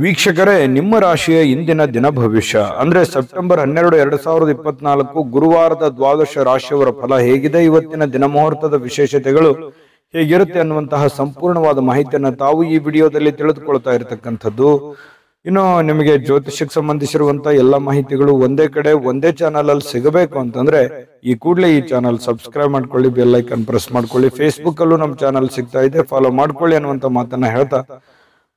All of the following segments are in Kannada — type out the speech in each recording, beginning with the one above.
ವೀಕ್ಷಕರೇ, ನಿಮ್ಮ ರಾಶಿಯ ಇಂದಿನ ದಿನ ಭವಿಷ್ಯ ಅಂದ್ರೆ ಸೆಪ್ಟೆಂಬರ್ 12, 2024 ಗುರುವಾರದ ದ್ವಾದಶ ರಾಶಿಯವರ ಫಲ ಹೇಗಿದೆ, ಇವತ್ತಿನ ದಿನ ಮುಹೂರ್ತದ ವಿಶೇಷತೆಗಳು ಹೇಗಿರುತ್ತೆ ಅನ್ನುವಂತಹ ಸಂಪೂರ್ಣವಾದ ಮಾಹಿತಿಯನ್ನು ತಾವು ಈ ವಿಡಿಯೋದಲ್ಲಿ ತಿಳಿದುಕೊಳ್ತಾ ಇರತಕ್ಕಂಥದ್ದು. ಇನ್ನು ನಿಮಗೆ ಜ್ಯೋತಿಷಕ್ಕೆ ಸಂಬಂಧಿಸಿರುವಂತಹ ಎಲ್ಲ ಮಾಹಿತಿಗಳು ಒಂದೇ ಕಡೆ ಒಂದೇ ಚಾನಲ್ ಅಲ್ಲಿ ಸಿಗಬೇಕು ಅಂತಂದ್ರೆ ಈ ಕೂಡಲೇ ಈ ಚಾನಲ್ ಸಬ್ಸ್ಕ್ರೈಬ್ ಮಾಡ್ಕೊಳ್ಳಿ, ಬೆಲ್ ಐಕನ್ ಪ್ರೆಸ್ ಮಾಡ್ಕೊಳ್ಳಿ. ಫೇಸ್ಬುಕ್ ಅಲ್ಲೂ ನಮ್ಮ ಚಾನಲ್ ಸಿಗ್ತಾ ಇದೆ, ಫಾಲೋ ಮಾಡ್ಕೊಳ್ಳಿ ಅನ್ನುವಂತ ಮಾತನ್ನ ಹೇಳ್ತಾ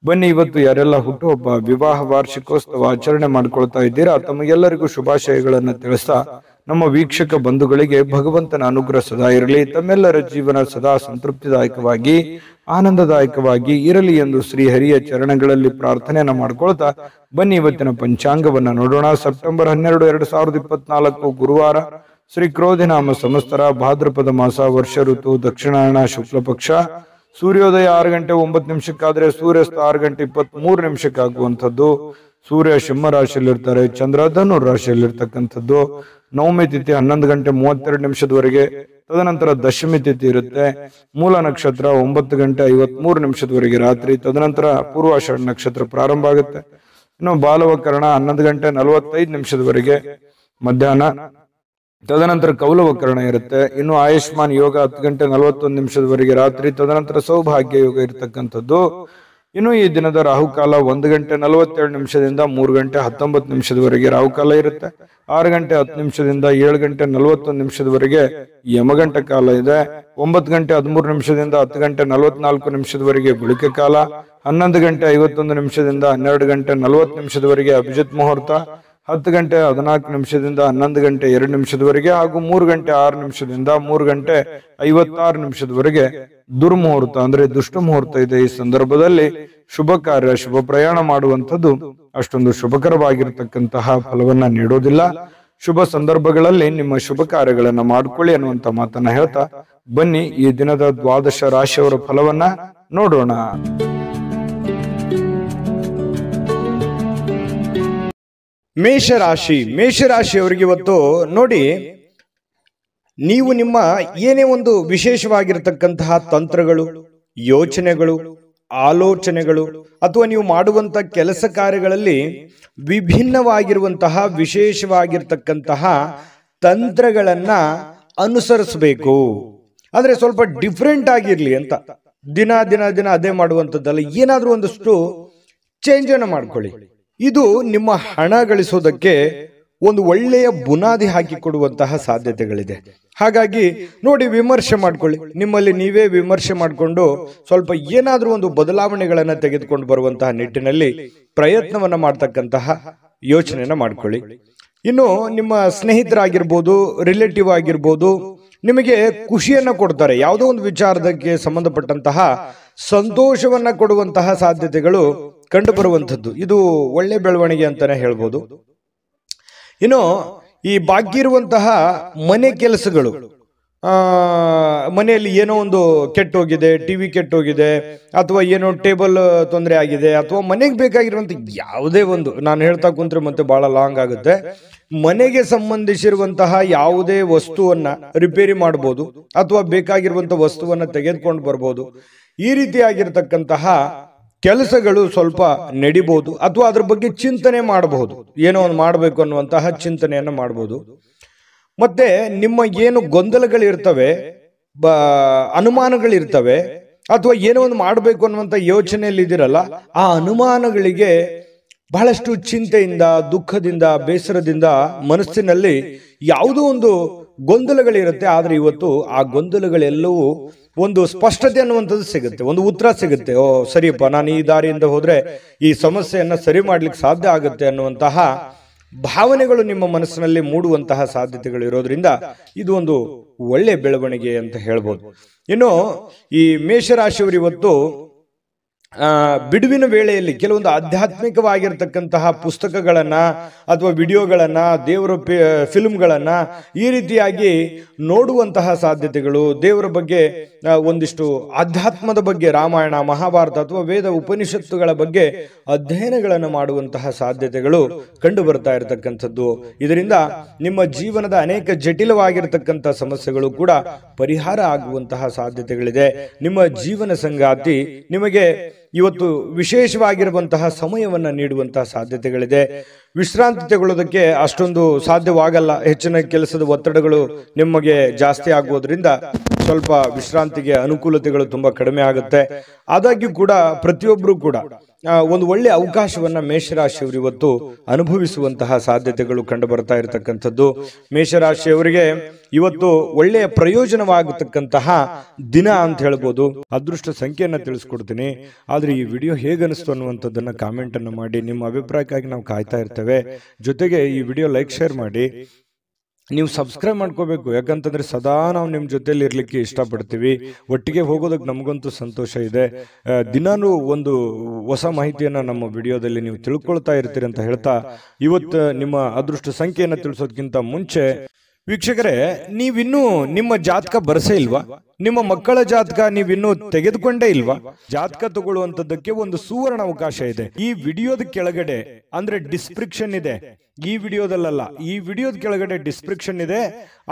ಬನ್ನಿ, ಇವತ್ತು ಯಾರೆಲ್ಲ ಹುಟ್ಟುಹಬ್ಬ, ವಿವಾಹ, ವಾರ್ಷಿಕೋತ್ಸವ ಆಚರಣೆ ಮಾಡ್ಕೊಳ್ತಾ ಇದ್ದೀರಾ ತಮಗೆಲ್ಲರಿಗೂ ಶುಭಾಶಯಗಳನ್ನು ತಿಳಿಸ್ತಾ ನಮ್ಮ ವೀಕ್ಷಕ ಬಂಧುಗಳಿಗೆ ಭಗವಂತನ ಅನುಗ್ರಹ ಸದಾ ಇರಲಿ, ತಮ್ಮೆಲ್ಲರ ಜೀವನ ಸದಾ ಸಂತೃಪ್ತಿದಾಯಕವಾಗಿ ಆನಂದದಾಯಕವಾಗಿ ಇರಲಿ ಎಂದು ಶ್ರೀಹರಿಯ ಚರಣಗಳಲ್ಲಿ ಪ್ರಾರ್ಥನೆಯನ್ನ ಮಾಡ್ಕೊಳ್ತಾ ಬನ್ನಿ ಇವತ್ತಿನ ಪಂಚಾಂಗವನ್ನ ನೋಡೋಣ. ಸೆಪ್ಟೆಂಬರ್ 12, 2024 ಗುರುವಾರ, ಶ್ರೀ ಕ್ರೋಧಿನಾಮ ಸಂವತ್ಸರ, ಭಾದ್ರಪದ ಮಾಸ, ವರ್ಷ ಋತು ದಕ್ಷಿಣಾಯಣ, ಶುಕ್ಲ ಪಕ್ಷ. ಸೂರ್ಯೋದಯ 6 ಗಂಟೆ 9 ನಿಮಿಷಕ್ಕಾದ್ರೆ ಸೂರ್ಯಾಸ್ತ 6 ಗಂಟೆ 23 ನಿಮಿಷಕ್ಕಾಗುವಂಥದ್ದು. ಸೂರ್ಯ ಸಿಂಹ ರಾಶಿಯಲ್ಲಿ ಇರ್ತಾರೆ, ಚಂದ್ರ ಧನು ರಾಶಿಯಲ್ಲಿ ಇರ್ತಕ್ಕಂಥದ್ದು. ನವಮಿ ತಿಥಿ 11 ಗಂಟೆ 32 ನಿಮಿಷದವರೆಗೆ, ತದನಂತರ ದಶಮಿ ತಿಥಿ ಇರುತ್ತೆ. ಮೂಲ ನಕ್ಷತ್ರ 9 ಗಂಟೆ 53 ನಿಮಿಷದವರೆಗೆ ರಾತ್ರಿ, ತದನಂತರ ಪೂರ್ವಾಷಾಢ ನಕ್ಷತ್ರ ಪ್ರಾರಂಭ ಆಗುತ್ತೆ. ಇನ್ನು ಬಾಲವಕರಣ 11 ಗಂಟೆ 45 ನಿಮಿಷದವರೆಗೆ ಮಧ್ಯಾಹ್ನ, ತದನಂತರ ಕೌಲವಕರಣ ಇರುತ್ತೆ. ಇನ್ನು ಆಯುಷ್ಮಾನ್ ಯೋಗ 10 ಗಂಟೆ 41 ನಿಮಿಷದವರೆಗೆ ರಾತ್ರಿ, ತದನಂತರ ಸೌಭಾಗ್ಯ ಯೋಗ ಇರತಕ್ಕಂಥದ್ದು. ಇನ್ನು ಈ ದಿನದ ರಾಹುಕಾಲ 1 ಗಂಟೆ 47 ನಿಮಿಷದಿಂದ 3 ಗಂಟೆ 19 ನಿಮಿಷದವರೆಗೆ ರಾಹುಕಾಲ ಇರುತ್ತೆ. 6 ಗಂಟೆ 10 ನಿಮಿಷದಿಂದ 7 ಗಂಟೆ 41 ನಿಮಿಷದವರೆಗೆ ಯಮಗಂಟ ಕಾಲ ಇದೆ. 9 ಗಂಟೆ 13 ನಿಮಿಷದಿಂದ 10 ಗಂಟೆ 44 ನಿಮಿಷದವರೆಗೆ ಗುಳಿಕೆ ಕಾಲ. 11 ಗಂಟೆ 51 ನಿಮಿಷದಿಂದ 12 ಗಂಟೆ 40 ನಿಮಿಷದವರೆಗೆ ಅಭಿಜಿತ್ ಮುಹೂರ್ತ. 10 ಗಂಟೆ 14 ನಿಮಿಷದಿಂದ 11 ಗಂಟೆ 2 ನಿಮಿಷದವರೆಗೆ ಹಾಗೂ 3 ಗಂಟೆ 6 ನಿಮಿಷದಿಂದ 3 ಗಂಟೆ 56 ನಿಮಿಷದವರೆಗೆ ದುರ್ಮುಹೂರ್ತ ಅಂದ್ರೆ ದುಷ್ಟ ಮುಹೂರ್ತ ಇದೆ. ಈ ಸಂದರ್ಭದಲ್ಲಿ ಶುಭ ಕಾರ್ಯ, ಶುಭ ಪ್ರಯಾಣ ಮಾಡುವಂಥದ್ದು ಅಷ್ಟೊಂದು ಶುಭಕರವಾಗಿರ್ತಕ್ಕಂತಹ ಫಲವನ್ನ ನೀಡೋದಿಲ್ಲ. ಶುಭ ಸಂದರ್ಭಗಳಲ್ಲಿ ನಿಮ್ಮ ಶುಭ ಕಾರ್ಯಗಳನ್ನ ಮಾಡ್ಕೊಳ್ಳಿ ಅನ್ನುವಂತ ಮಾತನ್ನ ಹೇಳ್ತಾ ಬನ್ನಿ ಈ ದಿನದ ದ್ವಾದಶ ರಾಶಿಯವರ ಫಲವನ್ನ ನೋಡೋಣ. ಮೇಷರಾಶಿಯವರಿಗೆ ಇವತ್ತು ನೋಡಿ, ನೀವು ನಿಮ್ಮ ಏನೇ ಒಂದು ವಿಶೇಷವಾಗಿರತಕ್ಕಂತಹ ತಂತ್ರಗಳು, ಯೋಚನೆಗಳು, ಆಲೋಚನೆಗಳು ಅಥವಾ ನೀವು ಮಾಡುವಂತ ಕೆಲಸ ಕಾರ್ಯಗಳಲ್ಲಿ ವಿಭಿನ್ನವಾಗಿರುವಂತಹ ವಿಶೇಷವಾಗಿರ್ತಕ್ಕಂತಹ ತಂತ್ರಗಳನ್ನ ಅನುಸರಿಸಬೇಕು. ಅಂದ್ರೆ ಸ್ವಲ್ಪ ಡಿಫ್ರೆಂಟ್ ಆಗಿರ್ಲಿ ಅಂತ, ದಿನ ದಿನ ದಿನ ಅದೇ ಮಾಡುವಂಥದ್ದಲ್ಲ, ಏನಾದ್ರೂ ಒಂದಷ್ಟು ಚೇಂಜ್ ಅನ್ನು ಮಾಡ್ಕೊಳ್ಳಿ. ಇದು ನಿಮ್ಮ ಹಣ ಗಳಿಸೋದಕ್ಕೆ ಒಂದು ಒಳ್ಳೆಯ ಬುನಾದಿ ಹಾಕಿಕೊಡುವಂತಹ ಸಾಧ್ಯತೆಗಳಿದೆ. ಹಾಗಾಗಿ ನೋಡಿ, ವಿಮರ್ಶೆ ಮಾಡ್ಕೊಳ್ಳಿ, ನಿಮ್ಮಲ್ಲಿ ನೀವೇ ವಿಮರ್ಶೆ ಮಾಡಿಕೊಂಡು ಸ್ವಲ್ಪ ಏನಾದ್ರೂ ಒಂದು ಬದಲಾವಣೆಗಳನ್ನ ತೆಗೆದುಕೊಂಡು ಬರುವಂತಹ ನಿಟ್ಟಿನಲ್ಲಿ ಪ್ರಯತ್ನವನ್ನ ಮಾಡ್ತಕ್ಕಂತಹ ಯೋಚನೆಯನ್ನ ಮಾಡ್ಕೊಳ್ಳಿ. ಇನ್ನು ನಿಮ್ಮ ಸ್ನೇಹಿತರಾಗಿರ್ಬೋದು, ರಿಲೇಟಿವ್ ಆಗಿರ್ಬೋದು, ನಿಮಗೆ ಖುಷಿಯನ್ನ ಕೊಡ್ತಾರೆ, ಯಾವುದೋ ಒಂದು ವಿಚಾರದಕ್ಕೆ ಸಂಬಂಧಪಟ್ಟಂತಹ ಸಂತೋಷವನ್ನ ಕೊಡುವಂತಹ ಸಾಧ್ಯತೆಗಳು ಕಂಡು ಬರುವಂಥದ್ದು. ಇದು ಒಳ್ಳೆ ಬೆಳವಣಿಗೆ ಅಂತಾನೆ ಹೇಳ್ಬೋದು. ಇನ್ನು ಈ ಬಾಕಿ ಇರುವಂತಹ ಮನೆ ಕೆಲಸಗಳು, ಮನೆಯಲ್ಲಿ ಏನೋ ಒಂದು ಕೆಟ್ಟೋಗಿದೆ, ಟಿವಿ ಕೆಟ್ಟೋಗಿದೆ, ಅಥವಾ ಏನೋ ಟೇಬಲ್ ತೊಂದರೆ ಆಗಿದೆ, ಅಥವಾ ಮನೆಗೆ ಬೇಕಾಗಿರುವಂತ ಯಾವುದೇ ಒಂದು, ನಾನು ಹೇಳ್ತಾ ಕುಂತ್ರೆ ಮತ್ತೆ ಬಹಳ ಲಾಂಗ್ ಆಗುತ್ತೆ, ಮನೆಗೆ ಸಂಬಂಧಿಸಿರುವಂತಹ ಯಾವುದೇ ವಸ್ತುವನ್ನ ರಿಪೇರಿ ಮಾಡಬಹುದು ಅಥವಾ ಬೇಕಾಗಿರುವಂತಹ ವಸ್ತುವನ್ನ ತೆಗೆದುಕೊಂಡು ಬರ್ಬೋದು. ಈ ರೀತಿಯಾಗಿರ್ತಕ್ಕಂತಹ ಕೆಲಸಗಳು ಸ್ವಲ್ಪ ನಡಿಬಹುದು, ಅಥವಾ ಅದ್ರ ಬಗ್ಗೆ ಚಿಂತನೆ ಮಾಡಬಹುದು, ಏನೋ ಒಂದು ಮಾಡಬೇಕು ಅನ್ನುವಂತಹ ಚಿಂತನೆಯನ್ನ ಮಾಡಬಹುದು. ಮತ್ತೆ ನಿಮ್ಮ ಏನು ಗೊಂದಲಗಳಿರ್ತವೆ, ಅನುಮಾನಗಳಿರ್ತವೆ, ಅಥವಾ ಏನೋ ಒಂದು ಮಾಡಬೇಕು ಅನ್ನುವಂಥ ಯೋಚನೆಯಲ್ಲಿ ಇದಿರಲ್ಲ, ಆ ಅನುಮಾನಗಳಿಗೆ ಬಹಳಷ್ಟು ಚಿಂತೆಯಿಂದ, ದುಃಖದಿಂದ, ಬೇಸರದಿಂದ ಮನಸ್ಸಿನಲ್ಲಿ ಯಾವುದೋ ಒಂದು ಗೊಂದಲಗಳಿರುತ್ತೆ. ಆದ್ರೆ ಇವತ್ತು ಆ ಗೊಂದಲಗಳೆಲ್ಲವೂ ಒಂದು ಸ್ಪಷ್ಟತೆ ಅನ್ನುವಂಥದ್ದು ಸಿಗುತ್ತೆ, ಒಂದು ಉತ್ತರ ಸಿಗುತ್ತೆ. ಓ ಸರಿಯಪ್ಪ, ನಾನು ಈ ದಾರಿಯಿಂದ ಹೋದ್ರೆ ಈ ಸಮಸ್ಯೆಯನ್ನ ಸರಿ ಮಾಡ್ಲಿಕ್ಕೆ ಸಾಧ್ಯ ಆಗುತ್ತೆ ಅನ್ನುವಂತಹ ಭಾವನೆಗಳು ನಿಮ್ಮ ಮನಸ್ಸಿನಲ್ಲಿ ಮೂಡುವಂತಹ ಸಾಧ್ಯತೆಗಳು ಇರೋದ್ರಿಂದ ಇದು ಒಂದು ಒಳ್ಳೆ ಬೆಳವಣಿಗೆ ಅಂತ ಹೇಳ್ಬೋದು. ಇನ್ನು ಈ ಮೇಷರಾಶಿಯವರು ಇವತ್ತು ಬಿಡುವಿನ ವೇಳೆಯಲ್ಲಿ ಕೆಲವೊಂದು ಆಧ್ಯಾತ್ಮಿಕವಾಗಿರ್ತಕ್ಕಂತಹ ಪುಸ್ತಕಗಳನ್ನ ಅಥವಾ ವಿಡಿಯೋಗಳನ್ನ, ದೇವರ ಫಿಲ್ಮ್ಗಳನ್ನ ಈ ರೀತಿಯಾಗಿ ನೋಡುವಂತಹ ಸಾಧ್ಯತೆಗಳು, ದೇವರ ಬಗ್ಗೆ ಒಂದಿಷ್ಟು ಆಧ್ಯಾತ್ಮದ ಬಗ್ಗೆ, ರಾಮಾಯಣ, ಮಹಾಭಾರತ ಅಥವಾ ವೇದ ಉಪನಿಷತ್ತುಗಳ ಬಗ್ಗೆ ಅಧ್ಯಯನಗಳನ್ನು ಮಾಡುವಂತಹ ಸಾಧ್ಯತೆಗಳು ಕಂಡು ಬರ್ತಾ ಇರತಕ್ಕಂಥದ್ದು. ಇದರಿಂದ ನಿಮ್ಮ ಜೀವನದ ಅನೇಕ ಜಟಿಲವಾಗಿರತಕ್ಕಂತಹ ಸಮಸ್ಯೆಗಳು ಕೂಡ ಪರಿಹಾರ ಆಗುವಂತಹ ಸಾಧ್ಯತೆಗಳಿದೆ. ನಿಮ್ಮ ಜೀವನ ಸಂಗಾತಿ ನಿಮಗೆ ಇವತ್ತು ವಿಶೇಷವಾಗಿರುವಂತಹ ಸಮಯವನ್ನು ನೀಡುವಂತಹ ಸಾಧ್ಯತೆಗಳಿದೆ. ವಿಶ್ರಾಂತಿ ತಗೊಳ್ಳೋದಕ್ಕೆ ಅಷ್ಟೊಂದು ಸಾಧ್ಯವಾಗಲ್ಲ. ಹೆಚ್ಚಿನ ಕೆಲಸದ ಒತ್ತಡಗಳು ನಿಮಗೆ ಜಾಸ್ತಿ ಆಗುವುದರಿಂದ ಸ್ವಲ್ಪ ವಿಶ್ರಾಂತಿಗೆ ಅನುಕೂಲತೆಗಳು ತುಂಬಾ ಕಡಿಮೆ ಆಗುತ್ತೆ. ಆದಾಗ್ಯೂ ಕೂಡ ಪ್ರತಿಯೊಬ್ಬರು ಕೂಡ ಒಂದು ಒಳ್ಳೆಯ ಅವಕಾಶವನ್ನ ಮೇಷರಾಶಿಯವರು ಇವತ್ತು ಅನುಭವಿಸುವಂತಹ ಸಾಧ್ಯತೆಗಳು ಕಂಡು ಬರ್ತಾ ಇರತಕ್ಕಂಥದ್ದು. ಮೇಷರಾಶಿಯವರಿಗೆ ಇವತ್ತು ಒಳ್ಳೆಯ ಪ್ರಯೋಜನವಾಗತಕ್ಕಂತಹ ದಿನ ಅಂತ ಹೇಳ್ಬೋದು. ಅದೃಷ್ಟ ಸಂಖ್ಯೆಯನ್ನ ತಿಳಿಸ್ಕೊಡ್ತೀನಿ. ಆದ್ರೆ ಈ ವಿಡಿಯೋ ಹೇಗನಿಸ್ತು ಅನ್ನುವಂಥದ್ದನ್ನ ಕಾಮೆಂಟ್ ಅನ್ನು ಮಾಡಿ. ನಿಮ್ಮ ಅಭಿಪ್ರಾಯಕ್ಕಾಗಿ ನಾವು ಕಾಯ್ತಾ ಇರ್ತೇವೆ. ಜೊತೆಗೆ ಈ ವಿಡಿಯೋ ಲೈಕ್ ಶೇರ್ ಮಾಡಿ. ನೀವು ಸಬ್ಸ್ಕ್ರೈಬ್ ಮಾಡ್ಕೋಬೇಕು, ಯಾಕಂತಂದ್ರೆ ಸದಾ ನಾವು ನಿಮ್ಮ ಜೊತೆಲಿ ಇರ್ಲಿಕ್ಕೆ ಇಷ್ಟಪಡ್ತೀವಿ. ಒಟ್ಟಿಗೆ ಹೋಗೋದಕ್ಕೆ ನಮಗಂತೂ ಸಂತೋಷ ಇದೆ. ದಿನಾನೂ ಒಂದು ಹೊಸ ಮಾಹಿತಿಯನ್ನ ನಮ್ಮ ವಿಡಿಯೋದಲ್ಲಿ ನೀವು ತಿಳ್ಕೊಳ್ತಾ ಇರ್ತೀರಿ ಅಂತ ಹೇಳ್ತಾ, ಇವತ್ತು ನಿಮ್ಮ ಅದೃಷ್ಟ ಸಂಖ್ಯೆಯನ್ನು ತಿಳಿಸೋದಕ್ಕಿಂತ ಮುಂಚೆ ವೀಕ್ಷಕರೇ, ನೀವಿನ್ನೂ ನಿಮ್ಮ ಜಾತಕ ಬರಸೇ ಇಲ್ವಾ? ನಿಮ್ಮ ಮಕ್ಕಳ ಜಾತಕ ನೀವಿನ್ನೂ ತೆಗೆದುಕೊಂಡೇ ಇಲ್ವಾ? ಜಾತಕ ತಗೊಳ್ಳುವಂತದ್ದಕ್ಕೆ ಒಂದು ಸುವರ್ಣ ಅವಕಾಶ ಇದೆ. ಈ ವಿಡಿಯೋದ ಕೆಳಗಡೆ ಅಂದ್ರೆ ಡಿಸ್ಕ್ರಿಪ್ಷನ್ ಇದೆ. ಈ ವಿಡಿಯೋದಲ್ಲ, ಈ ವಿಡಿಯೋದ ಕೆಳಗಡೆ ಡಿಸ್ಕ್ರಿಪ್ಷನ್ ಇದೆ.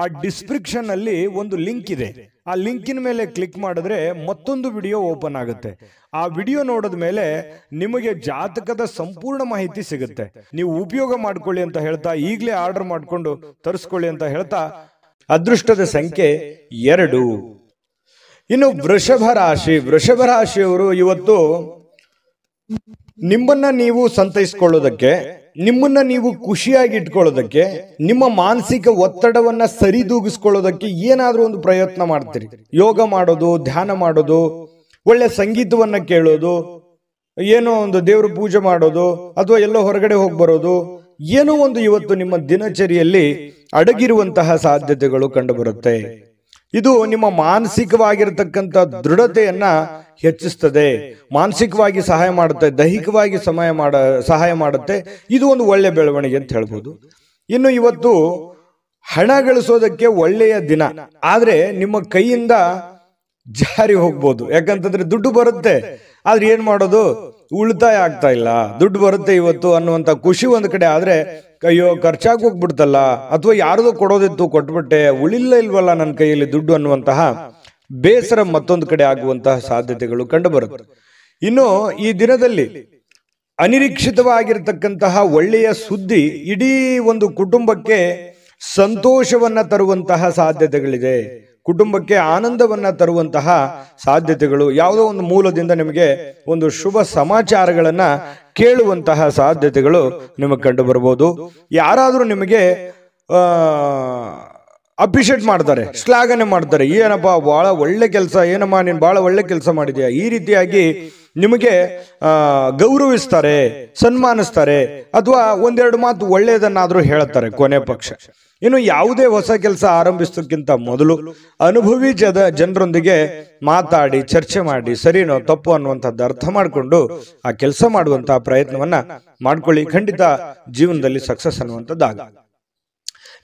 ಆ ಡಿಸ್ಕ್ರಿಪ್ಷನ್ ಅಲ್ಲಿ ಒಂದು ಲಿಂಕ್ ಇದೆ. ಆ ಲಿಂಕಿನ ಮೇಲೆ ಕ್ಲಿಕ್ ಮಾಡಿದ್ರೆ ಮತ್ತೊಂದು ವಿಡಿಯೋ ಓಪನ್ ಆಗುತ್ತೆ. ಆ ವಿಡಿಯೋ ನೋಡಿದ ಮೇಲೆ ನಿಮಗೆ ಜಾತಕದ ಸಂಪೂರ್ಣ ಮಾಹಿತಿ ಸಿಗುತ್ತೆ. ನೀವು ಉಪಯೋಗ ಮಾಡ್ಕೊಳ್ಳಿ ಅಂತ ಹೇಳ್ತಾ, ಈಗಲೇ ಆರ್ಡರ್ ಮಾಡ್ಕೊಂಡು ತರಿಸ್ಕೊಳ್ಳಿ ಅಂತ ಹೇಳ್ತಾ, ಅದೃಷ್ಟದ ಸಂಖ್ಯೆ 2. ಇನ್ನು ವೃಷಭ ರಾಶಿಯವರು ಇವತ್ತು ನಿಮ್ಮನ್ನ ನೀವು ಸಂತೈಸ್ಕೊಳ್ಳೋದಕ್ಕೆ, ನಿಮ್ಮನ್ನ ನೀವು ಖುಷಿಯಾಗಿ ಇಟ್ಕೊಳ್ಳೋದಕ್ಕೆ, ನಿಮ್ಮ ಮಾನಸಿಕ ಒತ್ತಡವನ್ನ ಸರಿದೂಗಿಸ್ಕೊಳ್ಳೋದಕ್ಕೆ ಏನಾದ್ರೂ ಒಂದು ಪ್ರಯತ್ನ ಮಾಡ್ತೀರಿ. ಯೋಗ ಮಾಡೋದು, ಧ್ಯಾನ ಮಾಡೋದು, ಒಳ್ಳೆ ಸಂಗೀತವನ್ನ ಕೇಳೋದು, ಏನೋ ಒಂದು ದೇವ್ರ ಪೂಜೆ ಮಾಡೋದು, ಅಥವಾ ಎಲ್ಲೋ ಹೊರಗಡೆ ಹೋಗಿ ಬರೋದು, ಏನೋ ಒಂದು ಇವತ್ತು ನಿಮ್ಮ ದಿನಚರಿಯಲ್ಲಿ ಅಡಗಿರುವಂತಹ ಸಾಧ್ಯತೆಗಳು ಕಂಡುಬರುತ್ತೆ. ಇದು ನಿಮ್ಮ ಮಾನಸಿಕವಾಗಿರತಕ್ಕಂಥ ದೃಢತೆಯನ್ನ ಹೆಚ್ಚಿಸ್ತದೆ, ಮಾನಸಿಕವಾಗಿ ಸಹಾಯ ಮಾಡುತ್ತೆ, ದೈಹಿಕವಾಗಿ ಸಹಾಯ ಮಾಡುತ್ತೆ. ಇದು ಒಂದು ಒಳ್ಳೆ ಬೆಳವಣಿಗೆ ಅಂತ ಹೇಳ್ಬೋದು. ಇನ್ನು ಇವತ್ತು ಹಣ ಗಳಿಸೋದಕ್ಕೆ ಒಳ್ಳೆಯ ದಿನ, ಆದ್ರೆ ನಿಮ್ಮ ಕೈಯಿಂದ ಜಾರಿ ಹೋಗ್ಬೋದು. ಯಾಕಂತಂದ್ರೆ ದುಡ್ಡು ಬರುತ್ತೆ, ಆದ್ರೆ ಏನ್ ಮಾಡೋದು, ಉಳಿತಾಯ ಆಗ್ತಾ ಇಲ್ಲ. ದುಡ್ಡು ಬರುತ್ತೆ ಇವತ್ತು ಅನ್ನುವಂತ ಖುಷಿ ಒಂದ್ ಕಡೆ, ಆದ್ರೆ ಅಯ್ಯೋ ಖರ್ಚಾಗಿ ಹೋಗ್ಬಿಡ್ತಲ್ಲ, ಅಥವಾ ಯಾರದೋ ಕೊಡೋದಿತ್ತು ಕೊಟ್ಬಿಟ್ಟೆ, ಇಲ್ವಲ್ಲ ನನ್ನ ಕೈಯಲ್ಲಿ ದುಡ್ಡು ಅನ್ನುವಂತಹ ಬೇಸರ ಮತ್ತೊಂದು ಕಡೆ ಆಗುವಂತಹ ಸಾಧ್ಯತೆಗಳು ಕಂಡು ಬರುತ್ತೆ. ಇನ್ನು ಈ ದಿನದಲ್ಲಿ ಅನಿರೀಕ್ಷಿತವಾಗಿರ್ತಕ್ಕಂತಹ ಒಳ್ಳೆಯ ಸುದ್ದಿ ಇಡೀ ಒಂದು ಕುಟುಂಬಕ್ಕೆ ಸಂತೋಷವನ್ನ ತರುವಂತಹ ಸಾಧ್ಯತೆಗಳಿದೆ. ಕುಟುಂಬಕ್ಕೆ ಆನಂದವನ್ನ ತರುವಂತಹ ಸಾಧ್ಯತೆಗಳು, ಯಾವುದೋ ಒಂದು ಮೂಲದಿಂದ ನಿಮಗೆ ಒಂದು ಶುಭ ಸಮಾಚಾರಗಳನ್ನ ಕೇಳುವಂತಹ ಸಾಧ್ಯತೆಗಳು ನಿಮಗೆ ಕಂಡು ಬರಬಹುದು. ಯಾರಾದ್ರೂ ನಿಮಗೆ ಅಪ್ರಿಷಿಯೇಟ್ ಮಾಡ್ತಾರೆ, ಶ್ಲಾಘನೆ ಮಾಡ್ತಾರೆ, ಏನಪ್ಪಾ ಬಹಳ ಒಳ್ಳೆ ಕೆಲಸ, ಏನಮ್ಮ ನೀನ್ ಬಹಳ ಒಳ್ಳೆ ಕೆಲಸ ಮಾಡಿದ್ಯಾ, ಈ ರೀತಿಯಾಗಿ ನಿಮಗೆ ಗೌರವಿಸ್ತಾರೆ, ಸನ್ಮಾನಿಸ್ತಾರೆ, ಅಥವಾ ಒಂದೆರಡು ಮಾತು ಒಳ್ಳೆಯದನ್ನಾದ್ರೂ ಹೇಳ್ತಾರೆ ಕೊನೆ ಪಕ್ಷ. ಇನ್ನು ಯಾವುದೇ ಹೊಸ ಕೆಲಸ ಆರಂಭಿಸೋಕ್ಕಿಂತ ಮೊದಲು ಅನುಭವಿ ಜನರೊಂದಿಗೆ ಮಾತಾಡಿ, ಚರ್ಚೆ ಮಾಡಿ, ಸರಿನೋ ತಪ್ಪು ಅನ್ನುವಂಥದ್ದು ಅರ್ಥ ಮಾಡಿಕೊಂಡು ಆ ಕೆಲಸ ಮಾಡುವಂತಹ ಪ್ರಯತ್ನವನ್ನ ಮಾಡ್ಕೊಳ್ಳಿ. ಖಂಡಿತ ಜೀವನದಲ್ಲಿ ಸಕ್ಸಸ್ ಅನ್ನುವಂಥದ್ದಾಗ.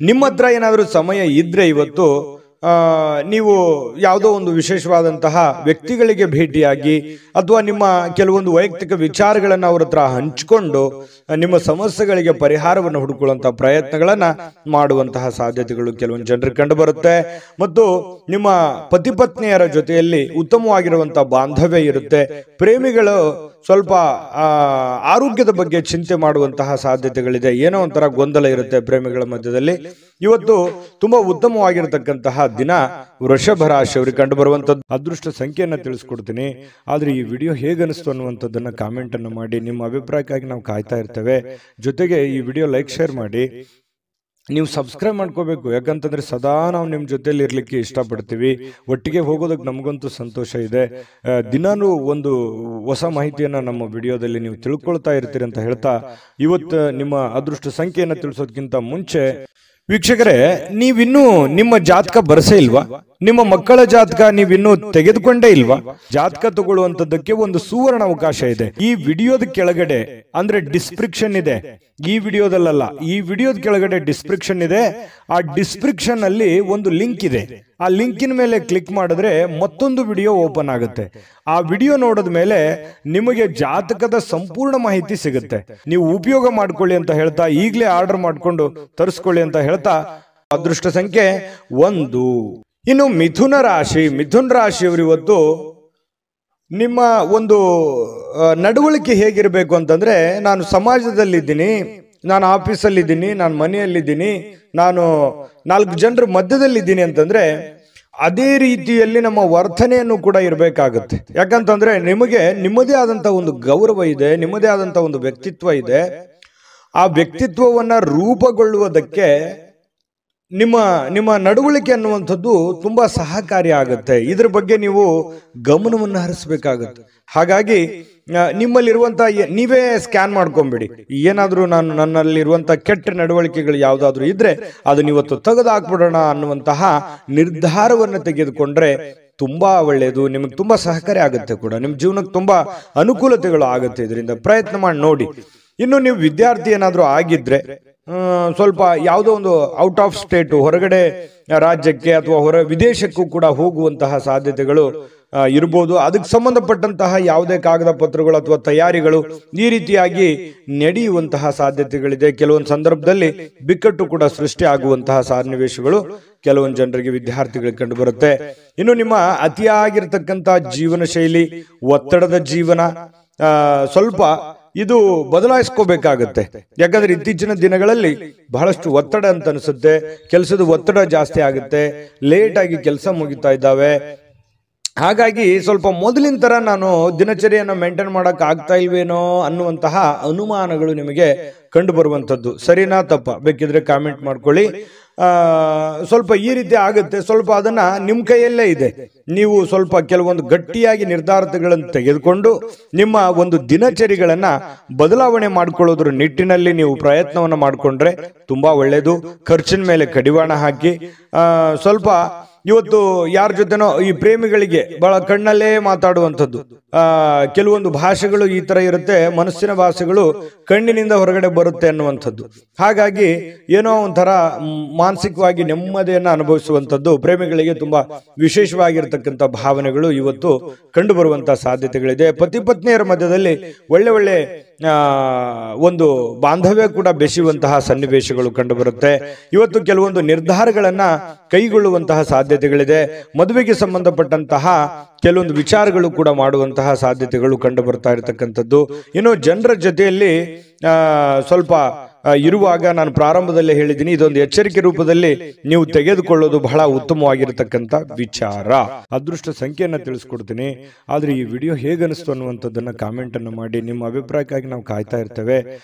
ನಿಮ್ಮ ಹತ್ರ ಏನಾದರೂ ಸಮಯ ಇದ್ರೆ ಇವತ್ತು ನೀವು ಯಾವುದೋ ಒಂದು ವಿಶೇಷವಾದಂತಹ ವ್ಯಕ್ತಿಗಳಿಗೆ ಭೇಟಿಯಾಗಿ, ಅಥವಾ ನಿಮ್ಮ ಕೆಲವೊಂದು ವೈಯಕ್ತಿಕ ವಿಚಾರಗಳನ್ನು ಅವ್ರ ಹತ್ರ ಹಂಚಿಕೊಂಡು ನಿಮ್ಮ ಸಮಸ್ಯೆಗಳಿಗೆ ಪರಿಹಾರವನ್ನು ಹುಡುಕೊಳ್ಳುವಂತಹ ಪ್ರಯತ್ನಗಳನ್ನ ಮಾಡುವಂತಹ ಸಾಧ್ಯತೆಗಳು ಕೆಲವೊಂದು ಜನರಿಗೆ ಕಂಡು ಬರುತ್ತೆ. ಮತ್ತು ನಿಮ್ಮ ಪತಿ ಪತ್ನಿಯರ ಜೊತೆಯಲ್ಲಿ ಉತ್ತಮವಾಗಿರುವಂತಹ ಬಾಂಧವ್ಯ ಇರುತ್ತೆ. ಪ್ರೇಮಿಗಳು ಸ್ವಲ್ಪ ಆರೋಗ್ಯದ ಬಗ್ಗೆ ಚಿಂತೆ ಮಾಡುವಂತಹ ಸಾಧ್ಯತೆಗಳಿದೆ. ಏನೋ ಒಂಥರ ಗೊಂದಲ ಇರುತ್ತೆ ಪ್ರೇಮಿಗಳ ಮಧ್ಯದಲ್ಲಿ. ಇವತ್ತು ತುಂಬಾ ಉತ್ತಮವಾಗಿರತಕ್ಕಂತಹ ದಿನ ವೃಷಭ ರಾಶಿಯವರಿಗೆ ಕಂಡು ಬರುವಂತದ್ದು. ಅದೃಷ್ಟ ಸಂಖ್ಯೆಯನ್ನ ತಿಳಿಸ್ಕೊಡ್ತೀನಿ. ಆದ್ರೆ ಈ ವಿಡಿಯೋ ಹೇಗನಿಸ್ತು ಅನ್ನುವಂಥದ್ದನ್ನ ಕಾಮೆಂಟ್ ಅನ್ನು ಮಾಡಿ. ನಿಮ್ಮ ಅಭಿಪ್ರಾಯಕ್ಕಾಗಿ ನಾವು ಕಾಯ್ತಾ ಇರ್ತೇವೆ. ಜೊತೆಗೆ ಈ ವಿಡಿಯೋ ಲೈಕ್ ಶೇರ್ ಮಾಡಿ. ನೀವು ಸಬ್ಸ್ಕ್ರೈಬ್ ಮಾಡ್ಕೋಬೇಕು, ಯಾಕಂತಂದ್ರೆ ಸದಾ ನಾವು ನಿಮ್ಮ ಜೊತೆಲಿ ಇರ್ಲಿಕ್ಕೆ ಇಷ್ಟಪಡ್ತೀವಿ. ಒಟ್ಟಿಗೆ ಹೋಗೋದಕ್ಕೆ ನಮಗಂತೂ ಸಂತೋಷ ಇದೆ. ದಿನಾನೂ ಒಂದು ಹೊಸ ಮಾಹಿತಿಯನ್ನ ನಮ್ಮ ವಿಡಿಯೋದಲ್ಲಿ ನೀವು ತಿಳ್ಕೊಳ್ತಾ ಇರ್ತೀರಿ ಅಂತ ಹೇಳ್ತಾ, ಇವತ್ತು ನಿಮ್ಮ ಅದೃಷ್ಟ ಸಂಖ್ಯೆಯನ್ನು ತಿಳಿಸೋದಕ್ಕಿಂತ ಮುಂಚೆ ವೀಕ್ಷಕರೇ, ನೀವಿನ್ನೂ ನಿಮ್ಮ ಜಾತಕ ಬರಸೇ ಇಲ್ವಾ? ನಿಮ್ಮ ಮಕ್ಕಳ ಜಾತಕ ನೀವಿನ್ನೂ ತೆಗೆದುಕೊಂಡೇ ಇಲ್ವಾ? ಜಾತಕ ತಗೊಳ್ಳುವಂತದ್ದಕ್ಕೆ ಒಂದು ಸುವರ್ಣ ಅವಕಾಶ ಇದೆ. ಈ ವಿಡಿಯೋದ ಕೆಳಗಡೆ ಅಂದ್ರೆ ಡಿಸ್ಕ್ರಿಪ್ಷನ್ ಇದೆ. ಈ ವಿಡಿಯೋದಲ್ಲ, ಈ ವಿಡಿಯೋದ ಕೆಳಗಡೆ ಡಿಸ್ಕ್ರಿಪ್ಷನ್ ಇದೆ. ಆ ಡಿಸ್ಕ್ರಿಪ್ಷನ್ ಅಲ್ಲಿ ಒಂದು ಲಿಂಕ್ ಇದೆ. ಆ ಲಿಂಕಿನ ಮೇಲೆ ಕ್ಲಿಕ್ ಮಾಡಿದ್ರೆ ಮತ್ತೊಂದು ವಿಡಿಯೋ ಓಪನ್ ಆಗುತ್ತೆ. ಆ ವಿಡಿಯೋ ನೋಡಿದ ಮೇಲೆ ನಿಮಗೆ ಜಾತಕದ ಸಂಪೂರ್ಣ ಮಾಹಿತಿ ಸಿಗುತ್ತೆ. ನೀವು ಉಪಯೋಗ ಮಾಡ್ಕೊಳ್ಳಿ ಅಂತ ಹೇಳ್ತಾ, ಈಗಲೇ ಆರ್ಡರ್ ಮಾಡ್ಕೊಂಡು ತರಿಸ್ಕೊಳ್ಳಿ ಅಂತ ಹೇಳ್ತಾ, ಅದೃಷ್ಟ ಸಂಖ್ಯೆ 1. ಇನ್ನು ಮಿಥುನ ರಾಶಿಯವರು ಇವತ್ತು ನಿಮ್ಮ ಒಂದು ನಡವಳಿಕೆ ಹೇಗಿರಬೇಕು ಅಂತಂದ್ರೆ, ನಾನು ಸಮಾಜದಲ್ಲಿದ್ದೀನಿ, ನಾನು ಆಫೀಸಲ್ಲಿದ್ದೀನಿ, ನಾನು ಮನೆಯಲ್ಲಿದ್ದೀನಿ, ನಾನು 4 ಜನರ ಮಧ್ಯದಲ್ಲಿದ್ದೀನಿ ಅಂತಂದ್ರೆ ಅದೇ ರೀತಿಯಲ್ಲಿ ನಮ್ಮ ವರ್ತನೆಯನ್ನು ಕೂಡ ಇರಬೇಕಾಗುತ್ತೆ. ಯಾಕಂತಂದ್ರೆ ನಿಮಗೆ ನಿಮ್ಮದೇ ಆದಂತ ಒಂದು ಗೌರವ ಇದೆ, ನಿಮ್ಮದೇ ಆದಂತ ಒಂದು ವ್ಯಕ್ತಿತ್ವ ಇದೆ. ಆ ವ್ಯಕ್ತಿತ್ವವನ್ನ ರೂಪುಗೊಳ್ಳುವುದಕ್ಕೆ ನಿಮ್ಮ ನಡವಳಿಕೆ ಅನ್ನುವಂಥದ್ದು ತುಂಬಾ ಸಹಕಾರಿ ಆಗುತ್ತೆ. ಇದ್ರ ಬಗ್ಗೆ ನೀವು ಗಮನವನ್ನು ಹರಿಸಬೇಕಾಗುತ್ತೆ. ಹಾಗಾಗಿ ನಿಮ್ಮಲ್ಲಿರುವಂತಹ ನೀವೇ ಸ್ಕ್ಯಾನ್ ಮಾಡ್ಕೊಂಬಿಡಿ. ಏನಾದ್ರೂ ನನ್ನಲ್ಲಿರುವಂತ ಕೆಟ್ಟ ನಡವಳಿಕೆಗಳು ಯಾವ್ದಾದ್ರು ಇದ್ರೆ ಅದನ್ನ ಇವತ್ತು ತೆಗೆದು ಹಾಕ್ಬಿಡೋಣ ಅನ್ನುವಂತಹ ನಿರ್ಧಾರವನ್ನು ತೆಗೆದುಕೊಂಡ್ರೆ ತುಂಬಾ ಒಳ್ಳೆಯದು. ನಿಮಗೆ ತುಂಬಾ ಸಹಕಾರಿ ಆಗುತ್ತೆ ಕೂಡ, ನಿಮ್ಮ ಜೀವನಕ್ಕೆ ತುಂಬಾ ಅನುಕೂಲತೆಗಳು ಆಗುತ್ತೆ. ಇದರಿಂದ ಪ್ರಯತ್ನ ಮಾಡಿ ನೋಡಿ. ಇನ್ನು ನೀವು ವಿದ್ಯಾರ್ಥಿ ಏನಾದ್ರೂ ಆಗಿದ್ರೆ ಸ್ವಲ್ಪ ಯಾವುದೋ ಒಂದು ಔಟ್ ಆಫ್ ಸ್ಟೇಟ್, ಹೊರಗಡೆ ರಾಜ್ಯಕ್ಕೆ ಅಥವಾ ವಿದೇಶಕ್ಕೂ ಕೂಡ ಹೋಗುವಂತಹ ಸಾಧ್ಯತೆಗಳು ಇರ್ಬೋದು. ಅದಕ್ಕೆ ಸಂಬಂಧಪಟ್ಟಂತಹ ಯಾವುದೇ ಕಾಗದ ಪತ್ರಗಳು ಅಥವಾ ತಯಾರಿಗಳು ಈ ರೀತಿಯಾಗಿ ನಡೆಯುವಂತಹ ಸಾಧ್ಯತೆಗಳಿದೆ. ಕೆಲವೊಂದು ಸಂದರ್ಭದಲ್ಲಿ ಬಿಕ್ಕಟ್ಟು ಕೂಡ ಸೃಷ್ಟಿ ಆಗುವಂತಹ ಸನ್ನಿವೇಶಗಳು ಕೆಲವೊಂದು ಜನರಿಗೆ, ವಿದ್ಯಾರ್ಥಿಗಳಿಗೆ ಕಂಡು ಬರುತ್ತೆ. ಇನ್ನು ನಿಮ್ಮ ಅತಿಯಾಗಿರ್ತಕ್ಕಂಥ ಜೀವನ ಶೈಲಿ, ಒತ್ತಡದ ಜೀವನ ಸ್ವಲ್ಪ ಇದು ಬದಲಾಯಿಸ್ಕೋಬೇಕಾಗತ್ತೆ. ಯಾಕಂದ್ರೆ ಇತ್ತೀಚಿನ ದಿನಗಳಲ್ಲಿ ಬಹಳಷ್ಟು ಒತ್ತಡ ಅಂತ ಅನಿಸುತ್ತೆ. ಕೆಲಸದ ಒತ್ತಡ ಜಾಸ್ತಿ ಆಗುತ್ತೆ, ಲೇಟ್ ಆಗಿ ಕೆಲಸ ಮುಗಿತಾ ಇದ್ದಾವೆ. ಹಾಗಾಗಿ ಸ್ವಲ್ಪ ಮೊದಲಿನ ತರ ನಾನು ದಿನಚರಿಯನ್ನು ಮೇಂಟೈನ್ ಮಾಡಕ್ ಆಗ್ತಾ ಇಲ್ವೇನೋ ಅನ್ನುವಂತಹ ಅನುಮಾನಗಳು ನಿಮಗೆ ಕಂಡು ಬರುವಂತದ್ದು. ಸರಿನಾ ತಪ್ಪ ಬೇಕಿದ್ರೆ ಕಾಮೆಂಟ್ ಮಾಡ್ಕೊಳ್ಳಿ. ಸ್ವಲ್ಪ ಈ ರೀತಿ ಆಗುತ್ತೆ. ಸ್ವಲ್ಪ ಅದನ್ನ ನಿಮ್ಮ ಕೈಯಲ್ಲೇ ಇದೆ. ನೀವು ಸ್ವಲ್ಪ ಕೆಲವೊಂದು ಗಟ್ಟಿಯಾಗಿ ನಿರ್ಧಾರಗಳನ್ನು ತೆಗೆದುಕೊಂಡು ನಿಮ್ಮ ಒಂದು ದಿನಚರಿಗಳನ್ನ ಬದಲಾವಣೆ ಮಾಡಿಕೊಳ್ಳೋದ್ರ ನಿಟ್ಟಿನಲ್ಲಿ ನೀವು ಪ್ರಯತ್ನವನ್ನ ಮಾಡಿಕೊಂಡ್ರೆ ತುಂಬಾ ಒಳ್ಳೆಯದು. ಖರ್ಚಿನ ಮೇಲೆ ಕಡಿವಾಣ ಹಾಕಿ ಸ್ವಲ್ಪ ಇವತ್ತು ಯಾರ ಜೊತೆನೋ ಈ ಪ್ರೇಮಿಗಳಿಗೆ ಬಹಳ ಕಣ್ಣಲ್ಲೇ ಮಾತಾಡುವಂಥದ್ದು, ಕೆಲವೊಂದು ಭಾಷೆಗಳು ಈ ತರ ಇರುತ್ತೆ, ಮನಸ್ಸಿನ ಭಾಷೆಗಳು ಕಣ್ಣಿನಿಂದ ಹೊರಗಡೆ ಬರುತ್ತೆ ಅನ್ನುವಂಥದ್ದು. ಹಾಗಾಗಿ ಏನೋ ಒಂಥರ ಮಾನಸಿಕವಾಗಿ ನೆಮ್ಮದಿಯನ್ನು ಅನುಭವಿಸುವಂಥದ್ದು ಪ್ರೇಮಿಗಳಿಗೆ ತುಂಬಾ ವಿಶೇಷವಾಗಿರ್ತಕ್ಕಂಥ ಭಾವನೆಗಳು ಇವತ್ತು ಕಂಡು ಬರುವಂತಹ ಸಾಧ್ಯತೆಗಳಿದೆ. ಪತಿ ಪತ್ನಿಯರ ಮಧ್ಯದಲ್ಲಿ ಒಳ್ಳೆ ಒಂದು ಬಾಂಧವ್ಯ ಕೂಡ ಬೆಸೆಯುವಂತಹ ಸನ್ನಿವೇಶಗಳು ಕಂಡು ಬರುತ್ತೆ. ಇವತ್ತು ಕೆಲವೊಂದು ನಿರ್ಧಾರಗಳನ್ನ ಕೈಗೊಳ್ಳುವಂತಹ ಸಾಧ್ಯತೆಗಳಿದೆ. ಮದುವೆಗೆ ಸಂಬಂಧಪಟ್ಟಂತಹ ಕೆಲವೊಂದು ವಿಚಾರಗಳು ಕೂಡ ಮಾಡುವಂತಹ ಸಾಧ್ಯತೆಗಳು ಕಂಡು ಬರ್ತಾ ಇರತಕ್ಕಂಥದ್ದು. ಇನ್ನು ಜನರ ಜೊತೆಯಲ್ಲಿ ಸ್ವಲ್ಪ ಇರುವಾಗ ನಾನು ಪ್ರಾರಂಭದಲ್ಲೇ ಹೇಳಿದ್ದೀನಿ, ಇದೊಂದು ಎಚ್ಚರಿಕೆ ರೂಪದಲ್ಲಿ ನೀವು ತೆಗೆದುಕೊಳ್ಳೋದು ಬಹಳ ಉತ್ತಮವಾಗಿರತಕ್ಕಂಥ ವಿಚಾರ. ಅದೃಷ್ಟ ಸಂಖ್ಯೆಯನ್ನ ತಿಳಿಸ್ಕೊಡ್ತೀನಿ. ಆದ್ರೆ ಈ ವಿಡಿಯೋ ಹೇಗನಿಸ್ತು ಅನ್ನುವಂಥದ್ದನ್ನ ಕಾಮೆಂಟ್ ಅನ್ನು ಮಾಡಿ. ನಿಮ್ಮ ಅಭಿಪ್ರಾಯಕ್ಕಾಗಿ ನಾವು ಕಾಯ್ತಾ ಇರ್ತೇವೆ.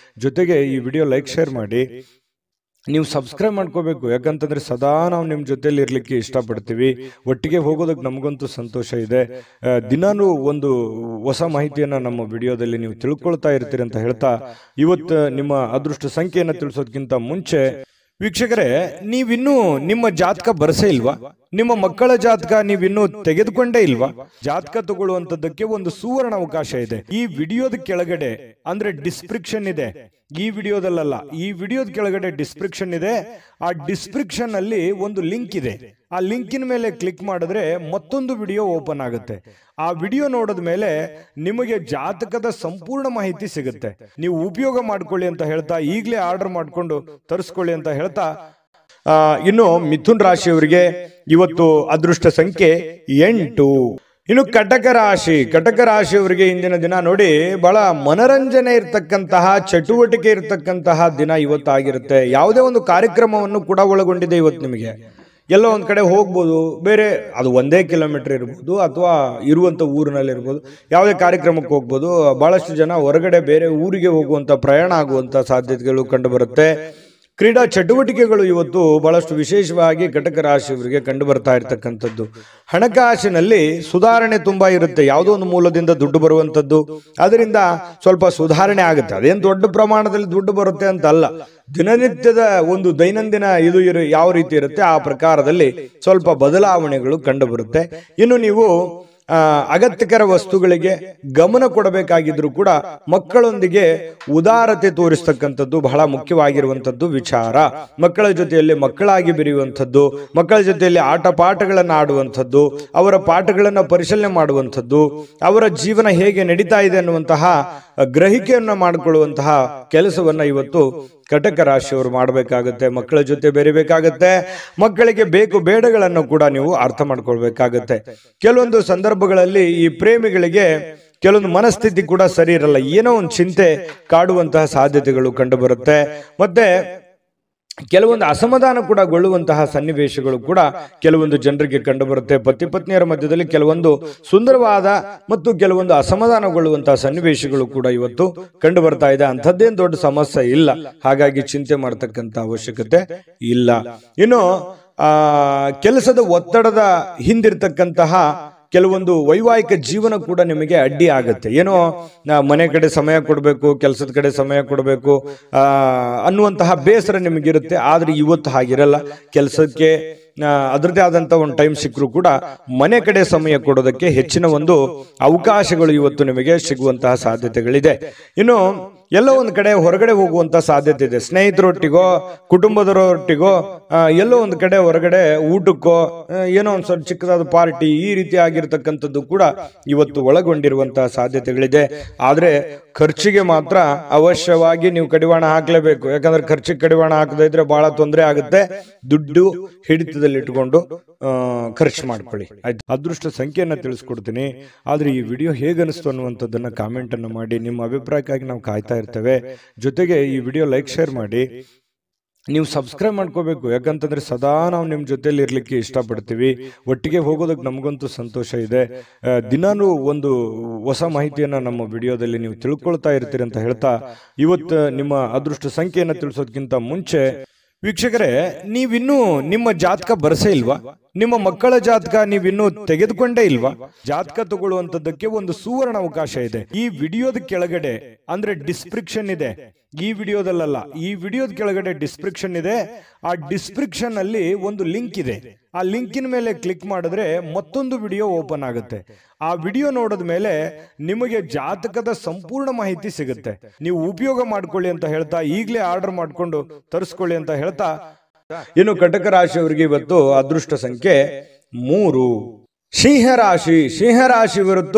ಜೊತೆಗೆ ಈ ವಿಡಿಯೋ ಲೈಕ್, ಶೇರ್ ಮಾಡಿ. ನೀವು ಸಬ್ಸ್ಕ್ರೈಬ್ ಮಾಡ್ಕೋಬೇಕು. ಯಾಕಂತಂದ್ರೆ ಸದಾ ನಾವು ನಿಮ್ಮ ಜೊತೆಲಿ ಇರ್ಲಿಕ್ಕೆ ಇಷ್ಟಪಡ್ತೀವಿ. ಒಟ್ಟಿಗೆ ಹೋಗೋದಕ್ಕೆ ನಮಗಂತೂ ಸಂತೋಷ ಇದೆ. ದಿನಾನು ಒಂದು ಹೊಸ ಮಾಹಿತಿಯನ್ನ ನಮ್ಮ ವಿಡಿಯೋದಲ್ಲಿ ನೀವು ತಿಳ್ಕೊಳ್ತಾ ಇರ್ತೀರಿ ಅಂತ ಹೇಳ್ತಾ, ಇವತ್ತು ನಿಮ್ಮ ಅದೃಷ್ಟ ಸಂಖ್ಯೆಯನ್ನು ತಿಳಿಸೋದಕ್ಕಿಂತ ಮುಂಚೆ ವೀಕ್ಷಕರೇ, ನೀವಿನ್ನೂ ನಿಮ್ಮ ಜಾತಕ ಬರಸೇ ಇಲ್ವಾ? ನಿಮ್ಮ ಮಕ್ಕಳ ಜಾತಕ ನೀವಿನ್ನೂ ತೆಗೆದುಕೊಂಡೇ ಇಲ್ವಾ? ಜಾತಕ ತಗೊಳ್ಳುವಂತದ್ದಕ್ಕೆ ಒಂದು ಸುವರ್ಣ ಅವಕಾಶ ಇದೆ. ಈ ವಿಡಿಯೋದ ಕೆಳಗಡೆ ಅಂದ್ರೆ ಡಿಸ್ಕ್ರಿಪ್ಷನ್ ಇದೆ. ಈ ವಿಡಿಯೋದಲ್ಲ, ಈ ವಿಡಿಯೋದ ಕೆಳಗಡೆ ಡಿಸ್ಕ್ರಿಪ್ಷನ್ ಇದೆ. ಆ ಡಿಸ್ಕ್ರಿಪ್ಷನ್ ಅಲ್ಲಿ ಒಂದು ಲಿಂಕ್ ಇದೆ. ಆ ಲಿಂಕಿನ ಮೇಲೆ ಕ್ಲಿಕ್ ಮಾಡಿದ್ರೆ ಮತ್ತೊಂದು ವಿಡಿಯೋ ಓಪನ್ ಆಗುತ್ತೆ. ಆ ವಿಡಿಯೋ ನೋಡಿದ ಮೇಲೆ ನಿಮಗೆ ಜಾತಕದ ಸಂಪೂರ್ಣ ಮಾಹಿತಿ ಸಿಗುತ್ತೆ. ನೀವು ಉಪಯೋಗ ಮಾಡ್ಕೊಳ್ಳಿ ಅಂತ ಹೇಳ್ತಾ, ಈಗಲೇ ಆರ್ಡರ್ ಮಾಡ್ಕೊಂಡು ತರಿಸ್ಕೊಳ್ಳಿ ಅಂತ ಹೇಳ್ತಾ, ಇನ್ನು ಮಿಥುನ್ ರಾಶಿಯವರಿಗೆ ಇವತ್ತು ಅದೃಷ್ಟ ಸಂಖ್ಯೆ 8. ಇನ್ನು ಕಟಕ ರಾಶಿಯವರಿಗೆ ಇಂದಿನ ದಿನ ನೋಡಿ, ಬಹಳ ಮನರಂಜನೆ ಇರ್ತಕ್ಕಂತಹ, ಚಟುವಟಿಕೆ ಇರ್ತಕ್ಕಂತಹ ದಿನ ಇವತ್ತಾಗಿರುತ್ತೆ. ಯಾವುದೇ ಒಂದು ಕಾರ್ಯಕ್ರಮವನ್ನು ಕೂಡ ಒಳಗೊಂಡಿದೆ ಇವತ್ತು. ನಿಮಗೆ ಎಲ್ಲೋ ಒಂದ್ ಕಡೆ ಹೋಗ್ಬೋದು, ಬೇರೆ ಅದು 1 ಕಿಲೋಮೀಟರ್ ಇರ್ಬೋದು ಅಥವಾ ಇರುವಂತ ಊರಿನಲ್ಲಿ ಇರ್ಬೋದು, ಯಾವುದೇ ಕಾರ್ಯಕ್ರಮಕ್ಕೆ ಹೋಗ್ಬೋದು. ಬಹಳಷ್ಟು ಜನ ಹೊರಗಡೆ ಬೇರೆ ಊರಿಗೆ ಹೋಗುವಂತ, ಪ್ರಯಾಣ ಆಗುವಂತ ಸಾಧ್ಯತೆಗಳು ಕಂಡು ಬರುತ್ತೆ. ಕ್ರೀಡಾ ಚಟುವಟಿಕೆಗಳು ಇವತ್ತು ಬಹಳಷ್ಟು ವಿಶೇಷವಾಗಿ ಕಟಕ ರಾಶಿಯವರಿಗೆ ಕಂಡು ಬರ್ತಾ ಇರ್ತಕ್ಕಂಥದ್ದು. ಹಣಕಾಸಿನಲ್ಲಿ ಸುಧಾರಣೆ ತುಂಬಾ ಇರುತ್ತೆ. ಯಾವುದೋ ಒಂದು ಮೂಲದಿಂದ ದುಡ್ಡು ಬರುವಂತದ್ದು, ಅದರಿಂದ ಸ್ವಲ್ಪ ಸುಧಾರಣೆ ಆಗುತ್ತೆ. ಅದೇನು ದೊಡ್ಡ ಪ್ರಮಾಣದಲ್ಲಿ ದುಡ್ಡು ಬರುತ್ತೆ ಅಂತ ಅಲ್ಲ. ದಿನನಿತ್ಯದ ಒಂದು ದೈನಂದಿನ ಇದು ಯಾವ ರೀತಿ ಇರುತ್ತೆ ಆ ಪ್ರಕಾರದಲ್ಲಿ ಸ್ವಲ್ಪ ಬದಲಾವಣೆಗಳು ಕಂಡು ಬರುತ್ತೆ. ಇನ್ನು ನೀವು ಅಗತ್ಯಕರ ವಸ್ತುಗಳಿಗೆ ಗಮನ ಕೊಡಬೇಕಾಗಿದ್ರು ಕೂಡ ಮಕ್ಕಳೊಂದಿಗೆ ಉದಾರತೆ ತೋರಿಸ್ತಕ್ಕಂಥದ್ದು ಬಹಳ ಮುಖ್ಯವಾಗಿರುವಂತದ್ದು ವಿಚಾರ. ಮಕ್ಕಳ ಜೊತೆಯಲ್ಲಿ ಮಕ್ಕಳಾಗಿ ಬೆರೆಯುವಂಥದ್ದು, ಮಕ್ಕಳ ಜೊತೆಯಲ್ಲಿ ಆಟ ಪಾಠಗಳನ್ನು ಆಡುವಂಥದ್ದು, ಅವರ ಪಾಠಗಳನ್ನು ಪರಿಶೀಲನೆ ಮಾಡುವಂಥದ್ದು, ಅವರ ಜೀವನ ಹೇಗೆ ನಡೀತಾ ಇದೆ ಅನ್ನುವಂತಹ ಗ್ರಹಿಕೆಯನ್ನ ಮಾಡಿಕೊಳ್ಳುವಂತಹ ಕೆಲಸವನ್ನ ಇವತ್ತು ಕಟಕ ರಾಶಿಯವರು ಮಾಡಬೇಕಾಗುತ್ತೆ. ಮಕ್ಕಳ ಜೊತೆ ಬೆರಿಬೇಕಾಗತ್ತೆ. ಮಕ್ಕಳಿಗೆ ಬೇಕು ಬೇಡಗಳನ್ನು ಕೂಡ ನೀವು ಅರ್ಥ ಮಾಡ್ಕೊಳ್ಬೇಕಾಗತ್ತೆ. ಕೆಲವೊಂದು ಸಂದರ್ಭಗಳಲ್ಲಿ ಈ ಪ್ರೇಮಿಗಳಿಗೆ ಕೆಲವೊಂದು ಮನಸ್ಥಿತಿ ಕೂಡ ಸರಿ ಇರಲ್ಲ. ಏನೋ ಒಂದು ಚಿಂತೆ ಕಾಡುವಂತಹ ಸಾಧ್ಯತೆಗಳು ಕಂಡು ಬರುತ್ತೆ. ಮತ್ತೆ ಕೆಲವೊಂದು ಅಸಮಾಧಾನ ಕೂಡ ಗೊಳ್ಳುವಂತಹ ಸನ್ನಿವೇಶಗಳು ಕೂಡ ಕೆಲವೊಂದು ಜನರಿಗೆ ಕಂಡು ಬರುತ್ತೆ. ಪತಿ ಪತ್ನಿಯರ ಮಧ್ಯದಲ್ಲಿ ಕೆಲವೊಂದು ಸುಂದರವಾದ ಮತ್ತು ಕೆಲವೊಂದು ಅಸಮಾಧಾನಗೊಳ್ಳುವಂತಹ ಸನ್ನಿವೇಶಗಳು ಕೂಡ ಇವತ್ತು ಕಂಡು ಬರ್ತಾ ಇದೆ. ಅಂಥದ್ದೇನು ದೊಡ್ಡ ಸಮಸ್ಯೆ ಇಲ್ಲ, ಹಾಗಾಗಿ ಚಿಂತೆ ಮಾಡತಕ್ಕಂತ ಅವಶ್ಯಕತೆ ಇಲ್ಲ. ಇನ್ನು ಕೆಲಸದ ಒತ್ತಡದ ಹಿಂದಿರ್ತಕ್ಕಂತಹ ಕೆಲವೊಂದು ವೈವಾಹಿಕ ಜೀವನ ಕೂಡ ನಿಮಗೆ ಅಡ್ಡಿ ಆಗುತ್ತೆ. ಏನೋ ಮನೆ ಕಡೆ ಸಮಯ ಕೊಡಬೇಕು, ಕೆಲಸದ ಕಡೆ ಸಮಯ ಕೊಡಬೇಕು ಅನ್ನುವಂತಹ ಬೇಸರ ನಿಮಗಿರುತ್ತೆ. ಆದ್ರೆ ಇವತ್ತು ಹಾಗಿರಲ್ಲ. ಕೆಲಸಕ್ಕೆ ಅದರದೇ ಆದಂತ ಒಂದು ಟೈಮ್ ಸಿಕ್ಕರೂ ಕೂಡ ಮನೆ ಕಡೆ ಸಮಯ ಕೊಡೋದಕ್ಕೆ ಹೆಚ್ಚಿನ ಒಂದು ಅವಕಾಶಗಳು ಇವತ್ತು ನಿಮಗೆ ಸಿಗುವಂತಹ ಸಾಧ್ಯತೆಗಳಿದೆ. ಇನ್ನು ಎಲ್ಲೋ ಒಂದು ಕಡೆ ಹೊರಗಡೆ ಹೋಗುವಂತ ಸಾಧ್ಯತೆ ಇದೆ. ಸ್ನೇಹಿತರೊಟ್ಟಿಗೋ ಕುಟುಂಬದವರೊಟ್ಟಿಗೋ ಎಲ್ಲೋ ಒಂದು ಕಡೆ ಹೊರಗಡೆ ಊಟಕ್ಕೋ ಏನೋ ಒಂದು ಸ್ವಲ್ಪ ಚಿಕ್ಕದಾದ ಪಾರ್ಟಿ ಈ ರೀತಿ ಆಗಿರ್ತಕ್ಕಂಥದ್ದು ಕೂಡ ಇವತ್ತು ಒಳಗೊಂಡಿರುವಂತಹ ಸಾಧ್ಯತೆಗಳಿದೆ. ಆದ್ರೆ ಖರ್ಚಿಗೆ ಮಾತ್ರ ಅವಶ್ಯವಾಗಿ ನೀವು ಕಡಿವಾಣ ಹಾಕ್ಲೇಬೇಕು. ಯಾಕಂದ್ರೆ ಖರ್ಚಿಗೆ ಕಡಿವಾಣ ಹಾಕದೇ ಇದ್ರೆ ಬಹಳ ತೊಂದರೆ ಆಗುತ್ತೆ. ದುಡ್ಡು ಹಿಡಿತದಲ್ಲಿ ಇಟ್ಕೊಂಡು ಖರ್ಚು ಮಾಡ್ಕೊಳ್ಳಿ, ಆಯ್ತು. ಅದೃಷ್ಟ ಸಂಖ್ಯೆಯನ್ನ ತಿಳಿಸ್ಕೊಡ್ತೀನಿ. ಆದ್ರೆ ಈ ವಿಡಿಯೋ ಹೇಗನಿಸ್ತು ಅನ್ನುವಂಥದ್ದನ್ನ ಕಾಮೆಂಟ್ ಅನ್ನು ಮಾಡಿ. ನಿಮ್ಮ ಅಭಿಪ್ರಾಯಕ್ಕಾಗಿ ನಾವು ಕಾಯ್ತಾ ಇರ್ತೇವೆ. ಜೊತೆಗೆ ಈ ವಿಡಿಯೋ ಲೈಕ್ ಶೇರ್ ಮಾಡಿ. ನೀವು ಸಬ್ಸ್ಕ್ರೈಬ್ ಮಾಡ್ಕೋಬೇಕು. ಯಾಕಂತಂದ್ರೆ ಸದಾ ನಾವು ನಿಮ್ಮ ಜೊತೆಲಿ ಇರ್ಲಿಕ್ಕೆ ಇಷ್ಟಪಡ್ತೀವಿ. ಒಟ್ಟಿಗೆ ಹೋಗೋದಕ್ಕೆ ನಮಗಂತೂ ಸಂತೋಷ ಇದೆ. ದಿನಾನು ಒಂದು ಹೊಸ ಮಾಹಿತಿಯನ್ನ ನಮ್ಮ ವಿಡಿಯೋದಲ್ಲಿ ನೀವು ತಿಳ್ಕೊಳ್ತಾ ಇರ್ತೀರಿ ಅಂತ ಹೇಳ್ತಾ, ಇವತ್ತು ನಿಮ್ಮ ಅದೃಷ್ಟ ಸಂಖ್ಯೆಯನ್ನ ತಿಳಿಸೋದಕ್ಕಿಂತ ಮುಂಚೆ ವೀಕ್ಷಕರೇ, ನೀವಿನ್ನೂ ನಿಮ್ಮ ಜಾತಕ ಬರಸೇ ಇಲ್ವಾ? ನಿಮ್ಮ ಮಕ್ಕಳ ಜಾತಕ ನೀವಿನ್ನೂ ತೆಗೆದುಕೊಂಡೇ ಇಲ್ವಾ? ಜಾತಕ ತಗೊಳ್ಳುವಂತದ್ದಕ್ಕೆ ಒಂದು ಸುವರ್ಣ ಅವಕಾಶ ಇದೆ. ಈ ವಿಡಿಯೋದ ಕೆಳಗಡೆ ಅಂದ್ರೆ ಡಿಸ್ಕ್ರಿಪ್ಷನ್ ಇದೆ. ಈ ವಿಡಿಯೋದಲ್ಲ, ಈ ವಿಡಿಯೋದ ಕೆಳಗಡೆ ಡಿಸ್ಕ್ರಿಪ್ಷನ್ ಇದೆ. ಆ ಡಿಸ್ಕ್ರಿಪ್ಷನ್ ಅಲ್ಲಿ ಒಂದು ಲಿಂಕ್ ಇದೆ. ಆ ಲಿಂಕಿನ ಮೇಲೆ ಕ್ಲಿಕ್ ಮಾಡಿದ್ರೆ ಮತ್ತೊಂದು ವಿಡಿಯೋ ಓಪನ್ ಆಗುತ್ತೆ. ಆ ವಿಡಿಯೋ ನೋಡಿದ ಮೇಲೆ ನಿಮಗೆ ಜಾತಕದ ಸಂಪೂರ್ಣ ಮಾಹಿತಿ ಸಿಗುತ್ತೆ. ನೀವು ಉಪಯೋಗ ಮಾಡ್ಕೊಳ್ಳಿ ಅಂತ ಹೇಳ್ತಾ, ಈಗಲೇ ಆರ್ಡರ್ ಮಾಡ್ಕೊಂಡು ತರಿಸ್ಕೊಳ್ಳಿ ಅಂತ ಹೇಳ್ತಾ, ಇನ್ನು ಕಟಕ ರಾಶಿಯವರಿಗೆ ಇವತ್ತು ಅದೃಷ್ಟ ಸಂಖ್ಯೆ 3. ಸಿಂಹರಾಶಿ ವಿರುದ್ಧ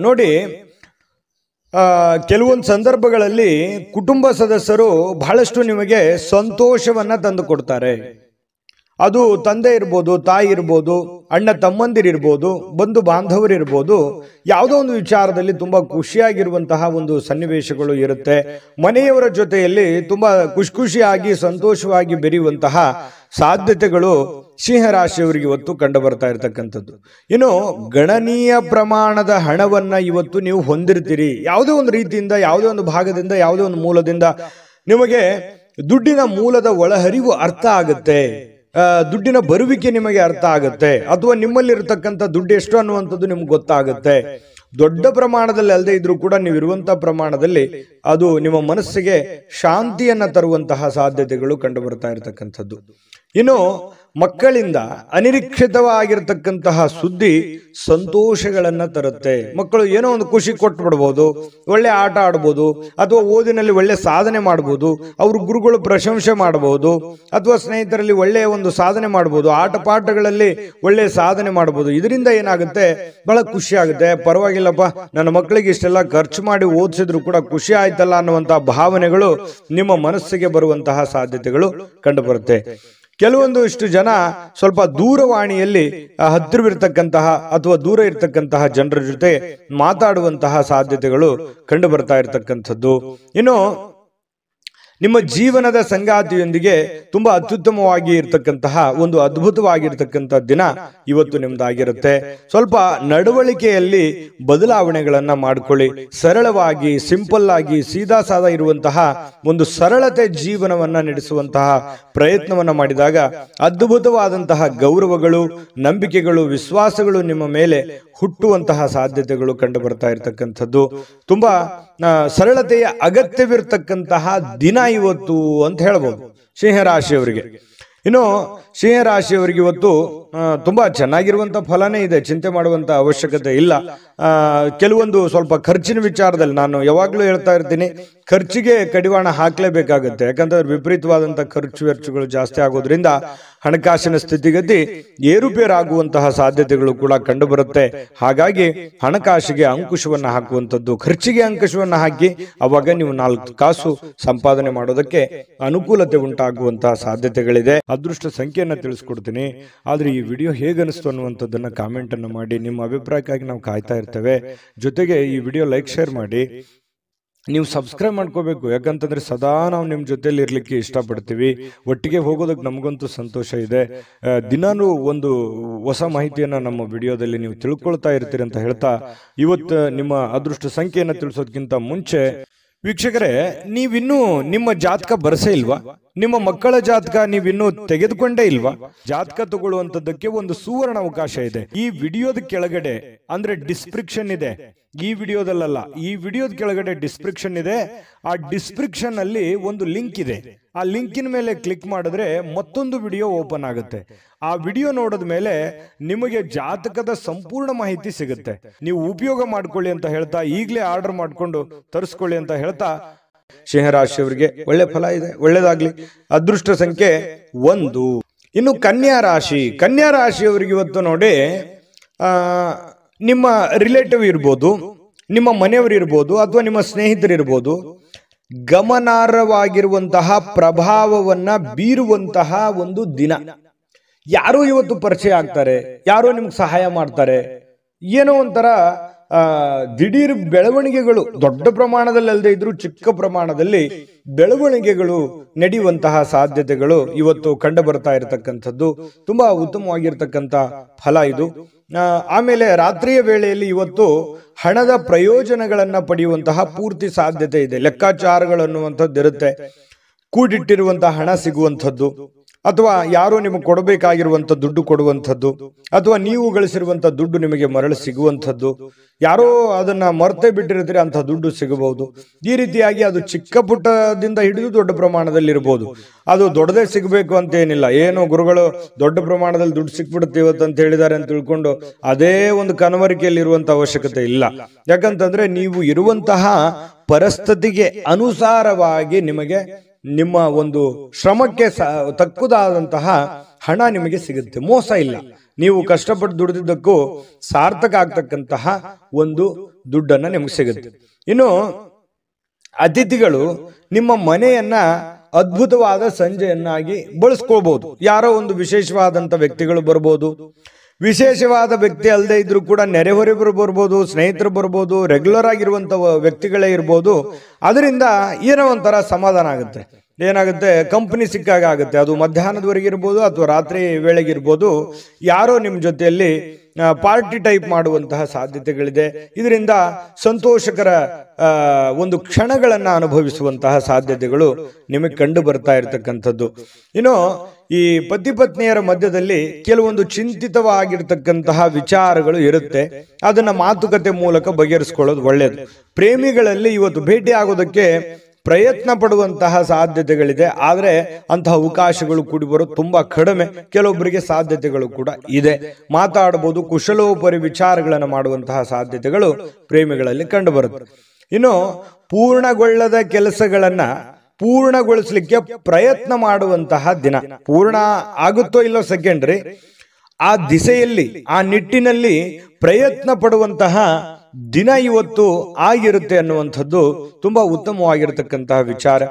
ನೋಡಿ, ಕೆಲವೊಂದು ಸಂದರ್ಭಗಳಲ್ಲಿ ಕುಟುಂಬ ಸದಸ್ಯರು ಬಹಳಷ್ಟು ನಿಮಗೆ ಸಂತೋಷವನ್ನ ತಂದು ಕೊಡ್ತಾರೆ. ಅದು ತಂದೆ ಇರ್ಬೋದು, ತಾಯಿ ಇರ್ಬೋದು, ಅಣ್ಣ ತಮ್ಮಂದಿರಿರ್ಬೋದು, ಬಂಧು ಬಾಂಧವರಿರ್ಬೋದು. ಯಾವುದೋ ಒಂದು ವಿಚಾರದಲ್ಲಿ ತುಂಬಾ ಖುಷಿಯಾಗಿರುವಂತಹ ಒಂದು ಸನ್ನಿವೇಶಗಳು ಇರುತ್ತೆ. ಮನೆಯವರ ಜೊತೆಯಲ್ಲಿ ತುಂಬಾ ಖುಷಿಯಾಗಿ ಸಂತೋಷವಾಗಿ ಬೆರೆಯುವಂತಹ ಸಾಧ್ಯತೆಗಳು ಸಿಂಹರಾಶಿಯವರಿಗೆ ಇವತ್ತು ಕಂಡು ಬರ್ತಾ ಇರತಕ್ಕಂಥದ್ದು. ಇನ್ನು ಗಣನೀಯ ಪ್ರಮಾಣದ ಹಣವನ್ನ ಇವತ್ತು ನೀವು ಹೊಂದಿರ್ತೀರಿ. ಯಾವುದೇ ಒಂದು ರೀತಿಯಿಂದ, ಯಾವುದೇ ಒಂದು ಭಾಗದಿಂದ, ಯಾವುದೇ ಒಂದು ಮೂಲದಿಂದ ನಿಮಗೆ ದುಡ್ಡಿನ ಮೂಲದ ಒಳಹರಿವು ಅರ್ಥ ಆಗುತ್ತೆ. ದುಡ್ಡಿನ ಬರುವಿಕೆ ನಿಮಗೆ ಅರ್ಥ ಆಗುತ್ತೆ. ಅಥವಾ ನಿಮ್ಮಲ್ಲಿರತಕ್ಕಂಥ ದುಡ್ಡು ಎಷ್ಟು ಅನ್ನುವಂಥದ್ದು ನಿಮ್ಗೆ ಗೊತ್ತಾಗುತ್ತೆ. ದೊಡ್ಡ ಪ್ರಮಾಣದಲ್ಲಿ ಅಲ್ಲದೆ ಇದ್ರೂ ಕೂಡ ನೀವಿರುವಂತಹ ಪ್ರಮಾಣದಲ್ಲಿ ಅದು ನಿಮ್ಮ ಮನಸ್ಸಿಗೆ ಶಾಂತಿಯನ್ನ ತರುವಂತಹ ಸಾಧ್ಯತೆಗಳು ಕಂಡು ಬರ್ತಾ ಇರತಕ್ಕಂಥದ್ದು. ಇನ್ನು ಮಕ್ಕಳಿಂದ ಅನಿರೀಕ್ಷಿತವಾಗಿರ್ತಕ್ಕಂತಹ ಸುದ್ದಿ ಸಂತೋಷಗಳನ್ನ ತರುತ್ತೆ. ಮಕ್ಕಳು ಏನೋ ಒಂದು ಖುಷಿ ಕೊಟ್ಟು ಬಿಡ್ಬೋದು, ಒಳ್ಳೆ ಆಟ ಆಡ್ಬೋದು, ಅಥವಾ ಓದಿನಲ್ಲಿ ಒಳ್ಳೆ ಸಾಧನೆ ಮಾಡ್ಬೋದು, ಅವ್ರ ಗುರುಗಳು ಪ್ರಶಂಸೆ ಮಾಡಬಹುದು, ಅಥವಾ ಸ್ನೇಹಿತರಲ್ಲಿ ಒಳ್ಳೆಯ ಒಂದು ಸಾಧನೆ ಮಾಡ್ಬೋದು, ಆಟ ಪಾಠಗಳಲ್ಲಿ ಒಳ್ಳೆ ಸಾಧನೆ ಮಾಡ್ಬೋದು. ಇದರಿಂದ ಏನಾಗುತ್ತೆ, ಬಹಳ ಖುಷಿ ಆಗುತ್ತೆ. ಪರವಾಗಿಲ್ಲಪ್ಪ, ನನ್ನ ಮಕ್ಕಳಿಗೆ ಇಷ್ಟೆಲ್ಲ ಖರ್ಚು ಮಾಡಿ ಓದಿಸಿದ್ರು ಕೂಡ ಖುಷಿ ಆಯ್ತಲ್ಲ ಅನ್ನುವಂತಹ ಭಾವನೆಗಳು ನಿಮ್ಮ ಮನಸ್ಸಿಗೆ ಬರುವಂತಹ ಸಾಧ್ಯತೆಗಳು ಕಂಡು ಬರುತ್ತೆ. ಕೆಲವೊಂದು ಇಷ್ಟು ಜನ ಸ್ವಲ್ಪ ದೂರವಾಣಿಯಲ್ಲಿ ಹತ್ತಿರವಿರ್ತಕ್ಕಂತಹ ಅಥವಾ ದೂರ ಇರ್ತಕ್ಕಂತಹ ಜನರ ಜೊತೆ ಮಾತಾಡುವಂತಹ ಸಾಧ್ಯತೆಗಳು ಕಂಡು ಬರ್ತಾ ಇರತಕ್ಕಂಥದ್ದು. ಇನ್ನು ನಿಮ್ಮ ಜೀವನದ ಸಂಗಾತಿಯೊಂದಿಗೆ ತುಂಬಾ ಅತ್ಯುತ್ತಮವಾಗಿ ಇರತಕ್ಕಂತಹ ಒಂದು ಅದ್ಭುತವಾಗಿರ್ತಕ್ಕಂಥ ದಿನ ಇವತ್ತು ನಿಮ್ದಾಗಿರುತ್ತೆ. ಸ್ವಲ್ಪ ನಡವಳಿಕೆಯಲ್ಲಿ ಬದಲಾವಣೆಗಳನ್ನ ಮಾಡ್ಕೊಳ್ಳಿ. ಸರಳವಾಗಿ, ಸಿಂಪಲ್ ಆಗಿ, ಸೀದಾ ಸಾದಾ ಇರುವಂತಹ ಒಂದು ಸರಳತೆ ಜೀವನವನ್ನ ನಡೆಸುವಂತಹ ಪ್ರಯತ್ನವನ್ನ ಮಾಡಿದಾಗ ಅದ್ಭುತವಾದಂತಹ ಗೌರವಗಳು, ನಂಬಿಕೆಗಳು, ವಿಶ್ವಾಸಗಳು ನಿಮ್ಮ ಮೇಲೆ ಹುಟ್ಟುವಂತಹ ಸಾಧ್ಯತೆಗಳು ಕಂಡು ಬರ್ತಾ ಇರತಕ್ಕಂಥದ್ದು. ತುಂಬಾ ಸರಳತೆಯ ಅಗತ್ಯವಿರ್ತಕ್ಕಂತಹ ದಿನ ಇವತ್ತು ಅಂತ ಹೇಳ್ಬೋದು ಸಿಂಹರಾಶಿಯವರಿಗೆ. ಇನ್ನು ಸಿಂಹರಾಶಿಯವರಿಗೆ ಇವತ್ತು ತುಂಬಾ ಚೆನ್ನಾಗಿರುವಂತಹ ಫಲನೇ ಇದೆ, ಚಿಂತೆ ಮಾಡುವಂತ ಅವಶ್ಯಕತೆ ಇಲ್ಲ. ಕೆಲವೊಂದು ಸ್ವಲ್ಪ ಖರ್ಚಿನ ವಿಚಾರದಲ್ಲಿ ನಾನು ಯಾವಾಗಲೂ ಹೇಳ್ತಾ ಇರ್ತೀನಿ, ಖರ್ಚಿಗೆ ಕಡಿವಾಣ ಹಾಕಲೇಬೇಕಾಗುತ್ತೆ. ಯಾಕಂತಂದ್ರೆ ವಿಪರೀತವಾದಂತಹ ಖರ್ಚು ವೆಚ್ಚಗಳು ಜಾಸ್ತಿ ಆಗೋದ್ರಿಂದ ಹಣಕಾಸಿನ ಸ್ಥಿತಿಗತಿ ಏರುಪೇರಾಗುವಂತಹ ಸಾಧ್ಯತೆಗಳು ಕೂಡ ಕಂಡು ಬರುತ್ತೆ. ಹಾಗಾಗಿ ಹಣಕಾಸಿಗೆ ಅಂಕುಶವನ್ನ ಹಾಕುವಂಥದ್ದು, ಖರ್ಚಿಗೆ ಅಂಕುಶವನ್ನ ಹಾಕಿ ಅವಾಗ ನೀವು 4 ಕಾಸು ಸಂಪಾದನೆ ಮಾಡೋದಕ್ಕೆ ಅನುಕೂಲತೆ ಉಂಟಾಗುವಂತಹ ಸಾಧ್ಯತೆಗಳಿದೆ. ಅದೃಷ್ಟ ಸಂಖ್ಯೆಯನ್ನ ತಿಳಿಸ್ಕೊಡ್ತೀನಿ. ಆದ್ರೆ ಈ ವಿಡಿಯೋ ಹೇಗನಿಸ್ತು ಅನ್ನುವಂಥದ್ದನ್ನ ಕಾಮೆಂಟ್ ಅನ್ನು ಮಾಡಿ. ನಿಮ್ಮ ಅಭಿಪ್ರಾಯಕ್ಕಾಗಿ ನಾವು ಕಾಯ್ತಾ ಇರ್ತೇವೆ. ಜೊತೆಗೆ ಈ ವಿಡಿಯೋ ಲೈಕ್ ಶೇರ್ ಮಾಡಿ. ನೀವು ಸಬ್ಸ್ಕ್ರೈಬ್ ಮಾಡ್ಕೋಬೇಕು. ಯಾಕಂತಂದ್ರೆ ಸದಾ ನಾವು ನಿಮ್ಮ ಜೊತೆಲಿ ಇರ್ಲಿಕ್ಕೆ ಇಷ್ಟಪಡ್ತೀವಿ. ಒಟ್ಟಿಗೆ ಹೋಗೋದಕ್ಕೆ ನಮಗಂತೂ ಸಂತೋಷ ಇದೆ. ದಿನಾನು ಒಂದು ಹೊಸ ಮಾಹಿತಿಯನ್ನ ನಮ್ಮ ವಿಡಿಯೋದಲ್ಲಿ ನೀವು ತಿಳ್ಕೊಳ್ತಾ ಇರ್ತೀರಿ ಅಂತ ಹೇಳ್ತಾ, ಇವತ್ತು ನಿಮ್ಮ ಅದೃಷ್ಟ ಸಂಖ್ಯೆಯನ್ನು ತಿಳಿಸೋದಕ್ಕಿಂತ ಮುಂಚೆ ವೀಕ್ಷಕರೇ, ನೀವಿನ್ನೂ ನಿಮ್ಮ ಜಾತಕ ಬರಸೇ ಇಲ್ವಾ? ನಿಮ್ಮ ಮಕ್ಕಳ ಜಾತಕ ನೀವಿನ್ನೂ ತೆಗೆದುಕೊಂಡೇ ಇಲ್ವಾ? ಜಾತಕ ತಗೊಳ್ಳುವಂತದ್ದಕ್ಕೆ ಒಂದು ಸುವರ್ಣ ಅವಕಾಶ ಇದೆ. ಈ ವಿಡಿಯೋದ ಕೆಳಗಡೆ ಅಂದ್ರೆ ಡಿಸ್ಕ್ರಿಪ್ಷನ್ ಇದೆ. ಈ ವಿಡಿಯೋದಲ್ಲ, ಈ ವಿಡಿಯೋದ ಕೆಳಗಡೆ ಡಿಸ್ಕ್ರಿಪ್ಷನ್ ಇದೆ. ಆ ಡಿಸ್ಕ್ರಿಪ್ಷನ್ ಅಲ್ಲಿ ಒಂದು ಲಿಂಕ್ ಇದೆ. ಆ ಲಿಂಕಿನ ಮೇಲೆ ಕ್ಲಿಕ್ ಮಾಡಿದ್ರೆ ಮತ್ತೊಂದು ವಿಡಿಯೋ ಓಪನ್ ಆಗುತ್ತೆ. ಆ ವಿಡಿಯೋ ನೋಡಿದ ಮೇಲೆ ನಿಮಗೆ ಜಾತಕದ ಸಂಪೂರ್ಣ ಮಾಹಿತಿ ಸಿಗುತ್ತೆ. ನೀವು ಉಪಯೋಗ ಮಾಡ್ಕೊಳ್ಳಿ ಅಂತ ಹೇಳ್ತಾ, ಈಗಲೇ ಆರ್ಡರ್ ಮಾಡ್ಕೊಂಡು ತರಿಸ್ಕೊಳ್ಳಿ ಅಂತ ಹೇಳ್ತಾ, ಸಿಂಹರಾಶಿಯವರಿಗೆ ಒಳ್ಳೆ ಫಲ ಇದೆ, ಒಳ್ಳೇದಾಗ್ಲಿ. ಅದೃಷ್ಟ ಸಂಖ್ಯೆ 1. ಇನ್ನು ಕನ್ಯಾ ರಾಶಿಯವರಿಗೆ ಇವತ್ತು ನೋಡಿ, ನಿಮ್ಮ ರಿಲೇಟಿವ್ ಇರ್ಬೋದು, ನಿಮ್ಮ ಮನೆಯವರು ಇರ್ಬೋದು, ಅಥವಾ ನಿಮ್ಮ ಸ್ನೇಹಿತರು ಇರ್ಬೋದು, ಗಮನಾರ್ಹವಾಗಿರುವಂತಹ ಪ್ರಭಾವವನ್ನ ಬೀರುವಂತಹ ಒಂದು ದಿನ. ಯಾರೋ ಇವತ್ತು ಪರಿಚಯ ಆಗ್ತಾರೆ, ಯಾರೋ ನಿಮ್ಗೆ ಸಹಾಯ ಮಾಡ್ತಾರೆ. ಏನೋ ಒಂಥರ ದಿಢೀರ್ ಬೆಳವಣಿಗೆಗಳು, ದೊಡ್ಡ ಪ್ರಮಾಣದಲ್ಲಿ ಅಲ್ಲದೆ ಇದ್ರೂ ಚಿಕ್ಕ ಪ್ರಮಾಣದಲ್ಲಿ ಬೆಳವಣಿಗೆಗಳು ನಡೆಯುವಂತಹ ಸಾಧ್ಯತೆಗಳು ಇವತ್ತು ಕಂಡು ಬರ್ತಾ ಇರತಕ್ಕಂಥದ್ದು ತುಂಬಾ ಉತ್ತಮವಾಗಿರ್ತಕ್ಕಂಥ ಫಲ ಇದು. ಆಮೇಲೆ ರಾತ್ರಿಯ ವೇಳೆಯಲ್ಲಿ ಇವತ್ತು ಹಣದ ಪ್ರಯೋಜನಗಳನ್ನ ಪಡೆಯುವಂತಹ ಪೂರ್ತಿ ಸಾಧ್ಯತೆ ಇದೆ. ಲೆಕ್ಕಾಚಾರಗಳು ಅನ್ನುವಂಥದ್ದು ಇರುತ್ತೆ. ಕೂಡಿಟ್ಟಿರುವಂತಹ ಹಣ ಸಿಗುವಂಥದ್ದು, ಅಥವಾ ಯಾರೋ ನಿಮಗೆ ಕೊಡಬೇಕಾಗಿರುವಂತ ದುಡ್ಡು ಕೊಡುವಂಥದ್ದು, ಅಥವಾ ನೀವು ಗಳಿಸಿರುವಂತ ದುಡ್ಡು ನಿಮಗೆ ಮರಳಿ ಸಿಗುವಂಥದ್ದು, ಯಾರೋ ಅದನ್ನ ಮರ್ತೇ ಬಿಟ್ಟಿರ್ತೀರಿ ಅಂತ ದುಡ್ಡು ಸಿಗಬಹುದು. ಈ ರೀತಿಯಾಗಿ ಅದು ಚಿಕ್ಕ ಪುಟ್ಟದಿಂದ ಹಿಡಿದು ದೊಡ್ಡ ಪ್ರಮಾಣದಲ್ಲಿ ಇರಬಹುದು. ಅದು ದೊಡ್ಡದೇ ಸಿಗಬೇಕು ಅಂತ ಏನಿಲ್ಲ. ಏನು ಗುರುಗಳು ದೊಡ್ಡ ಪ್ರಮಾಣದಲ್ಲಿ ದುಡ್ಡು ಸಿಕ್ಬಿಡುತ್ತೆ ಇವತ್ತು ಅಂತ ಹೇಳಿದ್ದಾರೆ ಅಂತ ತಿಳ್ಕೊಂಡು ಅದೇ ಒಂದು ಕನವರಿಕೆಯಲ್ಲಿ ಇರುವಂತ ಅವಶ್ಯಕತೆ ಇಲ್ಲ. ಯಾಕಂತಂದ್ರೆ ನೀವು ಇರುವಂತಹ ಪರಿಸ್ಥಿತಿಗೆ ಅನುಸಾರವಾಗಿ ನಿಮಗೆ ನಿಮ್ಮ ಒಂದು ಶ್ರಮಕ್ಕೆ ತಕ್ಕುದಾದಂತಹ ಹಣ ನಿಮಗೆ ಸಿಗುತ್ತೆ. ಮೋಸ ಇಲ್ಲ. ನೀವು ಕಷ್ಟಪಟ್ಟು ದುಡಿದಿದ್ದಕ್ಕೂ ಸಾರ್ಥಕ ಆಗ್ತಕ್ಕಂತಹ ಒಂದು ದುಡ್ಡನ್ನ ನಿಮಗೆ ಸಿಗುತ್ತೆ. ಇನ್ನು ಅತಿಥಿಗಳು ನಿಮ್ಮ ಮನೆಯನ್ನ ಅದ್ಭುತವಾದ ಸಂಜೆಯನ್ನಾಗಿ ಬಳಸ್ಕೊಳ್ಬಹುದು. ಯಾರೋ ಒಂದು ವಿಶೇಷವಾದಂತ ವ್ಯಕ್ತಿಗಳು ಬರ್ಬೋದು. ವಿಶೇಷವಾದ ವ್ಯಕ್ತಿ ಅಲ್ಲದೆ ಇದ್ರೂ ಕೂಡ ನೆರೆಹೊರೆಯವರು ಬರ್ಬೋದು, ಸ್ನೇಹಿತರು ಬರ್ಬೋದು, ರೆಗ್ಯುಲರ್ ಆಗಿರುವಂತ ವ್ಯಕ್ತಿಗಳೇ ಇರ್ಬೋದು. ಅದರಿಂದ ಏನೋ ಒಂಥರ ಸಮಾಧಾನ ಆಗುತ್ತೆ. ಏನಾಗುತ್ತೆ, ಕಂಪನಿ ಸಿಕ್ಕಾಗ ಆಗುತ್ತೆ. ಅದು ಮಧ್ಯಾಹ್ನದವರೆಗೆ ಇರ್ಬೋದು ಅಥವಾ ರಾತ್ರಿ ವೇಳೆಗಿರ್ಬೋದು. ಯಾರೋ ನಿಮ್ಮ ಜೊತೆಯಲ್ಲಿ ಪಾರ್ಟಿ ಟೈಪ್ ಮಾಡುವಂತಹ ಸಾಧ್ಯತೆಗಳಿದೆ. ಇದರಿಂದ ಸಂತೋಷಕರ ಒಂದು ಕ್ಷಣಗಳನ್ನ ಅನುಭವಿಸುವಂತಹ ಸಾಧ್ಯತೆಗಳು ನಿಮಗೆ ಕಂಡು ಬರ್ತಾ ಇರತಕ್ಕಂಥದ್ದು. ಇನ್ನು ಈ ಪತಿ ಪತ್ನಿಯರ ಮಧ್ಯದಲ್ಲಿ ಕೆಲವೊಂದು ಚಿಂತಿತವಾಗಿರ್ತಕ್ಕಂತಹ ವಿಚಾರಗಳು ಇರುತ್ತೆ. ಅದನ್ನ ಮಾತುಕತೆ ಮೂಲಕ ಬಗೆಹರಿಸ್ಕೊಳ್ಳೋದು ಒಳ್ಳೆಯದು. ಪ್ರೇಮಿಗಳಲ್ಲಿ ಇವತ್ತು ಭೇಟಿ ಆಗೋದಕ್ಕೆ ಪ್ರಯತ್ನ ಪಡುವಂತಹ ಸಾಧ್ಯತೆಗಳಿದೆ. ಆದ್ರೆ ಅಂತಹ ಅವಕಾಶಗಳು ಕೂಡಿ ಬರೋದು ತುಂಬಾ ಕಡಿಮೆ. ಕೆಲವೊಬ್ಬರಿಗೆ ಸಾಧ್ಯತೆಗಳು ಕೂಡ ಇದೆ. ಮಾತಾಡಬಹುದು, ಕುಶಲೋಪರಿ ವಿಚಾರಗಳನ್ನು ಮಾಡುವಂತಹ ಸಾಧ್ಯತೆಗಳು ಪ್ರೇಮಿಗಳಲ್ಲಿ ಕಂಡು ಬರುತ್ತೆ. ಇನ್ನು ಪೂರ್ಣಗೊಳ್ಳದ ಕೆಲಸಗಳನ್ನ ಪೂರ್ಣಗೊಳಿಸಲಿಕ್ಕೆ ಪ್ರಯತ್ನ ಮಾಡುವಂತಹ ದಿನ. ಪೂರ್ಣ ಆಗುತ್ತೋ ಇಲ್ಲೋ ಸೆಕೆಂಡ್ರಿ, ಆ ದಿಸೆಯಲ್ಲಿ ಆ ನಿಟ್ಟಿನಲ್ಲಿ ಪ್ರಯತ್ನ ಪಡುವಂತಹ ದಿನ ಇವತ್ತು ಆಗಿರುತ್ತೆ ಅನ್ನುವಂಥದ್ದು ತುಂಬಾ ಉತ್ತಮವಾಗಿರತಕ್ಕಂತಹ ವಿಚಾರ.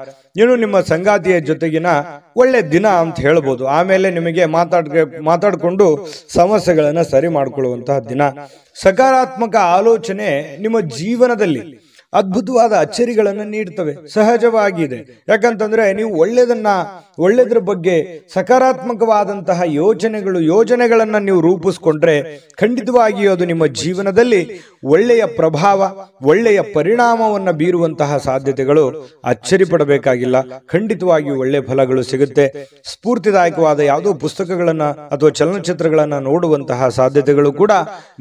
ಇನ್ನು ನಿಮ್ಮ ಸಂಗಾತಿಯ ಜೊತೆಗಿನ ಒಳ್ಳೆ ದಿನ ಅಂತ ಹೇಳ್ಬೋದು. ಆಮೇಲೆ ನಿಮಗೆ ಮಾತಾಡ್ಕೊಂಡು ಸಮಸ್ಯೆಗಳನ್ನ ಸರಿ ಮಾಡ್ಕೊಳ್ಳುವಂತಹ ದಿನ. ಸಕಾರಾತ್ಮಕ ಆಲೋಚನೆ ನಿಮ್ಮ ಜೀವನದಲ್ಲಿ ಅದ್ಭುತವಾದ ಅಚ್ಚರಿಗಳನ್ನು ನೀಡ್ತವೆ. ಸಹಜವಾಗಿದೆ. ಯಾಕಂತಂದ್ರೆ ನೀವು ಒಳ್ಳೆದ್ರ ಬಗ್ಗೆ ಸಕಾರಾತ್ಮಕವಾದಂತಹ ಯೋಜನೆಗಳನ್ನ ನೀವು ರೂಪಿಸ್ಕೊಂಡ್ರೆ ಖಂಡಿತವಾಗಿಯೂ ಅದು ನಿಮ್ಮ ಜೀವನದಲ್ಲಿ ಒಳ್ಳೆಯ ಪ್ರಭಾವ, ಒಳ್ಳೆಯ ಪರಿಣಾಮವನ್ನ ಬೀರುವಂತಹ ಸಾಧ್ಯತೆಗಳು ಅಚ್ಚರಿ ಪಡಬೇಕಾಗಿಲ್ಲ. ಖಂಡಿತವಾಗಿಯೂ ಒಳ್ಳೆಯ ಫಲಗಳು ಸಿಗುತ್ತೆ. ಸ್ಫೂರ್ತಿದಾಯಕವಾದ ಯಾವುದೋ ಪುಸ್ತಕಗಳನ್ನ ಅಥವಾ ಚಲನಚಿತ್ರಗಳನ್ನ ನೋಡುವಂತಹ ಸಾಧ್ಯತೆಗಳು ಕೂಡ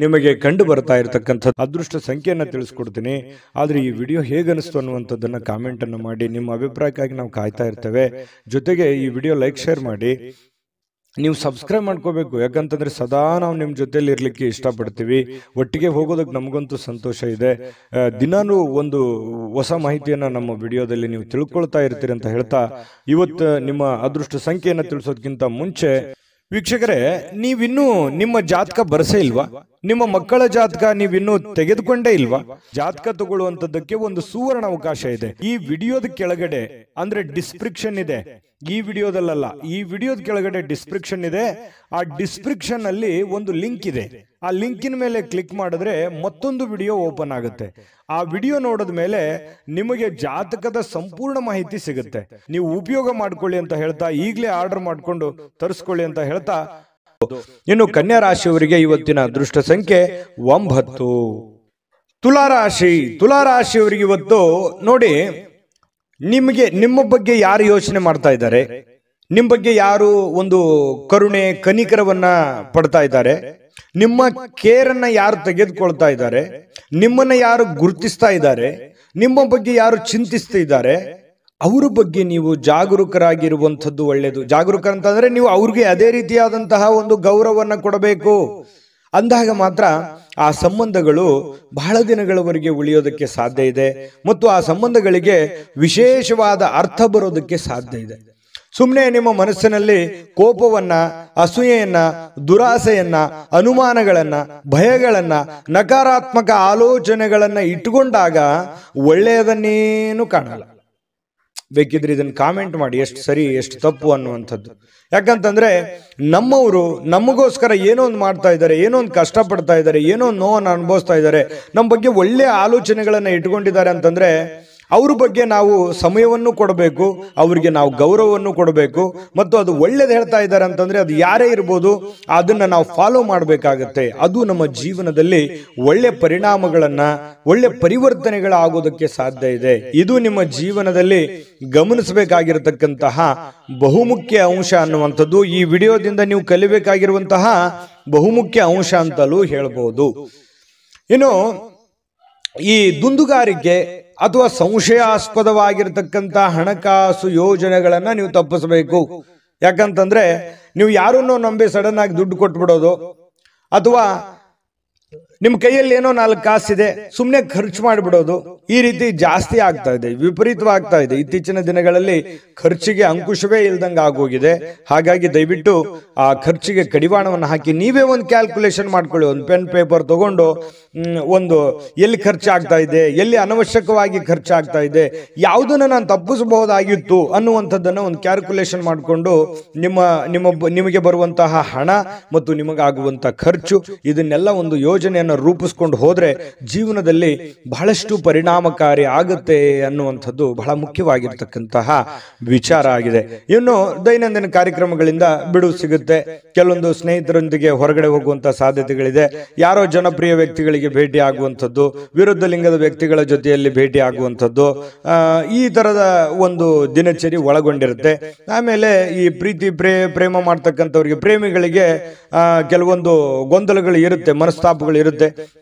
ನಿಮಗೆ ಕಂಡು ಬರ್ತಾ ಇರತಕ್ಕಂಥದ್ದು. ಅದೃಷ್ಟ ಸಂಖ್ಯೆಯನ್ನ ತಿಳಿಸ್ಕೊಡ್ತೀನಿ. ಆದ್ರೆ ಈ ವಿಡಿಯೋ ಹೇಗನಿಸ್ತು ಅನ್ನುವಂಥದ್ದನ್ನ ಕಾಮೆಂಟ್ ಅನ್ನು ಮಾಡಿ. ನಿಮ್ಮ ಅಭಿಪ್ರಾಯಕ್ಕಾಗಿ ನಾವು ಕಾಯ್ತಾ ಇರ್ತೇವೆ. ಜೊತೆಗೆ ಈ ವಿಡಿಯೋ ಲೈಕ್ ಶೇರ್ ಮಾಡಿ. ನೀವು ಸಬ್ಸ್ಕ್ರೈಬ್ ಮಾಡ್ಕೋಬೇಕು. ಯಾಕಂತಂದ್ರೆ ಸದಾ ನಾವು ನಿಮ್ಮ ಜೊತೆಲಿ ಇರ್ಲಿಕ್ಕೆ ಇಷ್ಟಪಡ್ತೀವಿ. ಒಟ್ಟಿಗೆ ಹೋಗೋದಕ್ಕೆ ನಮಗಂತೂ ಸಂತೋಷ ಇದೆ. ದಿನಾನೂ ಒಂದು ಹೊಸ ಮಾಹಿತಿಯನ್ನ ನಮ್ಮ ವಿಡಿಯೋದಲ್ಲಿ ನೀವು ತಿಳ್ಕೊಳ್ತಾ ಇರ್ತೀರಿ ಅಂತ ಹೇಳ್ತಾ, ಇವತ್ತು ನಿಮ್ಮ ಅದೃಷ್ಟ ಸಂಖ್ಯೆಯನ್ನು ತಿಳಿಸೋದಕ್ಕಿಂತ ಮುಂಚೆ ವೀಕ್ಷಕರೇ, ನೀವಿನ್ನೂ ನಿಮ್ಮ ಜಾತಕ ಬರಸೇ ಇಲ್ವಾ? ನಿಮ್ಮ ಮಕ್ಕಳ ಜಾತಕ ನೀವಿನ್ನೂ ತೆಗೆದುಕೊಂಡೇ ಇಲ್ವಾ? ಜಾತಕ ತಗೊಳ್ಳುವಂತದ್ದಕ್ಕೆ ಒಂದು ಸುವರ್ಣ ಅವಕಾಶ ಇದೆ. ಈ ವಿಡಿಯೋದ ಕೆಳಗಡೆ ಅಂದ್ರೆ ಡಿಸ್ಕ್ರಿಪ್ಷನ್ ಇದೆ. ಈ ವಿಡಿಯೋದಲ್ಲ, ಈ ವಿಡಿಯೋದ ಕೆಳಗಡೆ ಡಿಸ್ಕ್ರಿಪ್ಷನ್ ಇದೆ. ಆ ಡಿಸ್ಕ್ರಿಪ್ಷನ್ ಅಲ್ಲಿ ಒಂದು ಲಿಂಕ್ ಇದೆ. ಆ ಲಿಂಕಿನ ಮೇಲೆ ಕ್ಲಿಕ್ ಮಾಡಿದ್ರೆ ಮತ್ತೊಂದು ವಿಡಿಯೋ ಓಪನ್ ಆಗುತ್ತೆ. ಆ ವಿಡಿಯೋ ನೋಡಿದ ಮೇಲೆ ನಿಮಗೆ ಜಾತಕದ ಸಂಪೂರ್ಣ ಮಾಹಿತಿ ಸಿಗುತ್ತೆ. ನೀವು ಉಪಯೋಗ ಮಾಡ್ಕೊಳ್ಳಿ ಅಂತ ಹೇಳ್ತಾ, ಈಗಲೇ ಆರ್ಡರ್ ಮಾಡ್ಕೊಂಡು ತರಿಸ್ಕೊಳ್ಳಿ ಅಂತ ಹೇಳ್ತಾ, ಇನ್ನು ಕನ್ಯಾ ರಾಶಿಯವರಿಗೆ ಇವತ್ತಿನ ಅದೃಷ್ಟ ಸಂಖ್ಯೆ 9. ತುಲಾರಾಶಿಯವರಿಗೆ ಇವತ್ತು ನೋಡಿ, ನಿಮ್ಮ ಬಗ್ಗೆ ಯಾರು ಯೋಚನೆ ಮಾಡ್ತಾ ಇದ್ದಾರೆ, ನಿಮ್ಮ ಬಗ್ಗೆ ಯಾರು ಒಂದು ಕರುಣೆ ಕನಿಕರವನ್ನ ಪಡ್ತಾ ಇದ್ದಾರೆ, ನಿಮ್ಮ ಕೇರನ್ನ ಯಾರು ತೆಗೆದುಕೊಳ್ತಾ ಇದ್ದಾರೆ, ನಿಮ್ಮನ್ನ ಯಾರು ಗುರುತಿಸ್ತಾ ಇದ್ದಾರೆ, ನಿಮ್ಮ ಬಗ್ಗೆ ಯಾರು ಚಿಂತಿಸ್ತಾ ಇದ್ದಾರೆ, ಅವರ ಬಗ್ಗೆ ನೀವು ಜಾಗರೂಕರಾಗಿರುವಂಥದ್ದು ಒಳ್ಳೆಯದು. ಜಾಗರೂಕ ಅಂತಂದ್ರೆ ನೀವು ಅವ್ರಿಗೆ ಅದೇ ರೀತಿಯಾದಂತಹ ಒಂದು ಗೌರವವನ್ನು ಕೊಡಬೇಕು. ಅಂದಾಗ ಮಾತ್ರ ಆ ಸಂಬಂಧಗಳು ಬಹಳ ದಿನಗಳವರೆಗೆ ಉಳಿಯೋದಕ್ಕೆ ಸಾಧ್ಯ ಇದೆ ಮತ್ತು ಆ ಸಂಬಂಧಗಳಿಗೆ ವಿಶೇಷವಾದ ಅರ್ಥ ಬರೋದಕ್ಕೆ ಸಾಧ್ಯ ಇದೆ. ಸುಮ್ಮನೆ ನಿಮ್ಮ ಮನಸ್ಸಿನಲ್ಲಿ ಕೋಪವನ್ನ, ಅಸೂಯೆಯನ್ನ, ದುರಾಸೆಯನ್ನ, ಅನುಮಾನಗಳನ್ನ, ಭಯಗಳನ್ನ, ನಕಾರಾತ್ಮಕ ಆಲೋಚನೆಗಳನ್ನ ಇಟ್ಟುಕೊಂಡಾಗ ಒಳ್ಳೆಯದನ್ನೇನು ಕಾಣಲ್ಲ. ಬೇಕಿದ್ರೆ ಇದನ್ನ ಕಾಮೆಂಟ್ ಮಾಡಿ, ಎಷ್ಟು ಸರಿ ಎಷ್ಟು ತಪ್ಪು ಅನ್ನುವಂಥದ್ದು. ಯಾಕಂತಂದ್ರೆ ನಮ್ಮವರು ನಮಗೋಸ್ಕರ ಏನೋ ಒಂದು ಮಾಡ್ತಾ ಇದ್ದಾರೆ, ಏನೋ ಒಂದು ಕಷ್ಟಪಡ್ತಾ ಇದ್ದಾರೆ, ಏನೋ ಒಂದು ನೋವನ್ನು ಅನುಭವಿಸ್ತಾ ಇದ್ದಾರೆ, ನಮ್ಮ ಬಗ್ಗೆ ಒಳ್ಳೆಯ ಆಲೋಚನೆಗಳನ್ನ ಇಟ್ಕೊಂಡಿದ್ದಾರೆ ಅಂತಂದ್ರೆ ಅವ್ರ ಬಗ್ಗೆ ನಾವು ಸಮಯವನ್ನು ಕೊಡಬೇಕು, ಅವರಿಗೆ ನಾವು ಗೌರವವನ್ನು ಕೊಡಬೇಕು. ಮತ್ತು ಅದು ಒಳ್ಳೇದು ಹೇಳ್ತಾ ಇದ್ದಾರೆ ಅಂತಂದ್ರೆ ಅದು ಯಾರೇ ಇರ್ಬೋದು, ಅದನ್ನ ನಾವು ಫಾಲೋ ಮಾಡಬೇಕಾಗತ್ತೆ. ಅದು ನಮ್ಮ ಜೀವನದಲ್ಲಿ ಒಳ್ಳೆ ಪರಿಣಾಮಗಳನ್ನ, ಒಳ್ಳೆ ಪರಿವರ್ತನೆಗಳಾಗೋದಕ್ಕೆ ಸಾಧ್ಯ ಇದೆ. ಇದು ನಿಮ್ಮ ಜೀವನದಲ್ಲಿ ಗಮನಿಸಬೇಕಾಗಿರತಕ್ಕಂತಹ ಬಹುಮುಖ್ಯ ಅಂಶ ಅನ್ನುವಂಥದ್ದು ಈ ವಿಡಿಯೋದಿಂದ ನೀವು ಕಲಿಬೇಕಾಗಿರುವಂತಹ ಬಹುಮುಖ್ಯ ಅಂಶ ಅಂತಲೂ ಹೇಳ್ಬೋದು. ಇನ್ನು ಈ ದುಂದುಗಾರಿಕೆ ಅಥವಾ ಸಂಶಯಾಸ್ಪದವಾಗಿರ್ತಕ್ಕಂಥ ಹಣಕಾಸು ಯೋಜನೆಗಳನ್ನ ನೀವು ತಪ್ಪಿಸಬೇಕು. ಯಾಕಂತಂದ್ರೆ ನೀವು ಯಾರನ್ನೋ ನಂಬಿ ಸಡನ್ ಆಗಿ ದುಡ್ಡು ಕೊಟ್ಬಿಡೋದು, ಅಥವಾ ನಿಮ್ಮ ಕೈಯಲ್ಲಿ ಏನೋ 4 ಕಾಸಿದೆ ಸುಮ್ಮನೆ ಖರ್ಚು ಮಾಡಿಬಿಡೋದು, ಈ ರೀತಿ ಜಾಸ್ತಿ ಆಗ್ತಾ ಇದೆ, ವಿಪರೀತವಾಗ್ತಾ ಇದೆ. ಇತ್ತೀಚಿನ ದಿನಗಳಲ್ಲಿ ಖರ್ಚಿಗೆ ಅಂಕುಶವೇ ಇಲ್ದಂಗೆ ಆಗೋಗಿದೆ. ಹಾಗಾಗಿ ದಯವಿಟ್ಟು ಆ ಖರ್ಚಿಗೆ ಕಡಿವಾಣವನ್ನು ಹಾಕಿ ನೀವೇ ಒಂದು ಕ್ಯಾಲ್ಕುಲೇಷನ್ ಮಾಡ್ಕೊಳ್ಳಿ. ಒಂದು ಪೆನ್ ಪೇಪರ್ ತಗೊಂಡು ಒಂದು ಎಲ್ಲಿ ಖರ್ಚಾಗ್ತಾ ಇದೆ, ಎಲ್ಲಿ ಅನವಶ್ಯಕವಾಗಿ ಖರ್ಚಾಗ್ತಾ ಇದೆ, ಯಾವುದನ್ನು ನಾನು ತಪ್ಪಿಸಬಹುದಾಗಿತ್ತು ಅನ್ನುವಂಥದ್ದನ್ನು ಒಂದು ಕ್ಯಾಲ್ಕುಲೇಷನ್ ಮಾಡಿಕೊಂಡು ನಿಮಗೆ ಬರುವಂತಹ ಹಣ ಮತ್ತು ನಿಮಗಾಗುವಂತಹ ಖರ್ಚು ಇದನ್ನೆಲ್ಲ ಒಂದು ಯೋಜನೆಯನ್ನು ರೂಪಿಸ್ಕೊಂಡು ಹೋದ್ರೆ ಜೀವನದಲ್ಲಿ ಬಹಳಷ್ಟು ಪರಿಣಾಮಕಾರಿ ಆಗುತ್ತೆ ಅನ್ನುವಂಥದ್ದು ಬಹಳ ಮುಖ್ಯವಾಗಿರ್ತಕ್ಕಂತಹ ವಿಚಾರ ಆಗಿದೆ. ಇನ್ನು ದೈನಂದಿನ ಕಾರ್ಯಕ್ರಮಗಳಿಂದ ಬಿಡುವು ಸಿಗುತ್ತೆ. ಕೆಲವೊಂದು ಸ್ನೇಹಿತರೊಂದಿಗೆ ಹೊರಗಡೆ ಹೋಗುವಂತಹ ಸಾಧ್ಯತೆಗಳಿದೆ. ಯಾರೋ ಜನಪ್ರಿಯ ವ್ಯಕ್ತಿಗಳಿಗೆ ಭೇಟಿ ಆಗುವಂಥದ್ದು, ವಿರುದ್ಧ ಲಿಂಗದ ವ್ಯಕ್ತಿಗಳ ಜೊತೆಯಲ್ಲಿ ಭೇಟಿ ಆಗುವಂಥದ್ದು, ಈ ತರದ ಒಂದು ದಿನಚರಿ ಒಳಗೊಂಡಿರುತ್ತೆ. ಆಮೇಲೆ ಈ ಪ್ರೀತಿ ಪ್ರೇಮ ಮಾಡ್ತಕ್ಕಂಥವ್ರಿಗೆ, ಪ್ರೇಮಿಗಳಿಗೆ ಕೆಲವೊಂದು ಗೊಂದಲಗಳು ಇರುತ್ತೆ, ಮನಸ್ತಾಪಗಳು ಇರುತ್ತೆ.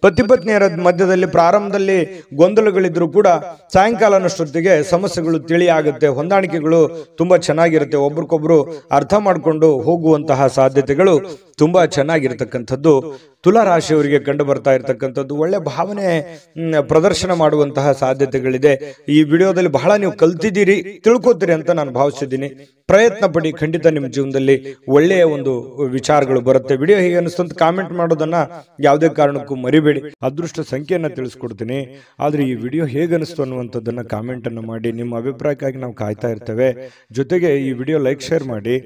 ಪತಿ ಪತ್ನಿಯರ ಮಧ್ಯದಲ್ಲಿ ಪ್ರಾರಂಭದಲ್ಲಿ ಗೊಂದಲಗಳಿದ್ರು ಕೂಡ ಸಾಯಂಕಾಲ ಅನ್ನೋಷ್ಟೊತ್ತಿಗೆ ಸಮಸ್ಯೆಗಳು ತಿಳಿಯಾಗುತ್ತೆ, ಹೊಂದಾಣಿಕೆಗಳು ತುಂಬಾ ಚೆನ್ನಾಗಿರುತ್ತೆ, ಒಬ್ರಿಗೊಬ್ರು ಅರ್ಥ ಮಾಡಿಕೊಂಡು ಹೋಗುವಂತಹ ಸಾಧ್ಯತೆಗಳು ತುಂಬಾ ಚೆನ್ನಾಗಿರ್ತಕ್ಕಂಥದ್ದು ತುಲಾರಾಶಿಯವರಿಗೆ ಕಂಡು ಬರ್ತಾ ಇರತಕ್ಕಂಥದ್ದು. ಒಳ್ಳೆ ಭಾವನೆ ಪ್ರದರ್ಶನ ಮಾಡುವಂತಹ ಸಾಧ್ಯತೆಗಳಿದೆ. ಈ ವಿಡಿಯೋದಲ್ಲಿ ಬಹಳ ನೀವು ಕಲ್ತಿದ್ದೀರಿ, ತಿಳ್ಕೊತೀರಿ ಅಂತ ನಾನು ಭಾವಿಸಿದ್ದೀನಿ. ಪ್ರಯತ್ನ ಪಡಿ, ಖಂಡಿತ ನಿಮ್ಮ ಜೀವನದಲ್ಲಿ ಒಳ್ಳೆಯ ಒಂದು ವಿಚಾರಗಳು ಬರುತ್ತೆ. ವಿಡಿಯೋ ಹೇಗೆ ಅನಿಸ್ತು ಅಂತ ಕಾಮೆಂಟ್ ಮಾಡೋದನ್ನ ಯಾವುದೇ ಕಾರಣಕ್ಕೂ ಮರಿಬೇಡಿ. ಅದೃಷ್ಟ ಸಂಖ್ಯೆಯನ್ನ ತಿಳಿಸ್ಕೊಡ್ತೀನಿ, ಆದ್ರೆ ಈ ವಿಡಿಯೋ ಹೇಗೆ ಅನಿಸ್ತು ಅನ್ನುವಂಥದ್ದನ್ನ ಕಾಮೆಂಟ್ ಅನ್ನು ಮಾಡಿ. ನಿಮ್ಮ ಅಭಿಪ್ರಾಯಕ್ಕಾಗಿ ನಾವು ಕಾಯ್ತಾ ಇರ್ತೇವೆ. ಜೊತೆಗೆ ಈ ವಿಡಿಯೋ ಲೈಕ್ ಶೇರ್ ಮಾಡಿ.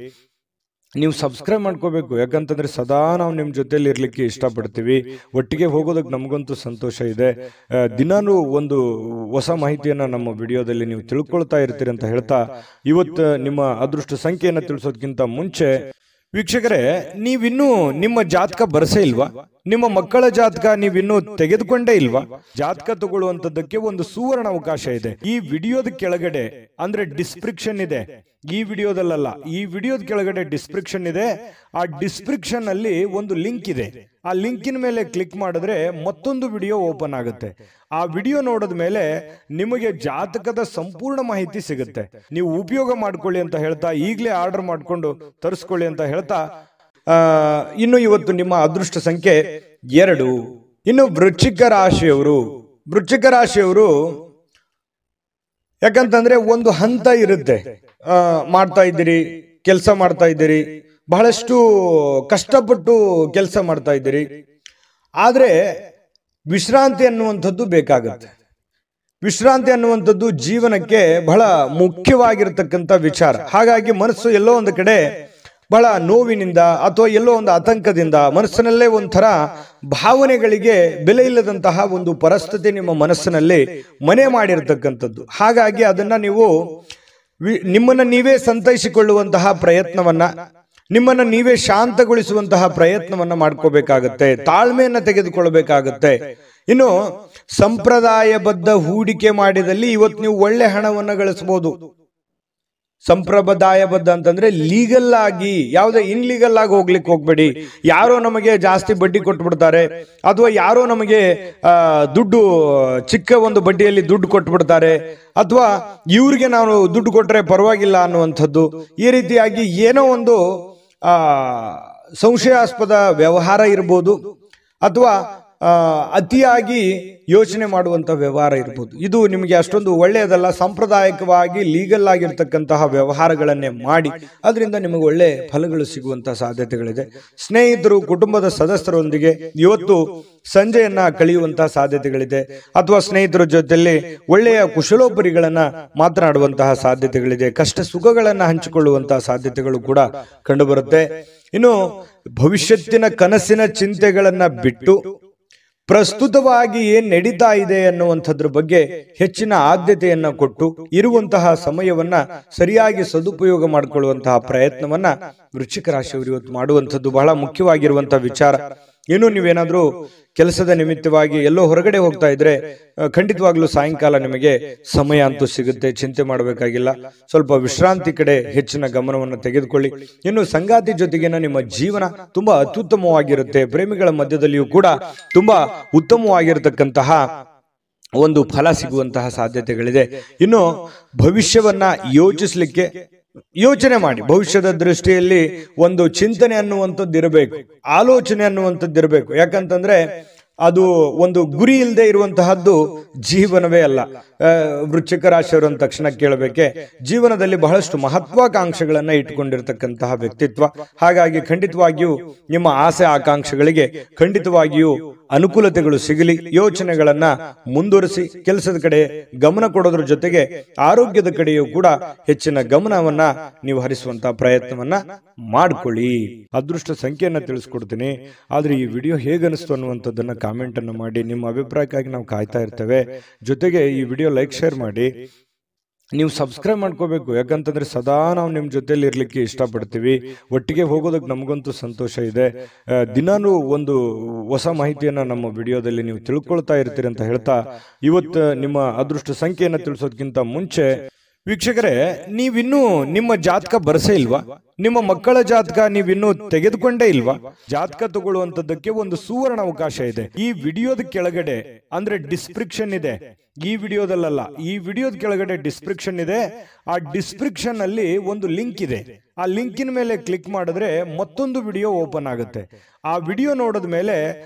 ನೀವು ಸಬ್ಸ್ಕ್ರೈಬ್ ಮಾಡ್ಕೋಬೇಕು. ಯಾಕಂತಂದ್ರೆ ಸದಾ ನಾವು ನಿಮ್ಮ ಜೊತೆಲಿ ಇರ್ಲಿಕ್ಕೆ ಇಷ್ಟಪಡ್ತೀವಿ. ಒಟ್ಟಿಗೆ ಹೋಗೋದಕ್ಕೆ ನಮಗಂತೂ ಸಂತೋಷ ಇದೆ. ದಿನಾನೂ ಒಂದು ಹೊಸ ಮಾಹಿತಿಯನ್ನ ನಮ್ಮ ವಿಡಿಯೋದಲ್ಲಿ ನೀವು ತಿಳ್ಕೊಳ್ತಾ ಇರ್ತೀರಿ ಅಂತ ಹೇಳ್ತಾ, ಇವತ್ತು ನಿಮ್ಮ ಅದೃಷ್ಟ ಸಂಖ್ಯೆಯನ್ನು ತಿಳಿಸೋದಕ್ಕಿಂತ ಮುಂಚೆ ವೀಕ್ಷಕರೇ, ನೀವಿನ್ನೂ ನಿಮ್ಮ ಜಾತಕ ಬರಸೇ ಇಲ್ವಾ? ನಿಮ್ಮ ಮಕ್ಕಳ ಜಾತಕ ನೀವಿನ್ನೂ ತೆಗೆದುಕೊಂಡೇ ಇಲ್ವಾ? ಜಾತಕ ತಗೊಳ್ಳುವಂತದ್ದಕ್ಕೆ ಒಂದು ಸುವರ್ಣ ಅವಕಾಶ ಇದೆ. ಈ ವಿಡಿಯೋದ ಕೆಳಗಡೆ ಅಂದ್ರೆ ಡಿಸ್ಕ್ರಿಪ್ಷನ್ ಇದೆ, ಈ ವಿಡಿಯೋದಲ್ಲ, ಈ ವಿಡಿಯೋದ ಕೆಳಗಡೆ ಡಿಸ್ಕ್ರಿಪ್ಷನ್ ಇದೆ. ಆ ಡಿಸ್ಕ್ರಿಪ್ಷನ್ ಅಲ್ಲಿ ಒಂದು ಲಿಂಕ್ ಇದೆ. ಆ ಲಿಂಕಿನ ಮೇಲೆ ಕ್ಲಿಕ್ ಮಾಡಿದ್ರೆ ಮತ್ತೊಂದು ವಿಡಿಯೋ ಓಪನ್ ಆಗುತ್ತೆ. ಆ ವಿಡಿಯೋ ನೋಡಿದ ಮೇಲೆ ನಿಮಗೆ ಜಾತಕದ ಸಂಪೂರ್ಣ ಮಾಹಿತಿ ಸಿಗುತ್ತೆ. ನೀವು ಉಪಯೋಗ ಮಾಡ್ಕೊಳ್ಳಿ ಅಂತ ಹೇಳ್ತಾ, ಈಗಲೇ ಆರ್ಡರ್ ಮಾಡಿಕೊಂಡು ತರಿಸ್ಕೊಳ್ಳಿ ಅಂತ ಹೇಳ್ತಾ, ಇನ್ನು ಇವತ್ತು ನಿಮ್ಮ ಅದೃಷ್ಟ ಸಂಖ್ಯೆ 2. ಇನ್ನು ವೃಶ್ಚಿಕ ರಾಶಿಯವರು ಯಾಕಂತಂದ್ರೆ ಒಂದು ಹಂತ ಇರುತ್ತೆ. ಮಾಡ್ತಾ ಇದ್ದೀರಿ, ಕೆಲಸ ಮಾಡ್ತಾ ಇದ್ದೀರಿ, ಬಹಳಷ್ಟು ಕಷ್ಟಪಟ್ಟು ಕೆಲಸ ಮಾಡ್ತಾ ಇದ್ದೀರಿ, ಆದ್ರೆ ವಿಶ್ರಾಂತಿ ಅನ್ನುವಂಥದ್ದು ಬೇಕಾಗುತ್ತೆ. ವಿಶ್ರಾಂತಿ ಅನ್ನುವಂಥದ್ದು ಜೀವನಕ್ಕೆ ಬಹಳ ಮುಖ್ಯವಾಗಿರ್ತಕ್ಕಂಥ ವಿಚಾರ. ಹಾಗಾಗಿ ಮನಸ್ಸು ಎಲ್ಲೋ ಒಂದು ಕಡೆ ಬಹಳ ನೋವಿನಿಂದ ಅಥವಾ ಎಲ್ಲೋ ಒಂದು ಆತಂಕದಿಂದ, ಮನಸ್ಸಿನಲ್ಲೇ ಒಂಥರ ಭಾವನೆಗಳಿಗೆ ಬೆಲೆ ಇಲ್ಲದಂತಹ ಒಂದು ಪರಿಸ್ಥಿತಿ ನಿಮ್ಮ ಮನಸ್ಸಿನಲ್ಲಿ ಮನೆ ಮಾಡಿರ್ತಕ್ಕಂಥದ್ದು. ಹಾಗಾಗಿ ಅದನ್ನ ನೀವು ನಿಮ್ಮನ್ನ ನೀವೇ ಸಂತೈಸಿಕೊಳ್ಳುವಂತಹ ಪ್ರಯತ್ನವನ್ನ, ನಿಮ್ಮನ್ನ ನೀವೇ ಶಾಂತಗೊಳಿಸುವಂತಹ ಪ್ರಯತ್ನವನ್ನ ಮಾಡ್ಕೋಬೇಕಾಗತ್ತೆ, ತಾಳ್ಮೆಯನ್ನ ತೆಗೆದುಕೊಳ್ಬೇಕಾಗತ್ತೆ. ಇನ್ನು ಸಂಪ್ರದಾಯಬದ್ಧ ಹೂಡಿಕೆ ಮಾಡಿದಲ್ಲಿ ಇವತ್ತು ನೀವು ಒಳ್ಳೆ ಹಣವನ್ನ ಗಳಿಸಬಹುದು. ಸಂಪ್ರದಾಯಬದ್ಧ ಅಂತಂದ್ರೆ ಲೀಗಲ್ ಆಗಿ, ಯಾವುದೇ ಇನ್ಲೀಗಲ್ ಆಗಿ ಹೋಗ್ಲಿಕ್ಕೆ ಹೋಗ್ಬೇಡಿ. ಯಾರೋ ನಮಗೆ ಜಾಸ್ತಿ ಬಡ್ಡಿ ಕೊಟ್ಬಿಡ್ತಾರೆ, ಅಥವಾ ಯಾರೋ ನಮಗೆ ದುಡ್ಡು ಚಿಕ್ಕ ಒಂದು ಬಡ್ಡಿಯಲ್ಲಿ ದುಡ್ಡು ಕೊಟ್ಬಿಡ್ತಾರೆ, ಅಥವಾ ಇವ್ರಿಗೆ ನಾವು ದುಡ್ಡು ಕೊಟ್ರೆ ಪರವಾಗಿಲ್ಲ ಅನ್ನುವಂಥದ್ದು. ಈ ರೀತಿಯಾಗಿ ಏನೋ ಒಂದು ಸಂಶಯಾಸ್ಪದ ವ್ಯವಹಾರ ಇರ್ಬೋದು, ಅಥವಾ ಅತಿಯಾಗಿ ಯೋಚನೆ ಮಾಡುವಂತಹ ವ್ಯವಹಾರ ಇರ್ಬೋದು. ಇದು ನಿಮಗೆ ಅಷ್ಟೊಂದು ಒಳ್ಳೆಯದಲ್ಲ. ಸಾಂಪ್ರದಾಯಿಕವಾಗಿ ಲೀಗಲ್ ಆಗಿರ್ತಕ್ಕಂತಹ ವ್ಯವಹಾರಗಳನ್ನೇ ಮಾಡಿ, ಅದರಿಂದ ನಿಮಗೆ ಒಳ್ಳೆ ಫಲಗಳು ಸಿಗುವಂತಹ ಸಾಧ್ಯತೆಗಳಿದೆ. ಸ್ನೇಹಿತರು, ಕುಟುಂಬದ ಸದಸ್ಯರೊಂದಿಗೆ ಇವತ್ತು ಸಂಜೆಯನ್ನ ಕಳೆಯುವಂತಹ ಸಾಧ್ಯತೆಗಳಿದೆ, ಅಥವಾ ಸ್ನೇಹಿತರ ಜೊತೆಯಲ್ಲಿ ಒಳ್ಳೆಯ ಕುಶಲೋಪರಿಗಳನ್ನ ಮಾತನಾಡುವಂತಹ ಸಾಧ್ಯತೆಗಳಿದೆ. ಕಷ್ಟ ಸುಖಗಳನ್ನ ಹಂಚಿಕೊಳ್ಳುವಂತಹ ಸಾಧ್ಯತೆಗಳು ಕೂಡ ಕಂಡುಬರುತ್ತೆ. ಇನ್ನು ಭವಿಷ್ಯತ್ತಿನ ಕನಸಿನ ಚಿಂತೆಗಳನ್ನ ಬಿಟ್ಟು ಪ್ರಸ್ತುತವಾಗಿ ಏನ್ ನಡೀತಾ ಇದೆ ಅನ್ನುವಂಥದ್ರ ಬಗ್ಗೆ ಹೆಚ್ಚಿನ ಆದ್ಯತೆಯನ್ನ ಕೊಟ್ಟು ಇರುವಂತಹ ಸಮಯವನ್ನ ಸರಿಯಾಗಿ ಸದುಪಯೋಗ ಮಾಡಿಕೊಳ್ಳುವಂತಹ ಪ್ರಯತ್ನವನ್ನ ವೃಶ್ಚಿಕ ರಾಶಿಯವರು ಇವತ್ತು ಮಾಡುವಂಥದ್ದು ಬಹಳ ಮುಖ್ಯವಾಗಿರುವಂತಹ ವಿಚಾರ. ಇನ್ನು ನೀವೇನಾದ್ರೂ ಕೆಲಸದ ನಿಮಿತ್ತವಾಗಿ ಎಲ್ಲೋ ಹೊರಗಡೆ ಹೋಗ್ತಾ ಇದ್ರೆ ಖಂಡಿತವಾಗ್ಲೂ ಸಾಯಂಕಾಲ ನಿಮಗೆ ಸಮಯ ಅಂತೂ ಸಿಗುತ್ತೆ, ಚಿಂತೆ ಮಾಡಬೇಕಾಗಿಲ್ಲ. ಸ್ವಲ್ಪ ವಿಶ್ರಾಂತಿ ಕಡೆ ಹೆಚ್ಚಿನ ಗಮನವನ್ನು ತೆಗೆದುಕೊಳ್ಳಿ. ಇನ್ನು ಸಂಗಾತಿ ಜೊತೆಗಿನ ನಿಮ್ಮ ಜೀವನ ತುಂಬಾ ಅತ್ಯುತ್ತಮವಾಗಿರುತ್ತೆ. ಪ್ರೇಮಿಗಳ ಮಧ್ಯದಲ್ಲಿಯೂ ಕೂಡ ತುಂಬಾ ಉತ್ತಮವಾಗಿರತಕ್ಕಂತಹ ಒಂದು ಫಲ ಸಿಗುವಂತಹ ಸಾಧ್ಯತೆಗಳಿದೆ. ಇನ್ನು ಭವಿಷ್ಯವನ್ನ ಯೋಚಿಸ್ಲಿಕ್ಕೆ ಯೋಚನೆ ಮಾಡಿ. ಭವಿಷ್ಯದ ದೃಷ್ಟಿಯಲ್ಲಿ ಒಂದು ಚಿಂತನೆ ಅನ್ನುವಂಥದ್ದು ಇರಬೇಕು, ಆಲೋಚನೆ ಅನ್ನುವಂಥದ್ದು ಇರಬೇಕು. ಯಾಕಂತಂದ್ರೆ ಅದು ಒಂದು ಗುರಿ ಇಲ್ಲದೆ ಇರುವಂತಹದ್ದು ಜೀವನವೇ ಅಲ್ಲ. ವೃಶ್ಚಿಕ ರಾಶಿಯವರು ಅಂದ ತಕ್ಷಣ ಕೇಳಬೇಕೆ, ಜೀವನದಲ್ಲಿ ಬಹಳಷ್ಟು ಮಹತ್ವಾಕಾಂಕ್ಷೆಗಳನ್ನ ಇಟ್ಟುಕೊಂಡಿರ್ತಕ್ಕಂತಹ ವ್ಯಕ್ತಿತ್ವ. ಹಾಗಾಗಿ ಖಂಡಿತವಾಗಿಯೂ ನಿಮ್ಮ ಆಸೆ ಆಕಾಂಕ್ಷೆಗಳಿಗೆ ಖಂಡಿತವಾಗಿಯೂ ಅನುಕೂಲತೆಗಳು ಸಿಗಲಿ. ಯೋಚನೆಗಳನ್ನ ಮುಂದುವರಿಸಿ ಕೆಲಸದ ಕಡೆ ಗಮನ ಕೊಡೋದ್ರ ಜೊತೆಗೆ ಆರೋಗ್ಯದ ಕಡೆಯೂ ಕೂಡ ಹೆಚ್ಚಿನ ಗಮನವನ್ನ ನೀವು ಹರಿಸುವಂತಹ ಪ್ರಯತ್ನವನ್ನ ಮಾಡ್ಕೊಳ್ಳಿ. ಅದೃಷ್ಟ ಸಂಖ್ಯೆಯನ್ನ ತಿಳಿಸ್ಕೊಡ್ತೀನಿ, ಆದ್ರೆ ಈ ವಿಡಿಯೋ ಹೇಗನಿಸ್ತು ಅನ್ನುವಂಥದ್ದನ್ನ ಕಾಮೆಂಟ್ ಅನ್ನು ಮಾಡಿ. ನಿಮ್ಮ ಅಭಿಪ್ರಾಯಕ್ಕಾಗಿ ನಾವು ಕಾಯ್ತಾ ಇರ್ತೇವೆ. ಜೊತೆಗೆ ಈ ವಿಡಿಯೋ ಲೈಕ್, ಶೇರ್ ಮಾಡಿ. ನೀವು ಸಬ್ಸ್ಕ್ರೈಬ್ ಮಾಡ್ಕೋಬೇಕು, ಯಾಕಂತಂದ್ರೆ ಸದಾ ನಾವು ನಿಮ್ಮ ಜೊತೆಲಿ ಇರ್ಲಿಕ್ಕೆ ಇಷ್ಟಪಡ್ತೀವಿ. ಒಟ್ಟಿಗೆ ಹೋಗೋದಕ್ಕೆ ನಮಗಂತೂ ಸಂತೋಷ ಇದೆ. ದಿನಾನು ಒಂದು ಹೊಸ ಮಾಹಿತಿಯನ್ನ ನಮ್ಮ ವಿಡಿಯೋದಲ್ಲಿ ನೀವು ತಿಳ್ಕೊಳ್ತಾ ಇರ್ತೀರಿ ಅಂತ ಹೇಳ್ತಾ, ಇವತ್ತು ನಿಮ್ಮ ಅದೃಷ್ಟ ಸಂಖ್ಯೆಯನ್ನ ತಿಳಿಸೋದಕ್ಕಿಂತ ಮುಂಚೆ ವೀಕ್ಷಕರೇ, ನೀವಿನ್ನೂ ನಿಮ್ಮ ಜಾತಕ ಬರಸೇ ಇಲ್ವಾ? ನಿಮ್ಮ ಮಕ್ಕಳ ಜಾತಕ ನೀವಿನ್ನೂ ತೆಗೆದುಕೊಂಡೇ ಇಲ್ವಾ? ಜಾತಕ ತಗೊಳ್ಳುವಂತದ್ದಕ್ಕೆ ಒಂದು ಸುವರ್ಣ ಅವಕಾಶ ಇದೆ. ಈ ವಿಡಿಯೋದ ಕೆಳಗಡೆ ಅಂದ್ರೆ ಡಿಸ್ಕ್ರಿಪ್ಷನ್ ಇದೆ, ಈ ವಿಡಿಯೋದಲ್ಲ, ಈ ವಿಡಿಯೋದ ಕೆಳಗಡೆ ಡಿಸ್ಕ್ರಿಪ್ಷನ್ ಇದೆ. ಆ ಡಿಸ್ಕ್ರಿಪ್ಷನ್ ಅಲ್ಲಿ ಒಂದು ಲಿಂಕ್ ಇದೆ. ಆ ಲಿಂಕಿನ ಮೇಲೆ ಕ್ಲಿಕ್ ಮಾಡಿದ್ರೆ ಮತ್ತೊಂದು ವಿಡಿಯೋ ಓಪನ್ ಆಗುತ್ತೆ. ಆ ವಿಡಿಯೋ ನೋಡಿದ ಮೇಲೆ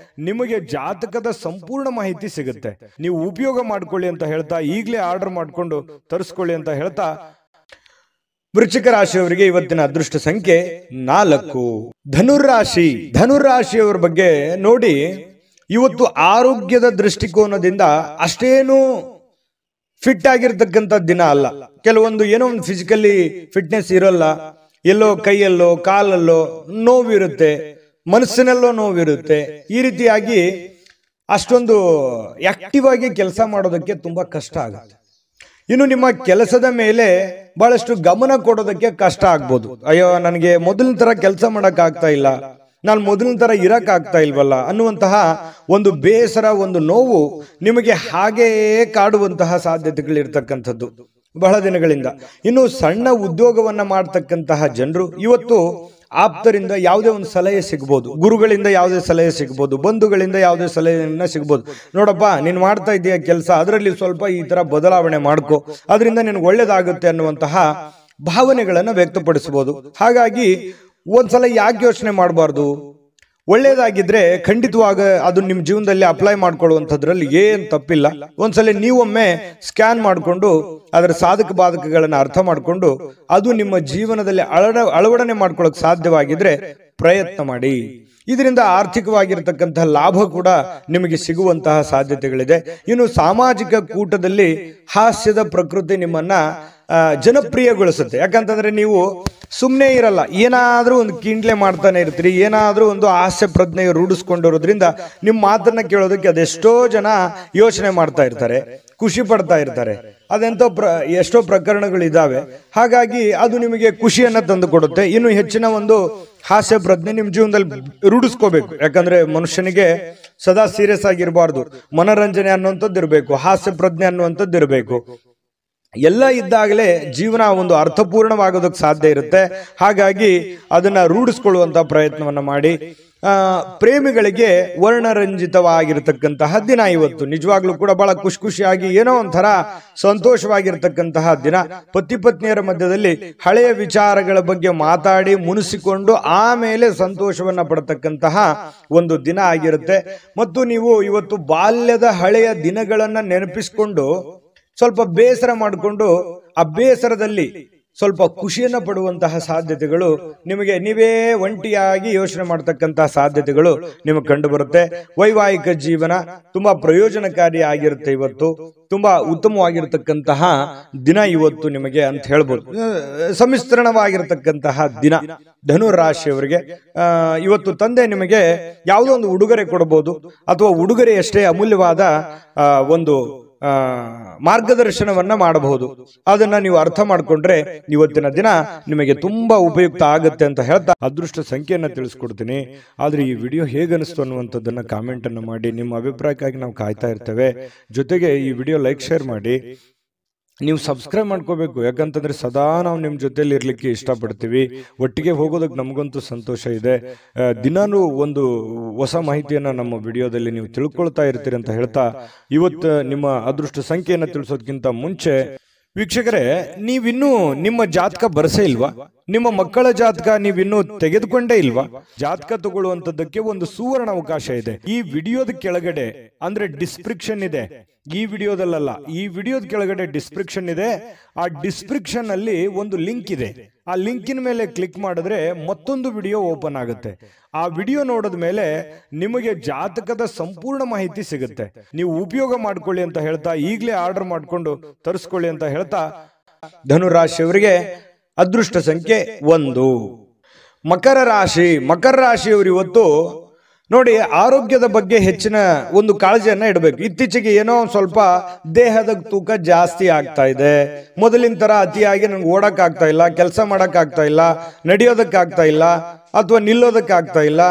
ನಿಮಗೆ ಜಾತಕದ ಸಂಪೂರ್ಣ ಮಾಹಿತಿ ಸಿಗುತ್ತೆ. ನೀವು ಉಪಯೋಗ ಮಾಡ್ಕೊಳ್ಳಿ ಅಂತ ಹೇಳ್ತಾ, ಈಗಲೇ ಆರ್ಡರ್ ಮಾಡಿಕೊಂಡು ತರಿಸ್ಕೊಳ್ಳಿ ಅಂತ ಹೇಳ್ತಾ, ವೃಶ್ಚಿಕ ರಾಶಿಯವರಿಗೆ ಇವತ್ತಿನ ಅದೃಷ್ಟ ಸಂಖ್ಯೆ 4. ಧನುರಾಶಿಯವರ ಬಗ್ಗೆ ನೋಡಿ, ಇವತ್ತು ಆರೋಗ್ಯದ ದೃಷ್ಟಿಕೋನದಿಂದ ಅಷ್ಟೇನು ಫಿಟ್ ಆಗಿರ್ತಕ್ಕಂಥ ದಿನ ಅಲ್ಲ. ಕೆಲವೊಂದು ಏನೋ ಒಂದು ಫಿಸಿಕಲಿ ಫಿಟ್ನೆಸ್ ಇರೋಲ್ಲ, ಎಲ್ಲೋ ಕೈಯಲ್ಲೋ ಕಾಲಲ್ಲೋ ನೋವಿರುತ್ತೆ, ಮನಸ್ಸಿನಲ್ಲೋ ನೋವಿರುತ್ತೆ. ಈ ರೀತಿಯಾಗಿ ಅಷ್ಟೊಂದು ಆಕ್ಟಿವ್ ಆಗಿ ಕೆಲಸ ಮಾಡೋದಕ್ಕೆ ತುಂಬಾ ಕಷ್ಟ ಆಗುತ್ತೆ. ಇನ್ನು ನಿಮ್ಮ ಕೆಲಸದ ಮೇಲೆ ಬಹಳಷ್ಟು ಗಮನ ಕೊಡೋದಕ್ಕೆ ಕಷ್ಟ ಆಗ್ಬೋದು. ಅಯ್ಯೋ, ನನಗೆ ಮೊದಲಿನ ತರ ಕೆಲಸ ಮಾಡಕ್ ಆಗ್ತಾ ಇಲ್ಲ, ನಾನು ಮೊದಲಿನ ಥರ ಇರೋಕ್ಕಾಗ್ತಾ ಇಲ್ವಲ್ಲ ಅನ್ನುವಂತಹ ಒಂದು ಬೇಸರ, ಒಂದು ನೋವು ನಿಮಗೆ ಹಾಗೆಯೇ ಕಾಡುವಂತಹ ಸಾಧ್ಯತೆಗಳಿರ್ತಕ್ಕಂಥದ್ದು ಬಹಳ ದಿನಗಳಿಂದ. ಇನ್ನು ಸಣ್ಣ ಉದ್ಯೋಗವನ್ನ ಮಾಡ್ತಕ್ಕಂತಹ ಜನರು ಇವತ್ತು ಆಪ್ತರಿಂದ ಯಾವುದೇ ಒಂದು ಸಲಹೆ ಸಿಗ್ಬೋದು, ಗುರುಗಳಿಂದ ಯಾವುದೇ ಸಲಹೆ ಸಿಗ್ಬೋದು, ಬಂಧುಗಳಿಂದ ಯಾವುದೇ ಸಲಹೆಯನ್ನ ಸಿಗ್ಬೋದು. ನೋಡಪ್ಪ, ನೀನು ಮಾಡ್ತಾ ಇದೆಯಾ ಕೆಲಸ, ಅದರಲ್ಲಿ ಸ್ವಲ್ಪ ಈ ತರ ಬದಲಾವಣೆ ಮಾಡ್ಕೋ, ಅದರಿಂದ ನಿನಗೆ ಒಳ್ಳೇದಾಗುತ್ತೆ ಅನ್ನುವಂತಹ ಭಾವನೆಗಳನ್ನು ವ್ಯಕ್ತಪಡಿಸಬಹುದು. ಹಾಗಾಗಿ ಒಂದ್ಸಲ ಯಾಕೆ ಯೋಚನೆ ಮಾಡಬಾರ್ದು? ಒಳ್ಳೇದಾಗಿದ್ರೆ ಖಂಡಿತವಾಗ ಅದು ನಿಮ್ಮ ಜೀವನದಲ್ಲಿ ಅಪ್ಲೈ ಮಾಡ್ಕೊಳ್ಳುವಂಥದ್ರಲ್ಲಿ ಏನು ತಪ್ಪಿಲ್ಲ. ಒಂದ್ಸಲ ನೀವೊಮ್ಮೆ ಸ್ಕ್ಯಾನ್ ಮಾಡಿಕೊಂಡು ಅದರ ಸಾಧಕ ಬಾಧಕಗಳನ್ನು ಅರ್ಥ ಮಾಡಿಕೊಂಡು ಅದು ನಿಮ್ಮ ಜೀವನದಲ್ಲಿ ಅಳವಡನೆ ಮಾಡ್ಕೊಳ್ಳೋಕೆ ಸಾಧ್ಯವಾಗಿದ್ರೆ ಪ್ರಯತ್ನ ಮಾಡಿ. ಇದರಿಂದ ಆರ್ಥಿಕವಾಗಿರ್ತಕ್ಕಂತಹ ಲಾಭ ಕೂಡ ನಿಮಗೆ ಸಿಗುವಂತಹ ಸಾಧ್ಯತೆಗಳಿದೆ. ಇನ್ನು ಸಾಮಾಜಿಕ ಕೂಟದಲ್ಲಿ ಹಾಸ್ಯದ ಪ್ರಕೃತಿ ನಿಮ್ಮನ್ನ ಜನಪ್ರಿಯಗೊಳಿಸುತ್ತೆ. ಯಾಕಂತಂದ್ರೆ ನೀವು ಸುಮ್ಮನೆ ಇರಲ್ಲ, ಏನಾದರೂ ಒಂದು ಕಿಂಡ್ಲೆ ಮಾಡ್ತಾನೆ ಇರ್ತೀರಿ, ಏನಾದರೂ ಒಂದು ಹಾಸ್ಯ ಪ್ರಜ್ಞೆ ರೂಢಿಸ್ಕೊಂಡಿರೋದ್ರಿಂದ ನಿಮ್ಮ ಮಾತನ್ನ ಕೇಳೋದಕ್ಕೆ ಅದೆಷ್ಟೋ ಜನ ಯೋಚನೆ ಮಾಡ್ತಾ ಇರ್ತಾರೆ, ಖುಷಿ ಪಡ್ತಾ ಇರ್ತಾರೆ. ಅದೆಂತೋ ಎಷ್ಟೋ ಪ್ರಕರಣಗಳಿದ್ದಾವೆ. ಹಾಗಾಗಿ ಅದು ನಿಮಗೆ ಖುಷಿಯನ್ನ ತಂದು ಕೊಡುತ್ತೆ. ಇನ್ನು ಹೆಚ್ಚಿನ ಒಂದು ಹಾಸ್ಯ ಪ್ರಜ್ಞೆ ನಿಮ್ಮ ಜೀವನದಲ್ಲಿ ರೂಢಿಸ್ಕೋಬೇಕು. ಯಾಕಂದ್ರೆ ಮನುಷ್ಯನಿಗೆ ಸದಾ ಸೀರಿಯಸ್ ಆಗಿರಬಾರ್ದು, ಮನೋರಂಜನೆ ಅನ್ನುವಂಥದ್ದು ಇರಬೇಕು, ಹಾಸ್ಯ ಪ್ರಜ್ಞೆ ಅನ್ನುವಂಥದ್ದು ಇರಬೇಕು. ಎಲ್ಲ ಇದ್ದಾಗಲೇ ಜೀವನ ಒಂದು ಅರ್ಥಪೂರ್ಣವಾಗೋದಕ್ಕೆ ಸಾಧ್ಯ ಇರುತ್ತೆ. ಹಾಗಾಗಿ ಅದನ್ನ ರೂಢಿಸ್ಕೊಳ್ಳುವಂತ ಪ್ರಯತ್ನವನ್ನ ಮಾಡಿ. ಪ್ರೇಮಿಗಳಿಗೆ ವರ್ಣರಂಜಿತವಾಗಿರ್ತಕ್ಕಂತಹ ದಿನ ಇವತ್ತು. ನಿಜವಾಗ್ಲೂ ಕೂಡ ಬಹಳ ಖುಷಿಯಾಗಿ ಏನೋ ಒಂಥರ ಸಂತೋಷವಾಗಿರ್ತಕ್ಕಂತಹ ದಿನ. ಪತಿ ಪತ್ನಿಯರ ಮಧ್ಯದಲ್ಲಿ ಹಳೆಯ ವಿಚಾರಗಳ ಬಗ್ಗೆ ಮಾತಾಡಿ ಮುನಿಸಿಕೊಂಡು ಆಮೇಲೆ ಸಂತೋಷವನ್ನ ಪಡತಕ್ಕಂತಹ ಒಂದು ದಿನ ಆಗಿರುತ್ತೆ. ಮತ್ತು ನೀವು ಇವತ್ತು ಬಾಲ್ಯದ ಹಳೆಯ ದಿನಗಳನ್ನ ನೆನಪಿಸಿಕೊಂಡು ಸ್ವಲ್ಪ ಬೇಸರ ಮಾಡಿಕೊಂಡು ಆ ಬೇಸರದಲ್ಲಿ ಸ್ವಲ್ಪ ಖುಷಿಯನ್ನ ಪಡುವಂತಹ ಸಾಧ್ಯತೆಗಳು ನಿಮಗೆ, ನೀವೇ ಒಂಟಿಯಾಗಿ ಯೋಚನೆ ಮಾಡತಕ್ಕಂತಹ ಸಾಧ್ಯತೆಗಳು ನಿಮಗೆ ಕಂಡು ಬರುತ್ತೆ. ವೈವಾಹಿಕ ಜೀವನ ತುಂಬಾ ಪ್ರಯೋಜನಕಾರಿ ಆಗಿರುತ್ತೆ. ಇವತ್ತು ತುಂಬಾ ಉತ್ತಮವಾಗಿರ್ತಕ್ಕಂತಹ ದಿನ ಇವತ್ತು ನಿಮಗೆ ಅಂತ ಹೇಳ್ಬೋದು. ಸಮ್ಮಿಶ್ರಣವಾಗಿರ್ತಕ್ಕಂತಹ ದಿನ ಧನು ರಾಶಿಯವರಿಗೆ. ಇವತ್ತು ತಂದೆ ನಿಮಗೆ ಯಾವುದೋ ಒಂದು ಉಡುಗೊರೆ ಕೊಡಬಹುದು, ಅಥವಾ ಉಡುಗೊರೆಯಷ್ಟೇ ಅಮೂಲ್ಯವಾದ ಒಂದು ಮಾರ್ಗದರ್ಶನವನ್ನ ಮಾಡಬಹುದು. ಅದನ್ನ ನೀವು ಅರ್ಥ ಮಾಡ್ಕೊಂಡ್ರೆ ಇವತ್ತಿನ ದಿನ ನಿಮಗೆ ತುಂಬಾ ಉಪಯುಕ್ತ ಆಗುತ್ತೆ ಅಂತ ಹೇಳ್ತಾ ಅದೃಷ್ಟ ಸಂಖ್ಯೆಯನ್ನ ತಿಳಿಸ್ಕೊಡ್ತೀನಿ. ಆದ್ರೆ ಈ ವಿಡಿಯೋ ಹೇಗನಿಸ್ತು ಅನ್ನುವಂಥದ್ದನ್ನ ಕಾಮೆಂಟ್ ಅನ್ನು ಮಾಡಿ. ನಿಮ್ಮ ಅಭಿಪ್ರಾಯಕ್ಕಾಗಿ ನಾವು ಕಾಯ್ತಾ ಇರ್ತೇವೆ. ಜೊತೆಗೆ ಈ ವಿಡಿಯೋ ಲೈಕ್, ಶೇರ್ ಮಾಡಿ. ನೀವು ಸಬ್ಸ್ಕ್ರೈಬ್ ಮಾಡ್ಕೋಬೇಕು. ಯಾಕಂತಂದ್ರೆ ಸದಾ ನಾವು ನಿಮ್ಮ ಜೊತೆಲಿ ಇರ್ಲಿಕ್ಕೆ ಇಷ್ಟಪಡ್ತೀವಿ. ಒಟ್ಟಿಗೆ ಹೋಗೋದಕ್ಕೆ ನಮಗಂತೂ ಸಂತೋಷ ಇದೆ. ದಿನಾನೂ ಒಂದು ಹೊಸ ಮಾಹಿತಿಯನ್ನ ನಮ್ಮ ವಿಡಿಯೋದಲ್ಲಿ ನೀವು ತಿಳ್ಕೊಳ್ತಾ ಇರ್ತೀರಿ ಅಂತ ಹೇಳ್ತಾ, ಇವತ್ತು ನಿಮ್ಮ ಅದೃಷ್ಟ ಸಂಖ್ಯೆಯನ್ನು ತಿಳಿಸೋದಕ್ಕಿಂತ ಮುಂಚೆ ವೀಕ್ಷಕರೇ, ನೀವಿನ್ನೂ ನಿಮ್ಮ ಜಾತಕ ಬರಸೇ ಇಲ್ವಾ? ನಿಮ್ಮ ಮಕ್ಕಳ ಜಾತಕ ನೀವಿನ್ನೂ ತೆಗೆದುಕೊಂಡೇ ಇಲ್ವಾ? ಜಾತಕ ತಗೊಳ್ಳುವಂತದ್ದಕ್ಕೆ ಒಂದು ಸುವರ್ಣ ಅವಕಾಶ ಇದೆ. ಈ ವಿಡಿಯೋದ ಕೆಳಗಡೆ ಅಂದ್ರೆ ಡಿಸ್ಕ್ರಿಪ್ಷನ್ ಇದೆ. ಈ ವಿಡಿಯೋದಲ್ಲ, ಈ ವಿಡಿಯೋದ ಕೆಳಗಡೆ ಡಿಸ್ಕ್ರಿಪ್ಷನ್ ಇದೆ. ಆ ಡಿಸ್ಕ್ರಿಪ್ಷನ್ ಅಲ್ಲಿ ಒಂದು ಲಿಂಕ್ ಇದೆ. ಆ ಲಿಂಕಿನ ಮೇಲೆ ಕ್ಲಿಕ್ ಮಾಡಿದ್ರೆ ಮತ್ತೊಂದು ವಿಡಿಯೋ ಓಪನ್ ಆಗುತ್ತೆ. ಆ ವಿಡಿಯೋ ನೋಡಿದ ಮೇಲೆ ನಿಮಗೆ ಜಾತಕದ ಸಂಪೂರ್ಣ ಮಾಹಿತಿ ಸಿಗುತ್ತೆ. ನೀವು ಉಪಯೋಗ ಮಾಡ್ಕೊಳ್ಳಿ ಅಂತ ಹೇಳ್ತಾ, ಈಗಲೇ ಆರ್ಡರ್ ಮಾಡ್ಕೊಂಡು ತರಿಸ್ಕೊಳ್ಳಿ ಅಂತ ಹೇಳ್ತಾ, ಧನುರಾಶಿಯವರಿಗೆ ಅದೃಷ್ಟ ಸಂಖ್ಯೆ 1. ಮಕರ ರಾಶಿ. ಮಕರ ರಾಶಿಯವರು ಇವತ್ತು ನೋಡಿ, ಆರೋಗ್ಯದ ಬಗ್ಗೆ ಹೆಚ್ಚಿನ ಒಂದು ಕಾಳಜಿಯನ್ನ ಇಡಬೇಕು. ಇತ್ತೀಚೆಗೆ ಏನೋ ಸ್ವಲ್ಪ ದೇಹದ ತೂಕ ಜಾಸ್ತಿ ಆಗ್ತಾ ಇದೆ. ಮೊದಲಿನ ತರ ಅತಿಯಾಗಿ ನಂಗೆ ಓಡಕ್ ಆಗ್ತಾ ಇಲ್ಲ, ಕೆಲಸ ಮಾಡಕ್ ಆಗ್ತಾ ಇಲ್ಲ, ನಡೆಯೋದಕ್ಕಾಗ್ತಾ ಇಲ್ಲ, ಅಥವಾ ನಿಲ್ಲೋದಕ್ಕಾಗ್ತಾ ಇಲ್ಲ.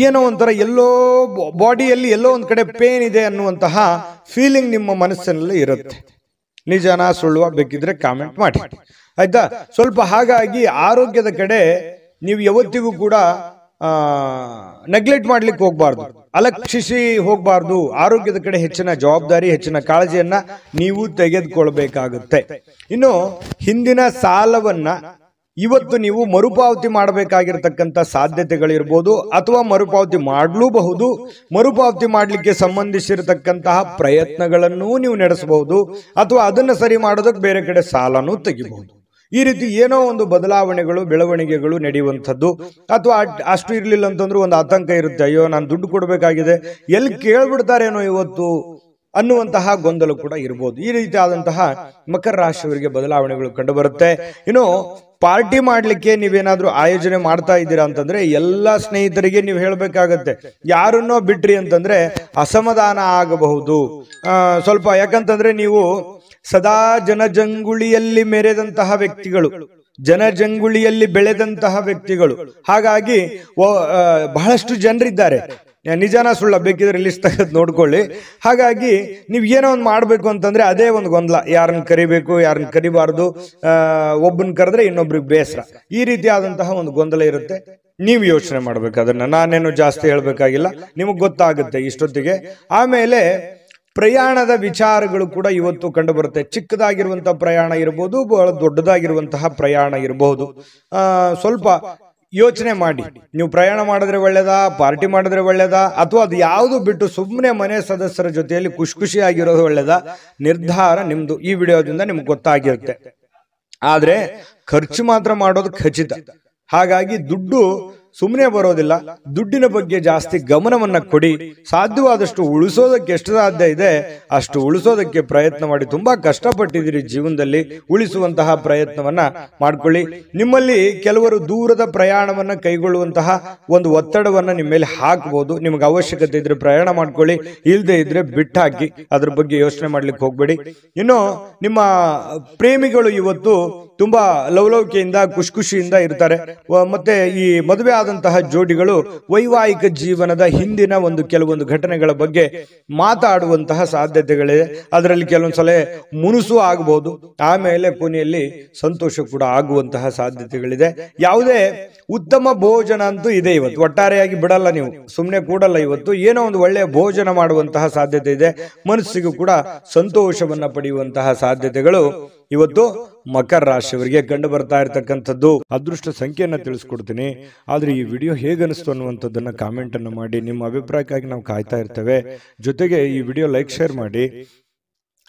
ಏನೋ ಒಂಥರ ಎಲ್ಲೋ ಬಾಡಿಯಲ್ಲಿ ಎಲ್ಲೋ ಒಂದ್ ಕಡೆ ಪೇನ್ ಇದೆ ಅನ್ನುವಂತಹ ಫೀಲಿಂಗ್ ನಿಮ್ಮ ಮನಸ್ಸಿನಲ್ಲಿ ಇರುತ್ತೆ. ನಿಜನಾ ಸುಳ್ಳುವ ಬೇಕಿದ್ರೆ ಕಾಮೆಂಟ್ ಮಾಡಿ, ಆಯ್ತಾ? ಸ್ವಲ್ಪ ಹಾಗಾಗಿ ಆರೋಗ್ಯದ ಕಡೆ ನೀವು ಯಾವತ್ತಿಗೂ ಕೂಡ ನೆಗ್ಲೆಕ್ಟ್ ಮಾಡ್ಲಿಕ್ಕೆ ಹೋಗ್ಬಾರ್ದು, ಅಲಕ್ಷಿಸಿ ಹೋಗ್ಬಾರ್ದು. ಆರೋಗ್ಯದ ಕಡೆ ಹೆಚ್ಚಿನ ಜವಾಬ್ದಾರಿ, ಹೆಚ್ಚಿನ ಕಾಳಜಿಯನ್ನ ನೀವು ತೆಗೆದುಕೊಳ್ಬೇಕಾಗುತ್ತೆ. ಇನ್ನು ಹಿಂದಿನ ಸಾಲವನ್ನ ಇವತ್ತು ನೀವು ಮರುಪಾವತಿ ಮಾಡಬೇಕಾಗಿರ್ತಕ್ಕಂಥ ಸಾಧ್ಯತೆಗಳಿರ್ಬೋದು, ಅಥವಾ ಮರುಪಾವತಿ ಮಾಡಲೂಬಹುದು. ಮರುಪಾವತಿ ಮಾಡಲಿಕ್ಕೆ ಸಂಬಂಧಿಸಿರತಕ್ಕಂತಹ ಪ್ರಯತ್ನಗಳನ್ನೂ ನೀವು ನಡೆಸಬಹುದು, ಅಥವಾ ಅದನ್ನು ಸರಿ ಮಾಡೋದಕ್ಕೆ ಬೇರೆ ಕಡೆ ಸಾಲನೂ ತೆಗಿಬಹುದು. ಈ ರೀತಿ ಏನೋ ಒಂದು ಬದಲಾವಣೆಗಳು, ಬೆಳವಣಿಗೆಗಳು ನಡೆಯುವಂಥದ್ದು. ಅಥವಾ ಅಷ್ಟು ಇರ್ಲಿಲ್ಲ ಅಂತಂದ್ರೂ ಒಂದು ಆತಂಕ ಇರುತ್ತೆ, ಅಯ್ಯೋ ನಾನು ದುಡ್ಡು ಕೊಡಬೇಕಾಗಿದೆ, ಎಲ್ಲಿ ಕೇಳ್ಬಿಡ್ತಾರೇನೋ ಇವತ್ತು ಅನ್ನುವಂತಹ ಗೊಂದಲ ಕೂಡ ಇರಬಹುದು. ಈ ರೀತಿ ಆದಂತಹ ಮಕರ ರಾಶಿಯವರಿಗೆ ಬದಲಾವಣೆಗಳು ಕಂಡು ಬರುತ್ತೆ. ಇನ್ನು ಪಾರ್ಟಿ ಮಾಡ್ಲಿಕ್ಕೆ ನೀವೇನಾದ್ರೂ ಆಯೋಜನೆ ಮಾಡ್ತಾ ಇದ್ದೀರಾ ಅಂತಂದ್ರೆ ಎಲ್ಲ ಸ್ನೇಹಿತರಿಗೆ ನೀವು ಹೇಳ್ಬೇಕಾಗತ್ತೆ. ಯಾರನ್ನೋ ಬಿಟ್ರಿ ಅಂತಂದ್ರೆ ಅಸಮಾಧಾನ ಆಗಬಹುದು ಸ್ವಲ್ಪ. ಯಾಕಂತಂದ್ರೆ ನೀವು ಸದಾ ಜನಜಂಗುಳಿಯಲ್ಲಿ ಮೆರೆದಂತಹ ವ್ಯಕ್ತಿಗಳು. ಜನಜಂಗುಳಿಯಲ್ಲಿ ಬೆಳೆದಂತಹ ವ್ಯಕ್ತಿಗಳು. ಹಾಗಾಗಿ ಬಹಳಷ್ಟು ಜನರಿದ್ದಾರೆ. ನಿಜಾನ ಸುಳ್ಳ ಬೇಕಿದ್ರೆ ಲಿಸ್ಟ್ ತೆಗೆದು ನೋಡ್ಕೊಳ್ಳಿ. ಹಾಗಾಗಿ ನೀವು ಏನೋ ಒಂದು ಮಾಡಬೇಕು ಅಂತಂದ್ರೆ ಅದೇ ಒಂದು ಗೊಂದಲ, ಯಾರನ್ನ ಕರಿಬೇಕು ಯಾರನ್ನ ಕರಿಬಾರ್ದು, ಒಬ್ಬನ ಕರೆದ್ರೆ ಇನ್ನೊಬ್ರಿಗೆ ಬೇಸರ, ಈ ರೀತಿಯಾದಂತಹ ಒಂದು ಗೊಂದಲ ಇರುತ್ತೆ. ನೀವು ಯೋಚನೆ ಮಾಡ್ಬೇಕು ಅದನ್ನ, ನಾನೇನು ಜಾಸ್ತಿ ಹೇಳ್ಬೇಕಾಗಿಲ್ಲ, ನಿಮಗೆ ಗೊತ್ತಾಗುತ್ತೆ ಇಷ್ಟೊತ್ತಿಗೆ. ಆಮೇಲೆ ಪ್ರಯಾಣದ ವಿಚಾರಗಳು ಕೂಡ ಇವತ್ತು ಕಂಡು ಬರುತ್ತೆ. ಚಿಕ್ಕದಾಗಿರುವಂತಹ ಪ್ರಯಾಣ ಇರಬಹುದು, ಬಹಳ ದೊಡ್ಡದಾಗಿರುವಂತಹ ಪ್ರಯಾಣ ಇರಬಹುದು. ಸ್ವಲ್ಪ ಯೋಚನೆ ಮಾಡಿ, ನೀವು ಪ್ರಯಾಣ ಮಾಡಿದ್ರೆ ಒಳ್ಳೇದಾ, ಪಾರ್ಟಿ ಮಾಡಿದ್ರೆ ಒಳ್ಳೇದಾ, ಅಥವಾ ಅದು ಯಾವುದು ಬಿಟ್ಟು ಸುಮ್ಮನೆ ಮನೆ ಸದಸ್ಯರ ಜೊತೆಯಲ್ಲಿ ಖುಷಿಯಾಗಿರೋದು ಒಳ್ಳೇದಾ, ನಿರ್ಧಾರ ನಿಮ್ದು. ಈ ವಿಡಿಯೋದಿಂದ ನಿಮ್ಗೆ ಗೊತ್ತಾಗಿರುತ್ತೆ. ಆದ್ರೆ ಖರ್ಚು ಮಾತ್ರ ಮಾಡೋದು ಖಚಿತ. ಹಾಗಾಗಿ ದುಡ್ಡು ಸುಮ್ಮನೆ ಬರೋದಿಲ್ಲ. ದುಡ್ಡಿನ ಬಗ್ಗೆ ಜಾಸ್ತಿ ಗಮನವನ್ನ ಕೊಡಿ. ಸಾಧ್ಯವಾದಷ್ಟು ಉಳಿಸೋದಕ್ಕೆ ಎಷ್ಟು ಸಾಧ್ಯ ಇದೆ ಅಷ್ಟು ಉಳಿಸೋದಕ್ಕೆ ಪ್ರಯತ್ನ ಮಾಡಿ. ತುಂಬಾ ಕಷ್ಟಪಟ್ಟಿದ್ದೀರಿ ಜೀವನದಲ್ಲಿ, ಉಳಿಸುವಂತಹ ಪ್ರಯತ್ನವನ್ನ ಮಾಡ್ಕೊಳ್ಳಿ. ನಿಮ್ಮಲ್ಲಿ ಕೆಲವರು ದೂರದ ಪ್ರಯಾಣವನ್ನ ಕೈಗೊಳ್ಳುವಂತಹ ಒಂದು ಒತ್ತಡವನ್ನ ನಿಮ್ಮ ಮೇಲೆ ಹಾಕಬಹುದು. ನಿಮ್ಗೆ ಅವಶ್ಯಕತೆ ಇದ್ರೆ ಪ್ರಯಾಣ ಮಾಡ್ಕೊಳ್ಳಿ, ಇಲ್ಲದೆ ಇದ್ರೆ ಬಿಟ್ಟಾಕಿ. ಅದ್ರ ಬಗ್ಗೆ ಯೋಚನೆ ಮಾಡ್ಲಿಕ್ಕೆ ಹೋಗ್ಬೇಡಿ. ಇನ್ನು ನಿಮ್ಮ ಪ್ರೇಮಿಗಳು ಇವತ್ತು ತುಂಬಾ ಲವಲವಿಕೆಯಿಂದ ಖುಷಿಯಿಂದ ಇರ್ತಾರೆ. ಮತ್ತೆ ಈ ಮದುವೆ ಆದಂತಹ ಜೋಡಿಗಳು ವೈವಾಹಿಕ ಜೀವನದ ಹಿಂದಿನ ಕೆಲವೊಂದು ಘಟನೆಗಳ ಬಗ್ಗೆ ಮಾತಾಡುವಂತಹ ಸಾಧ್ಯತೆಗಳಿದೆ. ಅದರಲ್ಲಿ ಕೆಲವೊಂದ್ಸಲ ಮುನುಸು ಆಗಬಹುದು, ಆಮೇಲೆ ಕೊನೆಯಲ್ಲಿ ಸಂತೋಷ ಕೂಡ ಆಗುವಂತಹ ಸಾಧ್ಯತೆಗಳಿದೆ. ಯಾವುದೇ ಉತ್ತಮ ಭೋಜನ ಅಂತೂ ಇದೆ ಇವತ್ತು. ಒಟ್ಟಾರೆಯಾಗಿ ಬಿಡಲ್ಲ, ನೀವು ಸುಮ್ಮನೆ ಕೂಡಲ್ಲ. ಇವತ್ತು ಏನೋ ಒಂದು ಒಳ್ಳೆಯ ಭೋಜನ ಮಾಡುವಂತಹ ಸಾಧ್ಯತೆ ಇದೆ. ಮನಸ್ಸಿಗೂ ಕೂಡ ಸಂತೋಷವನ್ನ ಪಡೆಯುವಂತಹ ಸಾಧ್ಯತೆಗಳು ಇವತ್ತು ಮಕರ ರಾಶಿಯವರಿಗೆ ಕಂಡು ಬರ್ತಾ ಇರತಕ್ಕಂಥದ್ದು. ಅದೃಷ್ಟ ಸಂಖ್ಯೆಯನ್ನ ತಿಳಿಸ್ಕೊಡ್ತೀನಿ. ಆದ್ರೆ ಈ ವಿಡಿಯೋ ಹೇಗನಿಸ್ತು ಅನ್ನುವಂಥದ್ದನ್ನ ಕಾಮೆಂಟ್ ಅನ್ನು ಮಾಡಿ. ನಿಮ್ಮ ಅಭಿಪ್ರಾಯಕ್ಕಾಗಿ ನಾವು ಕಾಯ್ತಾ ಇರ್ತೇವೆ. ಜೊತೆಗೆ ಈ ವಿಡಿಯೋ ಲೈಕ್ ಶೇರ್ ಮಾಡಿ.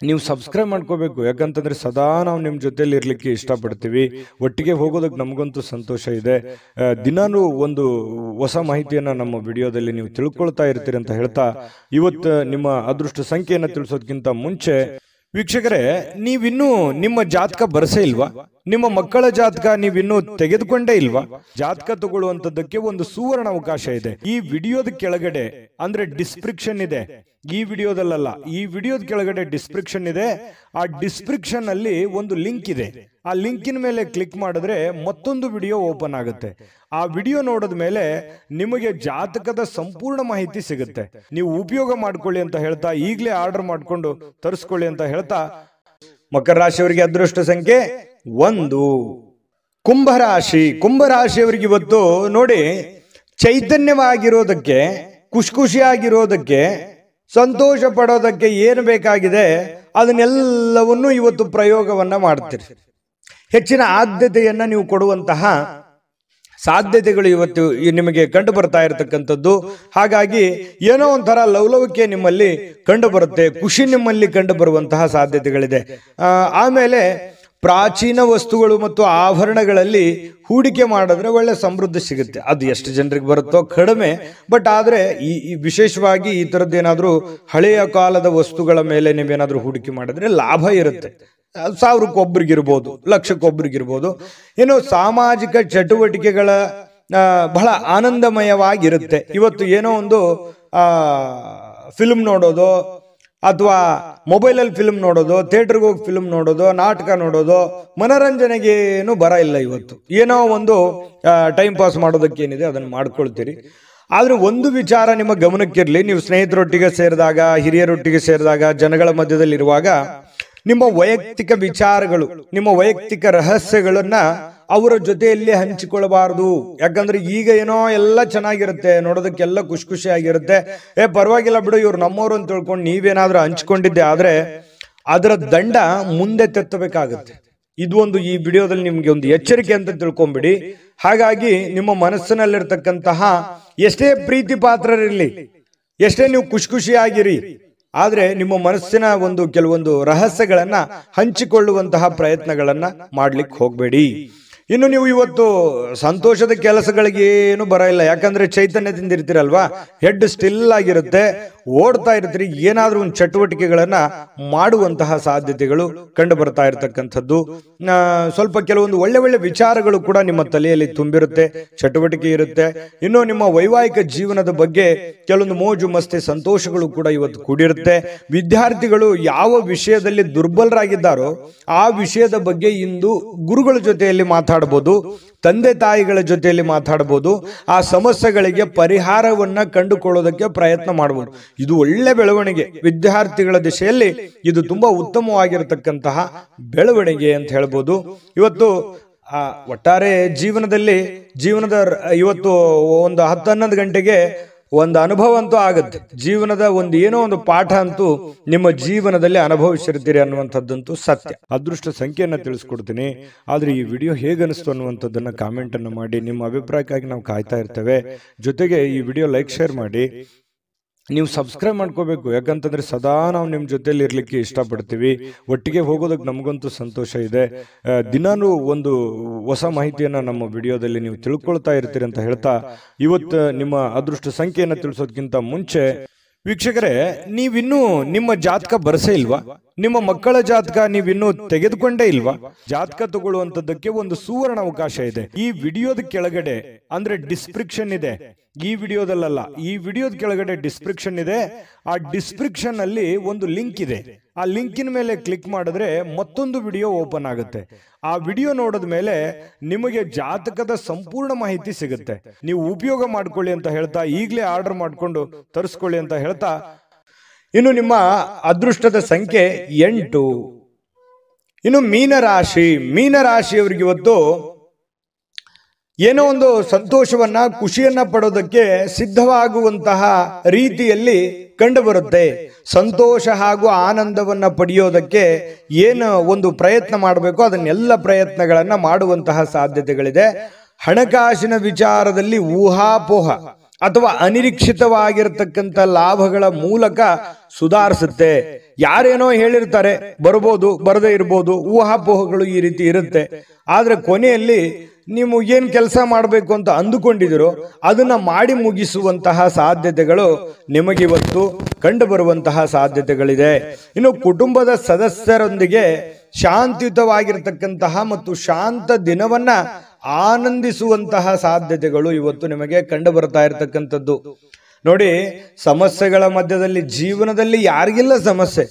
ನೀವು ಸಬ್ಸ್ಕ್ರೈಬ್ ಮಾಡ್ಕೋಬೇಕು, ಯಾಕಂತಂದ್ರೆ ಸದಾ ನಾವು ನಿಮ್ಮ ಜೊತೆಲಿ ಇರ್ಲಿಕ್ಕೆ ಇಷ್ಟಪಡ್ತೀವಿ. ಒಟ್ಟಿಗೆ ಹೋಗೋದಕ್ಕೆ ನಮಗಂತೂ ಸಂತೋಷ ಇದೆ. ದಿನಾನು ಒಂದು ಹೊಸ ಮಾಹಿತಿಯನ್ನ ನಮ್ಮ ವಿಡಿಯೋದಲ್ಲಿ ನೀವು ತಿಳ್ಕೊಳ್ತಾ ಇರ್ತೀರಿ ಅಂತ ಹೇಳ್ತಾ, ಇವತ್ತು ನಿಮ್ಮ ಅದೃಷ್ಟ ಸಂಖ್ಯೆಯನ್ನ ತಿಳಿಸೋದಕ್ಕಿಂತ ಮುಂಚೆ ವೀಕ್ಷಕರೇ, ನೀವಿನ್ನೂ ನಿಮ್ಮ ಜಾತಕ ಬರಸೇ ಇಲ್ವಾ? ನಿಮ್ಮ ಮಕ್ಕಳ ಜಾತಕ ನೀವಿನ್ನೂ ತೆಗೆದುಕೊಂಡೇ ಇಲ್ವಾ? ಜಾತಕ ತಗೊಳ್ಳುವಂತದ್ದಕ್ಕೆ ಒಂದು ಸುವರ್ಣ ಅವಕಾಶ ಇದೆ. ಈ ವಿಡಿಯೋದ ಕೆಳಗಡೆ ಅಂದ್ರೆ ಡಿಸ್ಕ್ರಿಪ್ಷನ್ ಇದೆ. ಈ ವಿಡಿಯೋದಲ್ಲ, ಈ ವಿಡಿಯೋದ ಕೆಳಗಡೆ ಡಿಸ್ಕ್ರಿಪ್ಷನ್ ಇದೆ. ಆ ಡಿಸ್ಕ್ರಿಪ್ಷನ್ ಅಲ್ಲಿ ಒಂದು ಲಿಂಕ್ ಇದೆ. ಆ ಲಿಂಕಿನ ಮೇಲೆ ಕ್ಲಿಕ್ ಮಾಡಿದ್ರೆ ಮತ್ತೊಂದು ವಿಡಿಯೋ ಓಪನ್ ಆಗುತ್ತೆ. ಆ ವಿಡಿಯೋ ನೋಡಿದ ಮೇಲೆ ನಿಮಗೆ ಜಾತಕದ ಸಂಪೂರ್ಣ ಮಾಹಿತಿ ಸಿಗುತ್ತೆ. ನೀವು ಉಪಯೋಗ ಮಾಡ್ಕೊಳ್ಳಿ ಅಂತ ಹೇಳ್ತಾ, ಈಗಲೇ ಆರ್ಡರ್ ಮಾಡ್ಕೊಂಡು ತರಿಸ್ಕೊಳ್ಳಿ ಅಂತ ಹೇಳ್ತಾ, ಮಕರ ರಾಶಿಯವರಿಗೆ ಅದೃಷ್ಟ ಸಂಖ್ಯೆ 1. ಕುಂಭರಾಶಿಯವರಿಗೆ ಇವತ್ತು ನೋಡಿ, ಚೈತನ್ಯವಾಗಿರೋದಕ್ಕೆ, ಖುಷಿಯಾಗಿರೋದಕ್ಕೆ, ಸಂತೋಷ ಪಡೋದಕ್ಕೆ ಏನು ಬೇಕಾಗಿದೆ ಅದನ್ನೆಲ್ಲವನ್ನೂ ಇವತ್ತು ಪ್ರಯೋಗವನ್ನ ಮಾಡ್ತೀರಿ. ಹೆಚ್ಚಿನ ಆದ್ಯತೆಯನ್ನ ನೀವು ಕೊಡುವಂತಹ ಸಾಧ್ಯತೆಗಳು ಇವತ್ತು ನಿಮಗೆ ಕಂಡು ಬರ್ತಾ ಇರತಕ್ಕಂಥದ್ದು. ಹಾಗಾಗಿ ಏನೋ ಒಂಥರ ಲವಲವಿಕೆ ನಿಮ್ಮಲ್ಲಿ ಕಂಡು ಬರುತ್ತೆ, ಖುಷಿ ನಿಮ್ಮಲ್ಲಿ ಕಂಡು ಬರುವಂತಹ ಸಾಧ್ಯತೆಗಳಿದೆ. ಆಮೇಲೆ ಪ್ರಾಚೀನ ವಸ್ತುಗಳು ಮತ್ತು ಆಭರಣಗಳಲ್ಲಿ ಹೂಡಿಕೆ ಮಾಡಿದ್ರೆ ಒಳ್ಳೆ ಸಮೃದ್ಧಿ ಸಿಗುತ್ತೆ. ಅದು ಎಷ್ಟು ಜನರಿಗೆ ಬರುತ್ತೋ ಕಡಿಮೆ, ಬಟ್ ಆದ್ರೆ ಈ ವಿಶೇಷವಾಗಿ ಈ ತರದ್ದೇನಾದ್ರೂ ಹಳೆಯ ಕಾಲದ ವಸ್ತುಗಳ ಮೇಲೆ ನೀವೇನಾದ್ರೂ ಹೂಡಿಕೆ ಮಾಡಿದ್ರೆ ಲಾಭ ಇರುತ್ತೆ. 1000ಕ್ಕೊಬ್ರಿಗಿರ್ಬೋದು, ಲಕ್ಷಕ್ಕೊಬ್ರಿಗಿರ್ಬೋದು. ಇನ್ನು ಸಾಮಾಜಿಕ ಚಟುವಟಿಕೆಗಳ ಬಹಳ ಆನಂದಮಯವಾಗಿರುತ್ತೆ. ಇವತ್ತು ಏನೋ ಒಂದು ಫಿಲ್ಮ್ ನೋಡೋದು, ಅಥವಾ ಮೊಬೈಲಲ್ಲಿ ಫಿಲ್ಮ್ ನೋಡೋದು, ಥಿಯೇಟರ್ಗೆ ಹೋಗಿ ಫಿಲ್ಮ್ ನೋಡೋದು, ನಾಟಕ ನೋಡೋದು, ಮನೋರಂಜನೆಗೇನು ಬರ ಇಲ್ಲ. ಇವತ್ತು ಏನೋ ಒಂದು ಟೈಮ್ ಪಾಸ್ ಮಾಡೋದಕ್ಕೆ ಏನಿದೆ ಅದನ್ನು ಮಾಡ್ಕೊಳ್ತೀರಿ. ಆದ್ರೆ ಒಂದು ವಿಚಾರ ನಿಮ್ಮ ಗಮನಕ್ಕಿರಲಿ, ನೀವು ಸ್ನೇಹಿತರೊಟ್ಟಿಗೆ ಸೇರಿದಾಗ, ಹಿರಿಯರೊಟ್ಟಿಗೆ ಸೇರಿದಾಗ, ಜನಗಳ ಮಧ್ಯದಲ್ಲಿರುವಾಗ ನಿಮ್ಮ ವೈಯಕ್ತಿಕ ವಿಚಾರಗಳು, ನಿಮ್ಮ ವೈಯಕ್ತಿಕ ರಹಸ್ಯಗಳನ್ನ ಅವರ ಜೊತೆಯಲ್ಲಿ ಹಂಚಿಕೊಳ್ಳಬಾರದು. ಯಾಕಂದ್ರೆ ಈಗ ಏನೋ ಎಲ್ಲ ಚೆನ್ನಾಗಿರುತ್ತೆ, ನೋಡೋದಕ್ಕೆಲ್ಲ ಖುಷಿಯಾಗಿರುತ್ತೆ. ಪರವಾಗಿಲ್ಲ ಬಿಡು, ಇವ್ರು ನಮ್ಮವರು ಅಂತ ತಿಳ್ಕೊಂಡು ನೀವೇನಾದ್ರೂ ಹಂಚ್ಕೊಂಡಿದ್ದೆ ಆದ್ರೆ ಅದರ ದಂಡ ಮುಂದೆ ತೆತ್ತಬೇಕಾಗುತ್ತೆ. ಇದು ಒಂದು ಈ ವಿಡಿಯೋದಲ್ಲಿ ನಿಮ್ಗೆ ಒಂದು ಎಚ್ಚರಿಕೆ ಅಂತ ತಿಳ್ಕೊಂಬಿಡಿ. ಹಾಗಾಗಿ ನಿಮ್ಮ ಮನಸ್ಸಿನಲ್ಲಿರ್ತಕ್ಕಂತಹ ಎಷ್ಟೇ ಪ್ರೀತಿ ಪಾತ್ರರಿರ್ಲಿ, ಎಷ್ಟೇ ನೀವು ಖುಷಿಯಾಗಿರಿ, ಆದ್ರೆ ನಿಮ್ಮ ಮನಸ್ಸಿನ ಕೆಲವೊಂದು ರಹಸ್ಯಗಳನ್ನ ಹಂಚಿಕೊಳ್ಳುವಂತಹ ಪ್ರಯತ್ನಗಳನ್ನ ಮಾಡ್ಲಿಕ್ಕೆ ಹೋಗ್ಬೇಡಿ. ಇನ್ನು ನೀವು ಇವತ್ತು ಸಂತೋಷದ ಕೆಲಸಗಳಿಗೆ ಏನು ಬರ ಇಲ್ಲ, ಯಾಕಂದ್ರೆ ಚೈತನ್ಯದಿಂದ ಇರ್ತೀರಲ್ವಾ, ಹೆಡ್ ಸ್ಟಿಲ್ ಆಗಿರುತ್ತೆ. ಓಡ್ತಾ ಇರ್ತೀರಿ, ಏನಾದ್ರೂ ಒಂದು ಚಟುವಟಿಕೆಗಳನ್ನ ಮಾಡುವಂತಹ ಸಾಧ್ಯತೆಗಳು ಕಂಡು ಬರ್ತಾ ಇರತಕ್ಕಂಥದ್ದು. ಸ್ವಲ್ಪ ಕೆಲವೊಂದು ಒಳ್ಳೆ ಒಳ್ಳೆ ವಿಚಾರಗಳು ಕೂಡ ನಿಮ್ಮ ತಲೆಯಲ್ಲಿ ತುಂಬಿರುತ್ತೆ, ಚಟುವಟಿಕೆ ಇರುತ್ತೆ. ಇನ್ನು ನಿಮ್ಮ ವೈವಾಹಿಕ ಜೀವನದ ಬಗ್ಗೆ ಕೆಲವೊಂದು ಮೋಜು ಮಸ್ತಿ ಸಂತೋಷಗಳು ಕೂಡ ಇವತ್ತು ಕೂಡಿರುತ್ತೆ. ವಿದ್ಯಾರ್ಥಿಗಳು ಯಾವ ವಿಷಯದಲ್ಲಿ ದುರ್ಬಲರಾಗಿದ್ದಾರೋ ಆ ವಿಷಯದ ಬಗ್ಗೆ ಇಂದು ಗುರುಗಳ ಜೊತೆಯಲ್ಲಿ ಮಾತಾಡಬಹುದು, ತಂದೆ ತಾಯಿಗಳ ಜೊತೆಯಲ್ಲಿ ಮಾತಾಡಬಹುದು, ಆ ಸಮಸ್ಯೆಗಳಿಗೆ ಪರಿಹಾರವನ್ನ ಕಂಡುಕೊಳ್ಳೋದಕ್ಕೆ ಪ್ರಯತ್ನ ಮಾಡಬಹುದು. ಇದು ಒಳ್ಳೆ ಬೆಳವಣಿಗೆ. ವಿದ್ಯಾರ್ಥಿಗಳ ದಿಶೆಯಲ್ಲಿ ಇದು ತುಂಬಾ ಉತ್ತಮವಾಗಿರತಕ್ಕಂತಹ ಬೆಳವಣಿಗೆ ಅಂತ ಹೇಳ್ಬೋದು. ಇವತ್ತು ಒಟ್ಟಾರೆ ಜೀವನದ ಇವತ್ತು ಒಂದು 10-11 ಗಂಟೆಗೆ ಒಂದು ಅನುಭವ ಅಂತೂ ಆಗುತ್ತೆ. ಜೀವನದ ಏನೋ ಒಂದು ಪಾಠ ಅಂತೂ ನಿಮ್ಮ ಜೀವನದಲ್ಲಿ ಅನುಭವಿಸಿರ್ತೀರಿ ಅನ್ನುವಂಥದ್ದಂತೂ ಸತ್ಯ. ಅದೃಷ್ಟ ಸಂಖ್ಯೆಯನ್ನ ತಿಳಿಸ್ಕೊಡ್ತೀನಿ, ಆದ್ರೆ ಈ ವಿಡಿಯೋ ಹೇಗನಿಸ್ತು ಅನ್ನುವಂಥದ್ದನ್ನ ಕಾಮೆಂಟ್ ಅನ್ನು ಮಾಡಿ. ನಿಮ್ಮ ಅಭಿಪ್ರಾಯಕ್ಕಾಗಿ ನಾವು ಕಾಯ್ತಾ ಇರ್ತೇವೆ. ಜೊತೆಗೆ ಈ ವಿಡಿಯೋ ಲೈಕ್ ಶೇರ್ ಮಾಡಿ. ನೀವು ಸಬ್ಸ್ಕ್ರೈಬ್ ಮಾಡ್ಕೋಬೇಕು, ಯಾಕಂತಂದ್ರೆ ಸದಾ ನಾವು ನಿಮ್ಮ ಜೊತೆಲಿ ಇರ್ಲಿಕ್ಕೆ ಇಷ್ಟಪಡ್ತೀವಿ. ಒಟ್ಟಿಗೆ ಹೋಗೋದಕ್ಕೆ ನಮಗಂತೂ ಸಂತೋಷ ಇದೆ. ದಿನಾನು ಒಂದು ಹೊಸ ಮಾಹಿತಿಯನ್ನ ನಮ್ಮ ವಿಡಿಯೋದಲ್ಲಿ ನೀವು ತಿಳ್ಕೊಳ್ತಾ ಇರ್ತೀರಿ ಅಂತ ಹೇಳ್ತಾ, ಇವತ್ತು ನಿಮ್ಮ ಅದೃಷ್ಟ ಸಂಖ್ಯೆಯನ್ನು ತಿಳಿಸೋದಕ್ಕಿಂತ ಮುಂಚೆ ವೀಕ್ಷಕರೇ, ನೀವಿನ್ನೂ ನಿಮ್ಮ ಜಾತಕ ಬರಸೇ ಇಲ್ವಾ? ನಿಮ್ಮ ಮಕ್ಕಳ ಜಾತಕ ನೀವಿನ್ನೂ ತೆಗೆದುಕೊಂಡೇ ಇಲ್ವಾ? ಜಾತಕ ತಗೊಳ್ಳುವಂತದ್ದಕ್ಕೆ ಒಂದು ಸುವರ್ಣ ಅವಕಾಶ ಇದೆ. ಈ ವಿಡಿಯೋದ ಕೆಳಗಡೆ ಅಂದ್ರೆ ಡಿಸ್ಕ್ರಿಪ್ಷನ್ ಇದೆ, ಈ ವಿಡಿಯೋದಲ್ಲ, ಈ ವಿಡಿಯೋದ ಕೆಳಗಡೆ ಡಿಸ್ಕ್ರಿಪ್ಷನ್ ಇದೆ. ಆ ಡಿಸ್ಕ್ರಿಪ್ಷನ್ ಅಲ್ಲಿ ಒಂದು ಲಿಂಕ್ ಇದೆ. ಆ ಲಿಂಕಿನ ಮೇಲೆ ಕ್ಲಿಕ್ ಮಾಡಿದ್ರೆ ಮತ್ತೊಂದು ವಿಡಿಯೋ ಓಪನ್ ಆಗುತ್ತೆ. ಆ ವಿಡಿಯೋ ನೋಡಿದ ಮೇಲೆ ನಿಮಗೆ ಜಾತಕದ ಸಂಪೂರ್ಣ ಮಾಹಿತಿ ಸಿಗುತ್ತೆ. ನೀವು ಉಪಯೋಗ ಮಾಡ್ಕೊಳ್ಳಿ ಅಂತ ಹೇಳ್ತಾ, ಈಗಲೇ ಆರ್ಡರ್ ಮಾಡ್ಕೊಂಡು ತರಿಸ್ಕೊಳ್ಳಿ ಅಂತ ಹೇಳ್ತಾ, ಇನ್ನು ನಿಮ್ಮ ಅದೃಷ್ಟದ ಸಂಖ್ಯೆ 8. ಇನ್ನು ಮೀನರಾಶಿಯವರಿಗೆ ಇವತ್ತು ಏನೋ ಒಂದು ಸಂತೋಷವನ್ನ ಖುಷಿಯನ್ನ ಪಡೋದಕ್ಕೆ ಸಿದ್ಧವಾಗುವಂತಹ ರೀತಿಯಲ್ಲಿ ಕಂಡು ಬರುತ್ತೆ. ಸಂತೋಷ ಹಾಗೂ ಆನಂದವನ್ನ ಪಡೆಯೋದಕ್ಕೆ ಏನು ಒಂದು ಪ್ರಯತ್ನ ಮಾಡಬೇಕು ಅದನ್ನೆಲ್ಲ ಪ್ರಯತ್ನಗಳನ್ನ ಮಾಡುವಂತಹ ಸಾಧ್ಯತೆಗಳಿದೆ. ಹಣಕಾಸಿನ ವಿಚಾರದಲ್ಲಿ ಊಹಾಪೋಹ ಅಥವಾ ಅನಿರೀಕ್ಷಿತವಾಗಿರತಕ್ಕಂಥ ಲಾಭಗಳ ಮೂಲಕ ಸುಧಾರಿಸುತ್ತೆ. ಯಾರೇನೋ ಹೇಳಿರ್ತಾರೆ, ಬರ್ಬೋದು ಬರದೇ ಇರ್ಬೋದು, ಊಹಾಪೋಹಗಳು ಈ ರೀತಿ ಇರುತ್ತೆ. ಆದ್ರೆ ಕೊನೆಯಲ್ಲಿ ನೀವು ಏನ್ ಕೆಲಸ ಮಾಡಬೇಕು ಅಂತ ಅಂದುಕೊಂಡಿದಿರೋ ಅದನ್ನ ಮಾಡಿ ಮುಗಿಸುವಂತಹ ಸಾಧ್ಯತೆಗಳು ನಿಮಗಿವತ್ತು ಕಂಡು ಬರುವಂತಹ ಸಾಧ್ಯತೆಗಳಿದೆ. ಇನ್ನು ಕುಟುಂಬದ ಸದಸ್ಯರೊಂದಿಗೆ ಶಾಂತಿಯುತವಾಗಿರತಕ್ಕಂತಹ ಮತ್ತು ಶಾಂತ ದಿನವನ್ನ ಆನಂದಿಸುವಂತಹ ಸಾಧ್ಯತೆಗಳು ಇವತ್ತು ನಿಮಗೆ ಕಂಡು ಬರ್ತಾ ಇರತಕ್ಕಂಥದ್ದು. ನೋಡಿ, ಸಮಸ್ಯೆಗಳ ಮಧ್ಯದಲ್ಲಿ ಜೀವನದಲ್ಲಿ ಯಾರಿಗಿಲ್ಲ ಸಮಸ್ಯೆ?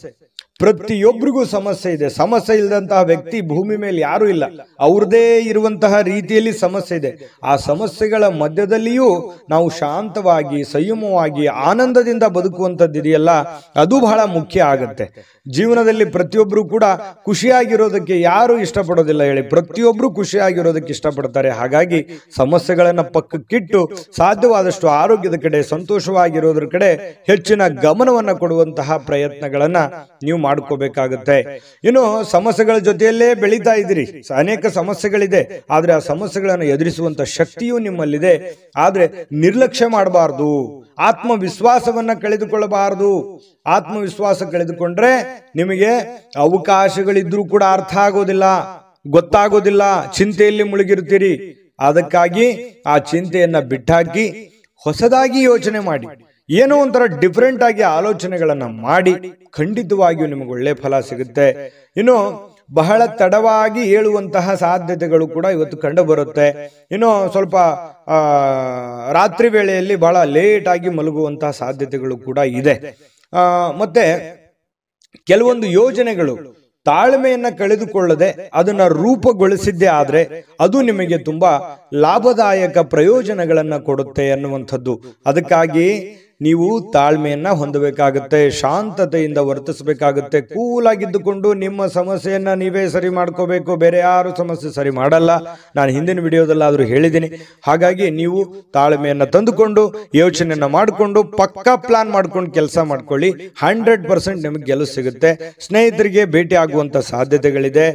ಪ್ರತಿಯೊಬ್ಬರಿಗೂ ಸಮಸ್ಯೆ ಇದೆ. ಸಮಸ್ಯೆ ಇಲ್ಲದಂತಹ ವ್ಯಕ್ತಿ ಭೂಮಿ ಮೇಲೆ ಯಾರು ಇಲ್ಲ. ಅವ್ರದೇ ಇರುವಂತಹ ರೀತಿಯಲ್ಲಿ ಸಮಸ್ಯೆ ಇದೆ. ಆ ಸಮಸ್ಯೆಗಳ ಮಧ್ಯದಲ್ಲಿಯೂ ನಾವು ಶಾಂತವಾಗಿ, ಸಂಯಮವಾಗಿ, ಆನಂದದಿಂದ ಬದುಕುವಂಥದ್ದು ಇದೆಯಲ್ಲ, ಅದು ಬಹಳ ಮುಖ್ಯ ಆಗತ್ತೆ. ಜೀವನದಲ್ಲಿ ಪ್ರತಿಯೊಬ್ಬರು ಕೂಡ ಖುಷಿಯಾಗಿರೋದಕ್ಕೆ ಯಾರು ಇಷ್ಟಪಡೋದಿಲ್ಲ ಹೇಳಿ? ಪ್ರತಿಯೊಬ್ಬರು ಖುಷಿಯಾಗಿರೋದಕ್ಕೆ ಇಷ್ಟಪಡ್ತಾರೆ. ಹಾಗಾಗಿ ಸಮಸ್ಯೆಗಳನ್ನ ಪಕ್ಕಕ್ಕಿಟ್ಟು ಸಾಧ್ಯವಾದಷ್ಟು ಆರೋಗ್ಯದ ಕಡೆ, ಸಂತೋಷವಾಗಿರೋದ್ರ ಕಡೆ ಹೆಚ್ಚಿನ ಗಮನವನ್ನ ಕೊಡುವಂತಹ ಪ್ರಯತ್ನಗಳನ್ನ ನೀವು ಮಾಡ್ಕೋಬೇಕಾಗುತ್ತೆ. ಇನ್ನು ಸಮಸ್ಯೆಗಳ ಜೊತೆಯಲ್ಲೇ ಬೆಳೀತಾ ಇದ್ದೀರಿ. ಅನೇಕ ಸಮಸ್ಯೆಗಳಿದೆ, ಆದ್ರೆ ಆ ಸಮಸ್ಯೆಗಳನ್ನು ಎದುರಿಸುವಂತ ಶಕ್ತಿಯೂ ನಿಮ್ಮಲ್ಲಿದೆ. ಆದ್ರೆ ನಿರ್ಲಕ್ಷ್ಯ ಮಾಡಬಾರ್ದು, ಆತ್ಮವಿಶ್ವಾಸವನ್ನ ಕಳೆದುಕೊಳ್ಳಬಾರದು. ಆತ್ಮವಿಶ್ವಾಸ ಕಳೆದುಕೊಂಡ್ರೆ ನಿಮಗೆ ಅವಕಾಶಗಳಿದ್ರೂ ಕೂಡ ಅರ್ಥ ಆಗೋದಿಲ್ಲ, ಗೊತ್ತಾಗೋದಿಲ್ಲ, ಚಿಂತೆಯಲ್ಲಿ ಮುಳುಗಿರ್ತೀರಿ. ಅದಕ್ಕಾಗಿ ಆ ಚಿಂತೆಯನ್ನ ಬಿಟ್ಟಾಕಿ ಹೊಸದಾಗಿ ಯೋಚನೆ ಮಾಡಿ, ಏನೋ ಒಂಥರ ಡಿಫರೆಂಟ್ ಆಗಿ ಆಲೋಚನೆಗಳನ್ನ ಮಾಡಿ, ಖಂಡಿತವಾಗಿಯೂ ನಿಮಗೆ ಒಳ್ಳೆ ಫಲ ಸಿಗುತ್ತೆ. ಇನ್ನು ಬಹಳ ತಡವಾಗಿ ಏಳುವಂತಹ ಸಾಧ್ಯತೆಗಳು ಕೂಡ ಇವತ್ತು ಕಂಡು ಬರುತ್ತೆ. ಇನ್ನು ಸ್ವಲ್ಪ ರಾತ್ರಿ ವೇಳೆಯಲ್ಲಿ ಬಹಳ ಲೇಟ್ ಆಗಿ ಮಲಗುವಂತಹ ಸಾಧ್ಯತೆಗಳು ಕೂಡ ಇದೆ. ಮತ್ತೆ ಕೆಲವೊಂದು ಯೋಜನೆಗಳು ತಾಳ್ಮೆಯನ್ನ ಕಳೆದುಕೊಳ್ಳದೆ ಅದನ್ನ ರೂಪುಗೊಳಿಸಿದ್ದೇ ಆದ್ರೆ ಅದು ನಿಮಗೆ ತುಂಬಾ ಲಾಭದಾಯಕ ಪ್ರಯೋಜನಗಳನ್ನ ಕೊಡುತ್ತೆ ಅನ್ನುವಂಥದ್ದು. ಅದಕ್ಕಾಗಿ ನೀವು ತಾಳ್ಮೆಯನ್ನ ಹೊಂದಬೇಕಾಗುತ್ತೆ, ಶಾಂತತೆಯಿಂದ ವರ್ತಿಸಬೇಕಾಗುತ್ತೆ. ಕೂಲಾಗಿದ್ದುಕೊಂಡು ನಿಮ್ಮ ಸಮಸ್ಯೆಯನ್ನ ನೀವೇ ಸರಿ ಮಾಡ್ಕೋಬೇಕು, ಬೇರೆ ಯಾರು ಸಮಸ್ಯೆ ಸರಿ ಮಾಡಲ್ಲ. ನಾನು ಹಿಂದಿನ ವಿಡಿಯೋದಲ್ಲಾದ್ರೂ ಹೇಳಿದ್ದೀನಿ. ಹಾಗಾಗಿ ನೀವು ತಾಳ್ಮೆಯನ್ನ ತಂದುಕೊಂಡು ಯೋಚನೆಯನ್ನ ಮಾಡಿಕೊಂಡು ಪಕ್ಕಾ ಪ್ಲಾನ್ ಮಾಡ್ಕೊಂಡು ಕೆಲಸ ಮಾಡ್ಕೊಳ್ಳಿ. 100% ನಿಮಗೆ ಗೆಲುವು ಸಿಗುತ್ತೆ. ಸ್ನೇಹಿತರಿಗೆ ಭೇಟಿ ಆಗುವಂತ ಸಾಧ್ಯತೆಗಳಿದೆ.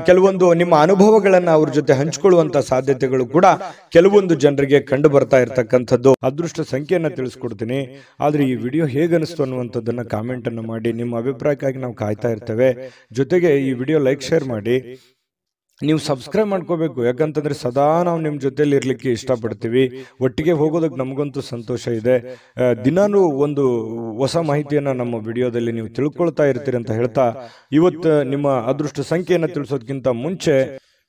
ಕೆಲವೊಂದು ನಿಮ್ಮ ಅನುಭವಗಳನ್ನ ಅವ್ರ ಜೊತೆ ಹಂಚಿಕೊಳ್ಳುವಂತ ಸಾಧ್ಯತೆಗಳು ಕೂಡ ಕೆಲವೊಂದು ಜನರಿಗೆ ಕಂಡು ಬರ್ತಾ ಇರತಕ್ಕಂಥದ್ದು. ಅದೃಷ್ಟ ಸಂಖ್ಯೆಯನ್ನ ತಿಳಿಸ್ಕೊಡ್ತೀನಿ, ಆದ್ರೆ ಈ ವಿಡಿಯೋ ಹೇಗನಿಸ್ತು ಅನ್ನುವಂಥದ್ದನ್ನ ಕಾಮೆಂಟ್ ಅನ್ನು ಮಾಡಿ. ನಿಮ್ಮ ಅಭಿಪ್ರಾಯಕ್ಕಾಗಿ ನಾವು ಕಾಯ್ತಾ ಇರ್ತೇವೆ. ಜೊತೆಗೆ ಈ ವಿಡಿಯೋ ಲೈಕ್ ಶೇರ್ ಮಾಡಿ. ನೀವು ಸಬ್ಸ್ಕ್ರೈಬ್ ಮಾಡ್ಕೋಬೇಕು. ಯಾಕಂತಂದ್ರೆ ಸದಾ ನಾವು ನಿಮ್ಮ ಜೊತೆಲಿ ಇರ್ಲಿಕ್ಕೆ ಇಷ್ಟಪಡ್ತೀವಿ. ಒಟ್ಟಿಗೆ ಹೋಗೋದಕ್ಕೆ ನಮಗಂತೂ ಸಂತೋಷ ಇದೆ. ದಿನಾನು ಒಂದು ಹೊಸ ಮಾಹಿತಿಯನ್ನ ನಮ್ಮ ವಿಡಿಯೋದಲ್ಲಿ ನೀವು ತಿಳ್ಕೊಳ್ತಾ ಇರ್ತೀರಿ ಅಂತ ಹೇಳ್ತಾ, ಇವತ್ತು ನಿಮ್ಮ ಅದೃಷ್ಟ ಸಂಖ್ಯೆಯನ್ನು ತಿಳಿಸೋದಕ್ಕಿಂತ ಮುಂಚೆ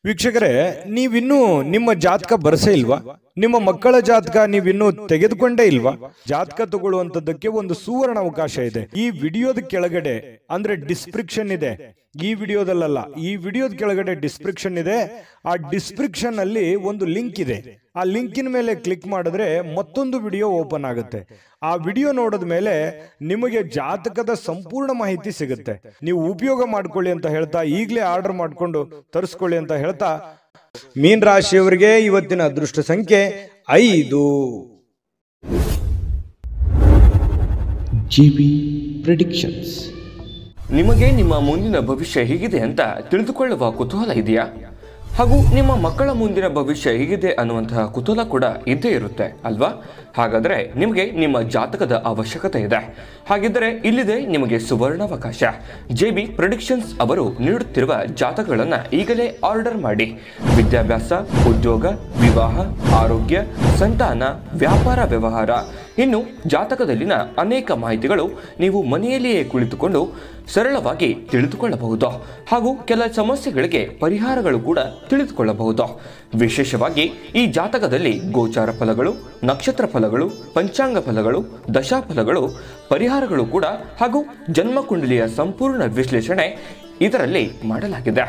ವೀಕ್ಷಕರೇ, ನೀವಿನ್ನೂ ನಿಮ್ಮ ಜಾತಕ ಬರಸೇ ಇಲ್ವಾ? ನಿಮ್ಮ ಮಕ್ಕಳ ಜಾತಕ ನೀವಿನ್ನೂ ತೆಗೆದುಕೊಂಡೇ ಇಲ್ವಾ? ಜಾತಕ ತಗೊಳ್ಳುವಂತದ್ದಕ್ಕೆ ಒಂದು ಸುವರ್ಣ ಅವಕಾಶ ಇದೆ. ಈ ವಿಡಿಯೋದ ಕೆಳಗಡೆ ಅಂದ್ರೆ ಡಿಸ್ಕ್ರಿಪ್ಷನ್ ಇದೆ. ಈ ವಿಡಿಯೋದಲ್ಲ, ಈ ವಿಡಿಯೋದ ಕೆಳಗಡೆ ಡಿಸ್ಕ್ರಿಪ್ಷನ್ ಇದೆ. ಆ ಡಿಸ್ಕ್ರಿಪ್ಷನ್ ಅಲ್ಲಿ ಒಂದು ಲಿಂಕ್ ಇದೆ. ಆ ಲಿಂಕಿನ ಮೇಲೆ ಕ್ಲಿಕ್ ಮಾಡಿದ್ರೆ ಮತ್ತೊಂದು ವಿಡಿಯೋ ಓಪನ್ ಆಗುತ್ತೆ. ಆ ವಿಡಿಯೋ ನೋಡಿದ ಮೇಲೆ ನಿಮಗೆ ಜಾತಕದ ಸಂಪೂರ್ಣ ಮಾಹಿತಿ ಸಿಗುತ್ತೆ. ನೀವು ಉಪಯೋಗ ಮಾಡ್ಕೊಳ್ಳಿ ಅಂತ ಹೇಳ್ತಾ, ಈಗಲೇ ಆರ್ಡರ್ ಮಾಡ್ಕೊಂಡು ತರಿಸ್ಕೊಳ್ಳಿ ಅಂತ ಹೇಳ್ತಾ, ಮೀನ ರಾಶಿಯವರಿಗೆ ಇವತ್ತಿನ ಅದೃಷ್ಟ ಸಂಖ್ಯೆ 5. JB Predictions. ನಿಮಗೆ ನಿಮ್ಮ ಮುಂದಿನ ಭವಿಷ್ಯ ಹೇಗಿದೆ ಅಂತ ತಿಳಿದುಕೊಳ್ಳುವ ಕುತೂಹಲ ಇದೆಯಾ? ಹಾಗೂ ನಿಮ್ಮ ಮಕ್ಕಳ ಮುಂದಿನ ಭವಿಷ್ಯ ಹೇಗಿದೆ ಅನ್ನುವಂತಹ ಕುತೂಹಲ ಕೂಡ ಇದ್ದೇ ಇರುತ್ತೆ ಅಲ್ವಾ? ಹಾಗಾದರೆ ನಿಮಗೆ ನಿಮ್ಮ ಜಾತಕದ ಅವಶ್ಯಕತೆ ಇದೆ. ಹಾಗಿದ್ದರೆ ಇಲ್ಲಿದೆ ನಿಮಗೆ ಸುವರ್ಣಾವಕಾಶ. JB ಪ್ರೆಡಿಕ್ಷನ್ಸ್ ಅವರು ನೀಡುತ್ತಿರುವ ಜಾತಕಗಳನ್ನು ಈಗಲೇ ಆರ್ಡರ್ ಮಾಡಿ. ವಿದ್ಯಾಭ್ಯಾಸ, ಉದ್ಯೋಗ, ವಿವಾಹ, ಆರೋಗ್ಯ, ಸಂತಾನ, ವ್ಯಾಪಾರ ವ್ಯವಹಾರ, ಇನ್ನು ಜಾತಕದಲ್ಲಿನ ಅನೇಕ ಮಾಹಿತಿಗಳು ನೀವು ಮನೆಯಲ್ಲಿಯೇ ಕುಳಿತುಕೊಂಡು ಸರಳವಾಗಿ ತಿಳಿದುಕೊಳ್ಳಬಹುದು. ಹಾಗೂ ಕೆಲ ಸಮಸ್ಯೆಗಳಿಗೆ ಪರಿಹಾರಗಳು ಕೂಡ ತಿಳಿದುಕೊಳ್ಳಬಹುದು. ವಿಶೇಷವಾಗಿ ಈ ಜಾತಕದಲ್ಲಿ ಗೋಚಾರ ಫಲಗಳು, ನಕ್ಷತ್ರ ಫಲಗಳು, ಪಂಚಾಂಗ ಫಲಗಳು, ದಶಾಫಲಗಳು, ಪರಿಹಾರಗಳು ಕೂಡ ಹಾಗೂ ಜನ್ಮಕುಂಡಲಿಯ ಸಂಪೂರ್ಣ ವಿಶ್ಲೇಷಣೆ ಇದರಲ್ಲಿ ಮಾಡಲಾಗಿದೆ.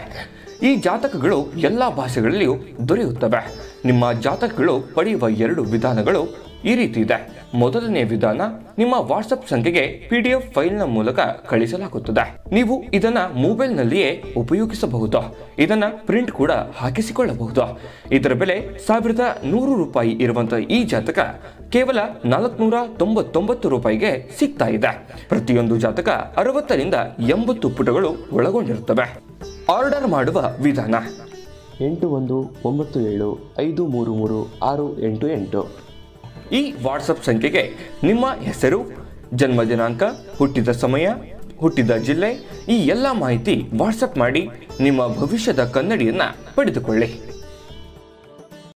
ಈ ಜಾತಕಗಳು ಎಲ್ಲ ಭಾಷೆಗಳಲ್ಲಿಯೂ ದೊರೆಯುತ್ತವೆ. ನಿಮ್ಮ ಜಾತಕಗಳು ಪಡೆಯುವ 2 ವಿಧಾನಗಳು ಈ ರೀತಿ ಇದೆ. ಮೊದಲನೇ ವಿಧಾನ, ನಿಮ್ಮ ವಾಟ್ಸಪ್ ಸಂಖ್ಯೆಗೆ PDF ಫೈಲ್ನ ಮೂಲಕ ಕಳಿಸಲಾಗುತ್ತದೆ. ನೀವು ಇದನ್ನ ಮೊಬೈಲ್ನಲ್ಲಿಯೇ ಉಪಯೋಗಿಸಬಹುದು. ಇದನ್ನ ಪ್ರಿಂಟ್ ಕೂಡ ಹಾಕಿಸಿಕೊಳ್ಳಬಹುದು. ಇದರ ಬೆಲೆ 1100 ರೂಪಾಯಿ ಇರುವಂತಹ ಈ ಜಾತಕ ಕೇವಲ 499 ರೂಪಾಯಿಗೆ ಸಿಗ್ತಾ ಇದೆ. ಪ್ರತಿಯೊಂದು ಜಾತಕ 60 ರಿಂದ 80 ಪುಟಗಳು ಒಳಗೊಂಡಿರುತ್ತವೆ. ಆರ್ಡರ್ ಮಾಡುವ ವಿಧಾನ: 8197533688. ಈ ವಾಟ್ಸಪ್ ಸಂಖ್ಯೆಗೆ ನಿಮ್ಮ ಹೆಸರು, ಜನ್ಮ ದಿನಾಂಕ, ಹುಟ್ಟಿದ ಸಮಯ, ಹುಟ್ಟಿದ ಜಿಲ್ಲೆ, ಈ ಎಲ್ಲ ಮಾಹಿತಿ ವಾಟ್ಸಪ್ ಮಾಡಿ ನಿಮ್ಮ ಭವಿಷ್ಯದ ಕನ್ನಡಿಯನ್ನ ಪಡೆದುಕೊಳ್ಳಿ.